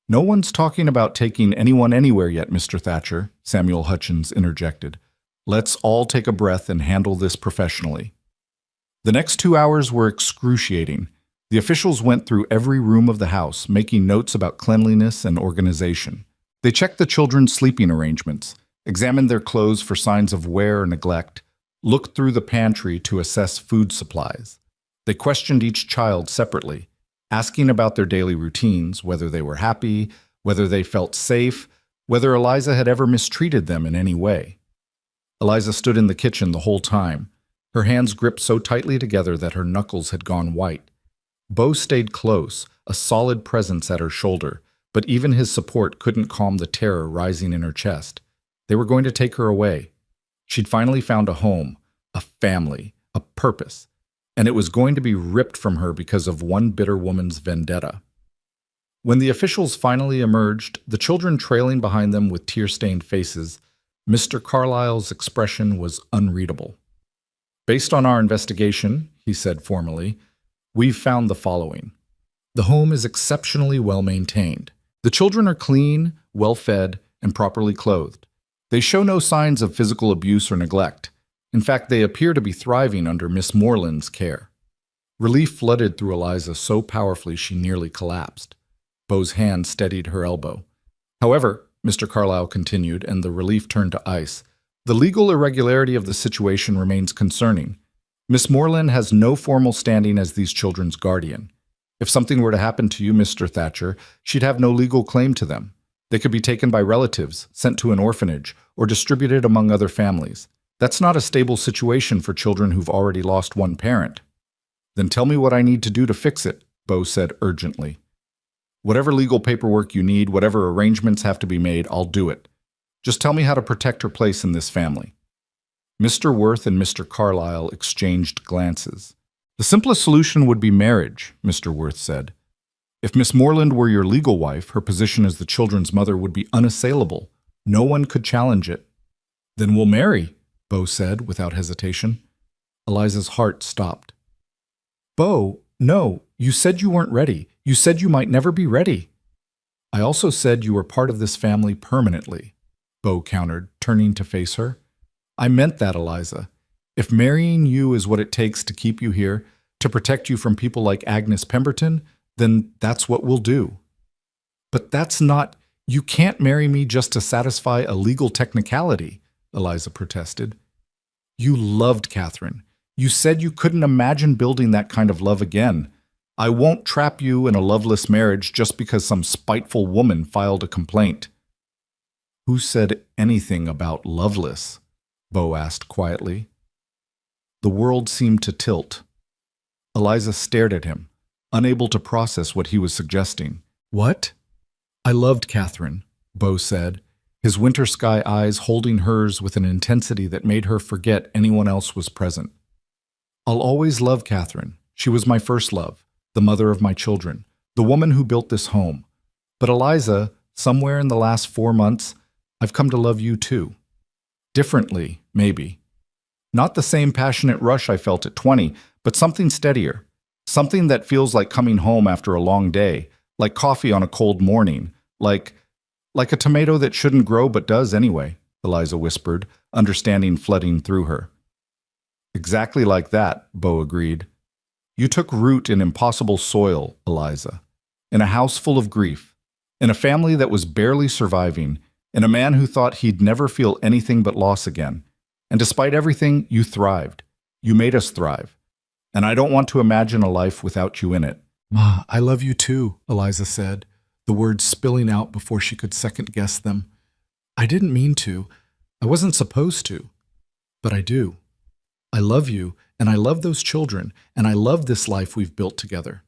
No one's talking about taking anyone anywhere yet, Mr. Thatcher, Samuel Hutchins interjected. Let's all take a breath and handle this professionally. The next 2 hours were excruciating. The officials went through every room of the house, making notes about cleanliness and organization. They checked the children's sleeping arrangements, examined their clothes for signs of wear or neglect, looked through the pantry to assess food supplies. They questioned each child separately, asking about their daily routines, whether they were happy, whether they felt safe, whether Eliza had ever mistreated them in any way. Eliza stood in the kitchen the whole time, her hands gripped so tightly together that her knuckles had gone white. Bo stayed close, a solid presence at her shoulder, but even his support couldn't calm the terror rising in her chest. They were going to take her away. She'd finally found a home, a family, a purpose, and it was going to be ripped from her because of one bitter woman's vendetta. When the officials finally emerged, the children trailing behind them with tear-stained faces, Mr. Carlyle's expression was unreadable. "Based on our investigation," he said formally, "we've found the following. The home is exceptionally well maintained. The children are clean, well-fed, and properly clothed. They show no signs of physical abuse or neglect. In fact, they appear to be thriving under Miss Moreland's care." Relief flooded through Eliza so powerfully she nearly collapsed. Bo's hand steadied her elbow. "However," Mr. Carlyle continued, and the relief turned to ice, "the legal irregularity of the situation remains concerning. Miss Moreland has no formal standing as these children's guardian. If something were to happen to you, Mr. Thatcher, she'd have no legal claim to them. They could be taken by relatives, sent to an orphanage, or distributed among other families. That's not a stable situation for children who've already lost one parent." "Then tell me what I need to do to fix it," Bo said urgently. "Whatever legal paperwork you need, whatever arrangements have to be made, I'll do it. Just tell me how to protect her place in this family." Mr. Worth and Mr. Carlyle exchanged glances. "The simplest solution would be marriage," Mr. Worth said. "If Miss Moreland were your legal wife, her position as the children's mother would be unassailable. No one could challenge it." "Then we'll marry," Bo said without hesitation. Eliza's heart stopped. "Bo, no, you said you weren't ready. You said you might never be ready." "I also said you were part of this family permanently," Bo countered, turning to face her. "I meant that, Eliza. If marrying you is what it takes to keep you here, to protect you from people like Agnes Pemberton, then that's what we'll do." "But that's not— You can't marry me just to satisfy a legal technicality," Eliza protested. "You loved Catherine. You said you couldn't imagine building that kind of love again. I won't trap you in a loveless marriage just because some spiteful woman filed a complaint." "Who said anything about loveless?" Bo asked quietly. The world seemed to tilt. Eliza stared at him, unable to process what he was suggesting. "What?" "I loved Catherine," Bo said, his winter sky eyes holding hers with an intensity that made her forget anyone else was present. "I'll always love Catherine. She was my first love, the mother of my children, the woman who built this home. But Eliza, somewhere in the last 4 months, I've come to love you too. Differently, maybe. Not the same passionate rush I felt at 20, but something steadier. Something that feels like coming home after a long day, like coffee on a cold morning, like a tomato that shouldn't grow but does anyway," Eliza whispered, understanding flooding through her. "Exactly like that," Bo agreed. "You took root in impossible soil, Eliza. In a house full of grief. In a family that was barely surviving. In a man who thought he'd never feel anything but loss again. And despite everything, you thrived. You made us thrive. And I don't want to imagine a life without you in it." "Ma, I love you too," Eliza said, the words spilling out before she could second-guess them. "I didn't mean to. I wasn't supposed to. But I do. I love you, and I love those children, and I love this life we've built together."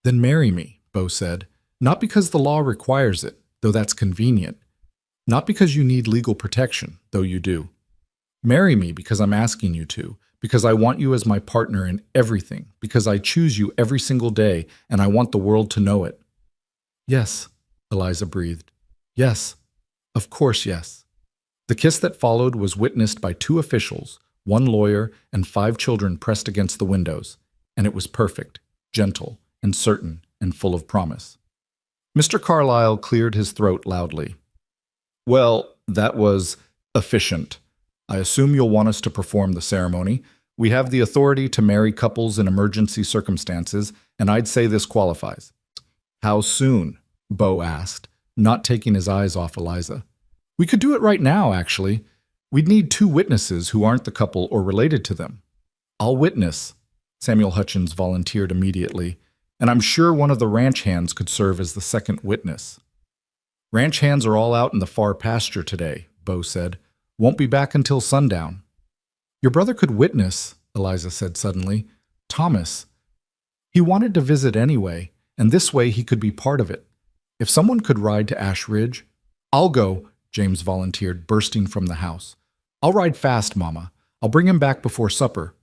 "Then marry me," Bo said, "not because the law requires it, though that's convenient. Not because you need legal protection, though you do. Marry me because I'm asking you to, because I want you as my partner in everything, because I choose you every single day, and I want the world to know it." "Yes," Eliza breathed. "Yes. Of course, yes." The kiss that followed was witnessed by 2 officials, 1 lawyer, and 5 children pressed against the windows, and it was perfect, gentle, and certain, and full of promise. Mr. Carlyle cleared his throat loudly. "Well, that was efficient. I assume you'll want us to perform the ceremony. We have the authority to marry couples in emergency circumstances, and I'd say this qualifies." "How soon?" Bo asked, not taking his eyes off Eliza. "We could do it right now, actually. We'd need 2 witnesses who aren't the couple or related to them." "I'll witness," Samuel Hutchins volunteered immediately, "and I'm sure one of the ranch hands could serve as the second witness." "Ranch hands are all out in the far pasture today," Bo said. "Won't be back until sundown." "Your brother could witness," Eliza said suddenly. "Thomas. He wanted to visit anyway, and this way he could be part of it. If someone could ride to Ash Ridge—" "I'll go," James volunteered, bursting from the house. "I'll ride fast, Mama. I'll bring him back before supper."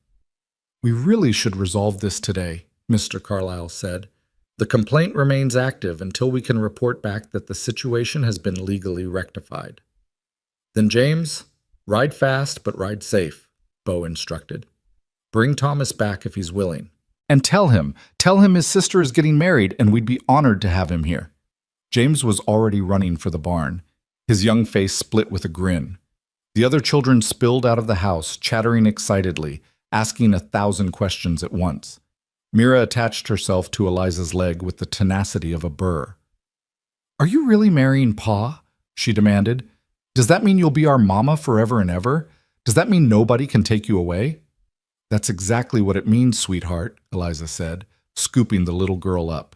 "We really should resolve this today," Mr. Carlyle said. "The complaint remains active until we can report back that the situation has been legally rectified." "Then, James, ride fast but ride safe," Bo instructed. "Bring Thomas back if he's willing. And tell him his sister is getting married and we'd be honored to have him here." James was already running for the barn, his young face split with a grin. The other children spilled out of the house, chattering excitedly, asking 1,000 questions at once. Mira attached herself to Eliza's leg with the tenacity of a burr. "Are you really marrying Pa?" she demanded. "Does that mean you'll be our mama forever and ever? Does that mean nobody can take you away?" "That's exactly what it means, sweetheart," Eliza said, scooping the little girl up.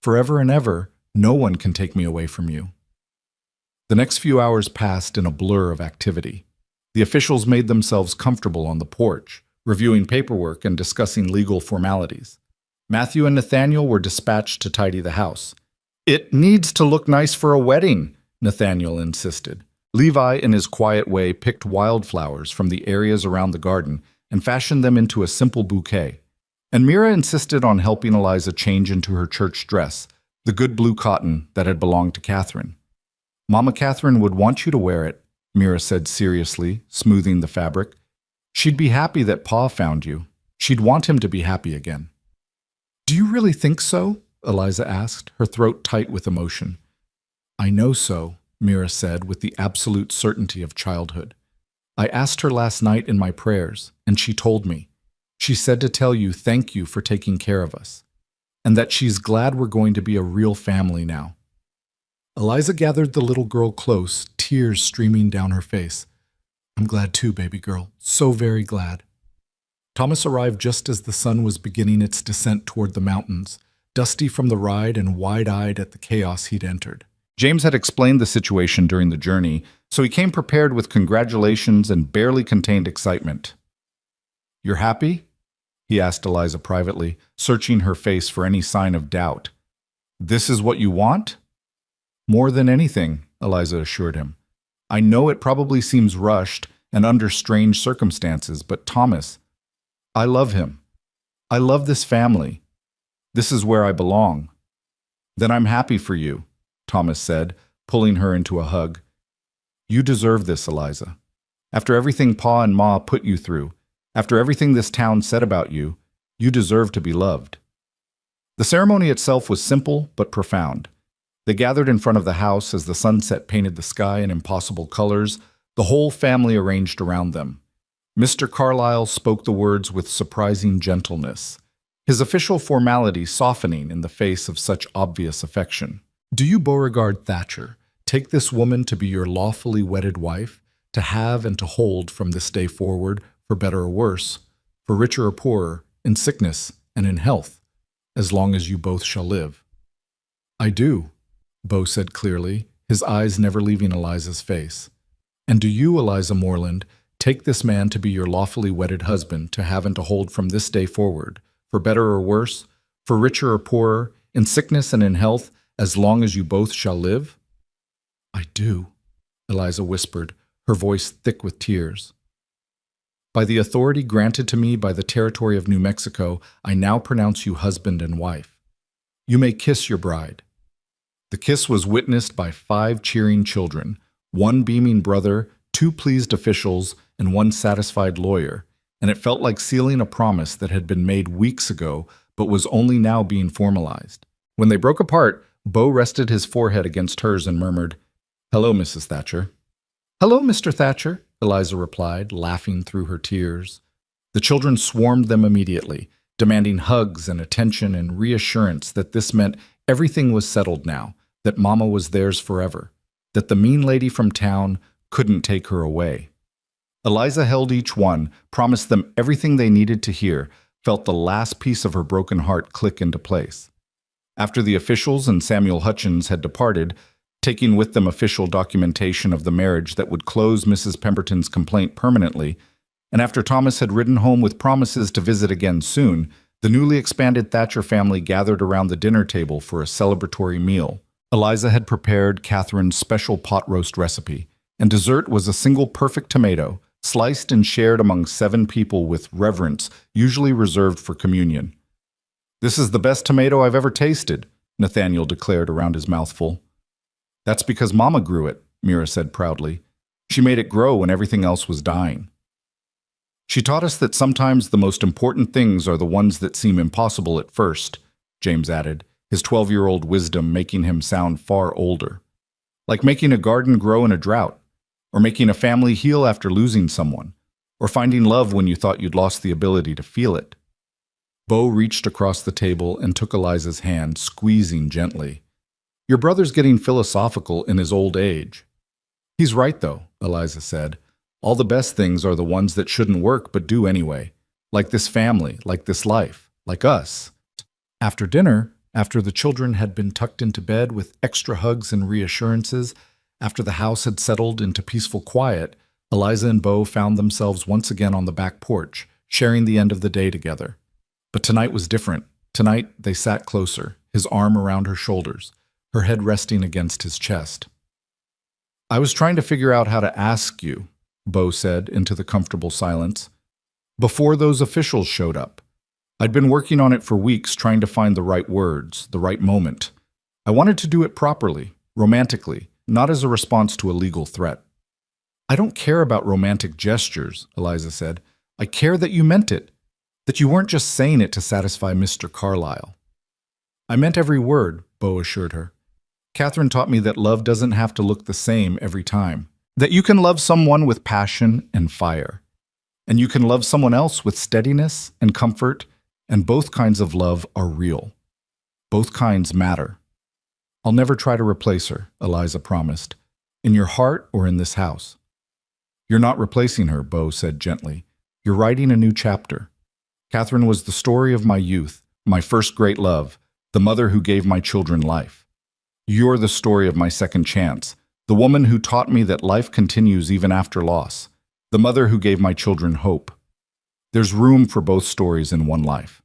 "Forever and ever, no one can take me away from you." The next few hours passed in a blur of activity. The officials made themselves comfortable on the porch, reviewing paperwork and discussing legal formalities. Matthew and Nathaniel were dispatched to tidy the house. "It needs to look nice for a wedding," Nathaniel insisted. Levi, in his quiet way, picked wildflowers from the areas around the garden and fashioned them into a simple bouquet. And Mira insisted on helping Eliza change into her church dress, the good blue cotton that had belonged to Catherine. "Mama Catherine would want you to wear it," Mira said seriously, smoothing the fabric. "She'd be happy that Pa found you. She'd want him to be happy again." "Do you really think so?" Eliza asked, her throat tight with emotion. "I know so," Mira said with the absolute certainty of childhood. "I asked her last night in my prayers, and she told me. She said to tell you thank you for taking care of us, and that she's glad we're going to be a real family now." Eliza gathered the little girl close, tears streaming down her face. "I'm glad too, baby girl. So very glad." Thomas arrived just as the sun was beginning its descent toward the mountains, dusty from the ride and wide-eyed at the chaos he'd entered. James had explained the situation during the journey, so he came prepared with congratulations and barely contained excitement. "You're happy?" he asked Eliza privately, searching her face for any sign of doubt. "This is what you want?" "More than anything," Eliza assured him. "I know it probably seems rushed and under strange circumstances, but Thomas, I love him. I love this family. This is where I belong." "Then I'm happy for you," Thomas said, pulling her into a hug. "You deserve this, Eliza. After everything Pa and Ma put you through, after everything this town said about you, you deserve to be loved." The ceremony itself was simple but profound. They gathered in front of the house as the sunset painted the sky in impossible colors, the whole family arranged around them. Mr. Carlyle spoke the words with surprising gentleness, his official formality softening in the face of such obvious affection. "Do you, Beauregard Thatcher, take this woman to be your lawfully wedded wife, to have and to hold from this day forward, for better or worse, for richer or poorer, in sickness and in health, as long as you both shall live?" "I do," Bo said clearly, his eyes never leaving Eliza's face. "And do you, Eliza Moreland, take this man to be your lawfully wedded husband, to have and to hold from this day forward, for better or worse, for richer or poorer, in sickness and in health, as long as you both shall live?" "I do," Eliza whispered, her voice thick with tears. "By the authority granted to me by the territory of New Mexico, I now pronounce you husband and wife. You may kiss your bride." The kiss was witnessed by 5 cheering children, 1 beaming brother, 2 pleased officials, and 1 satisfied lawyer, and it felt like sealing a promise that had been made weeks ago but was only now being formalized. When they broke apart, Bo rested his forehead against hers and murmured, "Hello, Mrs. Thatcher." "Hello, Mr. Thatcher," Eliza replied, laughing through her tears. The children swarmed them immediately, demanding hugs and attention and reassurance that this meant everything was settled now, that Mama was theirs forever, that the mean lady from town couldn't take her away. Eliza held each one, promised them everything they needed to hear, felt the last piece of her broken heart click into place. After the officials and Samuel Hutchins had departed, taking with them official documentation of the marriage that would close Mrs. Pemberton's complaint permanently, and after Thomas had ridden home with promises to visit again soon, the newly expanded Thatcher family gathered around the dinner table for a celebratory meal. Eliza had prepared Catherine's special pot roast recipe, and dessert was a single perfect tomato, sliced and shared among 7 people with reverence usually reserved for communion. "This is the best tomato I've ever tasted," Nathaniel declared around his mouthful. "That's because Mama grew it," Mira said proudly. "She made it grow when everything else was dying." "She taught us that sometimes the most important things are the ones that seem impossible at first," James added, his 12-year-old wisdom making him sound far older. "Like making a garden grow in a drought, or making a family heal after losing someone, or finding love when you thought you'd lost the ability to feel it." Bo reached across the table and took Eliza's hand, squeezing gently. "Your brother's getting philosophical in his old age." "He's right, though," Eliza said. "All the best things are the ones that shouldn't work but do anyway. Like this family, like this life, like us." After dinner, after the children had been tucked into bed with extra hugs and reassurances, after the house had settled into peaceful quiet, Eliza and Bo found themselves once again on the back porch, sharing the end of the day together. But tonight was different. Tonight they sat closer, his arm around her shoulders, her head resting against his chest. "I was trying to figure out how to ask you," Bo said into the comfortable silence, "before those officials showed up. I'd been working on it for weeks, trying to find the right words, the right moment. I wanted to do it properly, romantically, not as a response to a legal threat." "I don't care about romantic gestures," Eliza said. "I care that you meant it, that you weren't just saying it to satisfy Mr. Carlyle." "I meant every word," Bo assured her. "Catherine taught me that love doesn't have to look the same every time, that you can love someone with passion and fire, and you can love someone else with steadiness and comfort, and both kinds of love are real. Both kinds matter." "I'll never try to replace her," Eliza promised, "in your heart or in this house." "You're not replacing her," Bo said gently. "You're writing a new chapter. Catherine was the story of my youth, my first great love, the mother who gave my children life. You're the story of my second chance, the woman who taught me that life continues even after loss, the mother who gave my children hope. There's room for both stories in one life."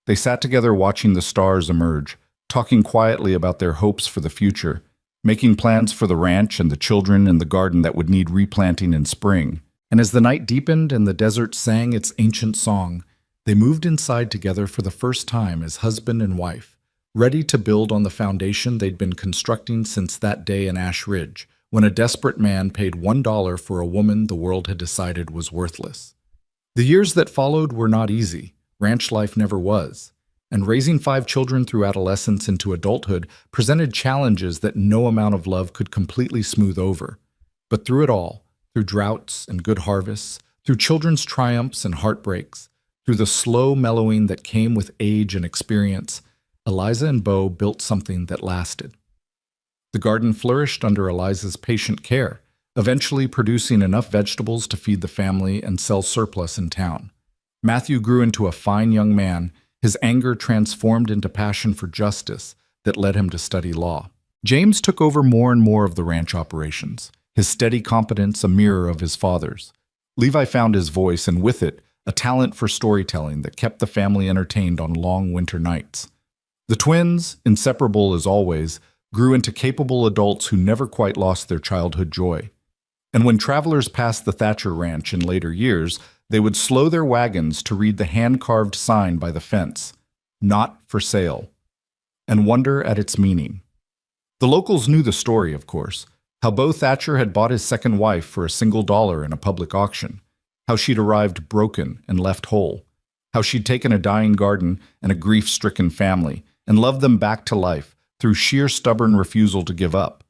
They sat together watching the stars emerge, talking quietly about their hopes for the future, making plans for the ranch and the children and the garden that would need replanting in spring. And as the night deepened and the desert sang its ancient song, they moved inside together for the first time as husband and wife, ready to build on the foundation they'd been constructing since that day in Ash Ridge, when a desperate man paid $1 for a woman the world had decided was worthless. The years that followed were not easy. Ranch life never was. And raising 5 children through adolescence into adulthood presented challenges that no amount of love could completely smooth over. But through it all, through droughts and good harvests, through children's triumphs and heartbreaks, through the slow mellowing that came with age and experience, Eliza and Bo built something that lasted. The garden flourished under Eliza's patient care, eventually producing enough vegetables to feed the family and sell surplus in town. Matthew grew into a fine young man, his anger transformed into passion for justice that led him to study law. James took over more and more of the ranch operations, his steady competence a mirror of his father's. Levi found his voice, and with it, a talent for storytelling that kept the family entertained on long winter nights. The twins, inseparable as always, grew into capable adults who never quite lost their childhood joy. And when travelers passed the Thatcher Ranch in later years, they would slow their wagons to read the hand-carved sign by the fence, "Not for sale," and wonder at its meaning. The locals knew the story, of course, how Bo Thatcher had bought his second wife for a single dollar in a public auction, how she'd arrived broken and left whole, how she'd taken a dying garden and a grief-stricken family and loved them back to life through sheer stubborn refusal to give up.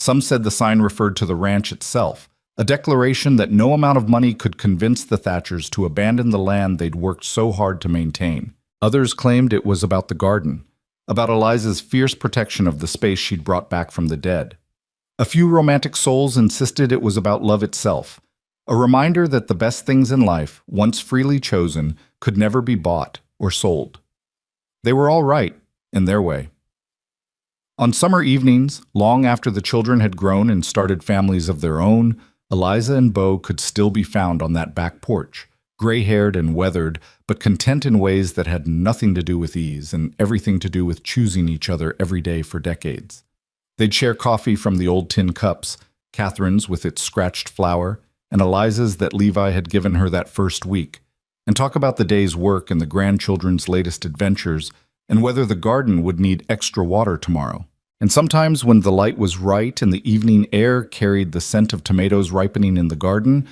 Some said the sign referred to the ranch itself, a declaration that no amount of money could convince the Thatchers to abandon the land they'd worked so hard to maintain. Others claimed it was about the garden, about Eliza's fierce protection of the space she'd brought back from the dead. A few romantic souls insisted it was about love itself, a reminder that the best things in life, once freely chosen, could never be bought or sold. They were all right, in their way. On summer evenings, long after the children had grown and started families of their own, Eliza and Beau could still be found on that back porch, gray-haired and weathered, but content in ways that had nothing to do with ease and everything to do with choosing each other every day for decades. They'd share coffee from the old tin cups, Catherine's with its scratched flower, and Eliza's that Levi had given her that first week, and talk about the day's work and the grandchildren's latest adventures, and whether the garden would need extra water tomorrow. And sometimes when the light was right and the evening air carried the scent of tomatoes ripening in the garden,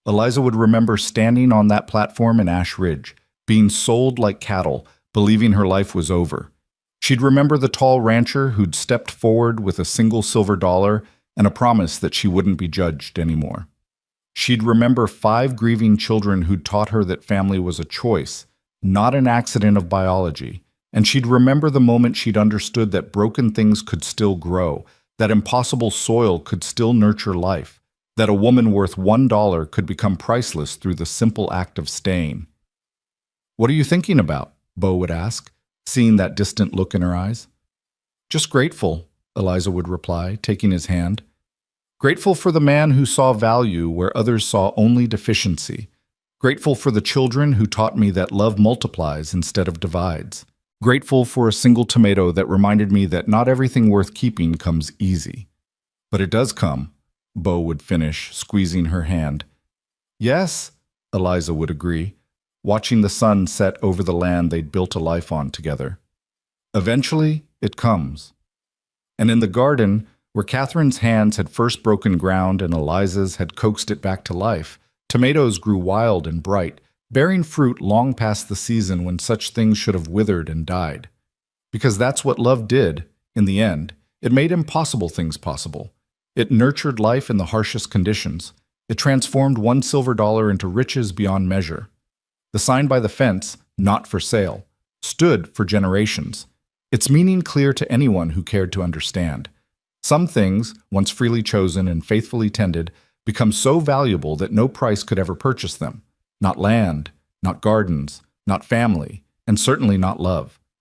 Eliza would remember standing on that platform in Ash Ridge, being sold like cattle, believing her life was over. She'd remember the tall rancher who'd stepped forward with a single silver dollar and a promise that she wouldn't be judged anymore. She'd remember 5 grieving children who'd taught her that family was a choice, not an accident of biology. And she'd remember the moment she'd understood that broken things could still grow, that impossible soil could still nurture life, that a woman worth $1 could become priceless through the simple act of staying. "What are you thinking about?" Beau would ask, seeing that distant look in her eyes. "Just grateful," Eliza would reply, taking his hand. "Grateful for the man who saw value where others saw only deficiency. Grateful for the children who taught me that love multiplies instead of divides. Grateful for a single tomato that reminded me that not everything worth keeping comes easy. But it does come," Beau would finish, squeezing her hand. "Yes," Eliza would agree, watching the sun set over the land they'd built a life on together. "Eventually, it comes." And in the garden, where Catherine's hands had first broken ground and Eliza's had coaxed it back to life, tomatoes grew wild and bright, bearing fruit long past the season when such things should have withered and died. Because that's what love did, in the end. It made impossible things possible. It nurtured life in the harshest conditions. It transformed one silver dollar into riches beyond measure. The sign by the fence, "Not for sale," stood for generations, its meaning clear to anyone who cared to understand. Some things, once freely chosen and faithfully tended, become so valuable that no price could ever purchase them. Not land, not gardens, not family, and certainly not love.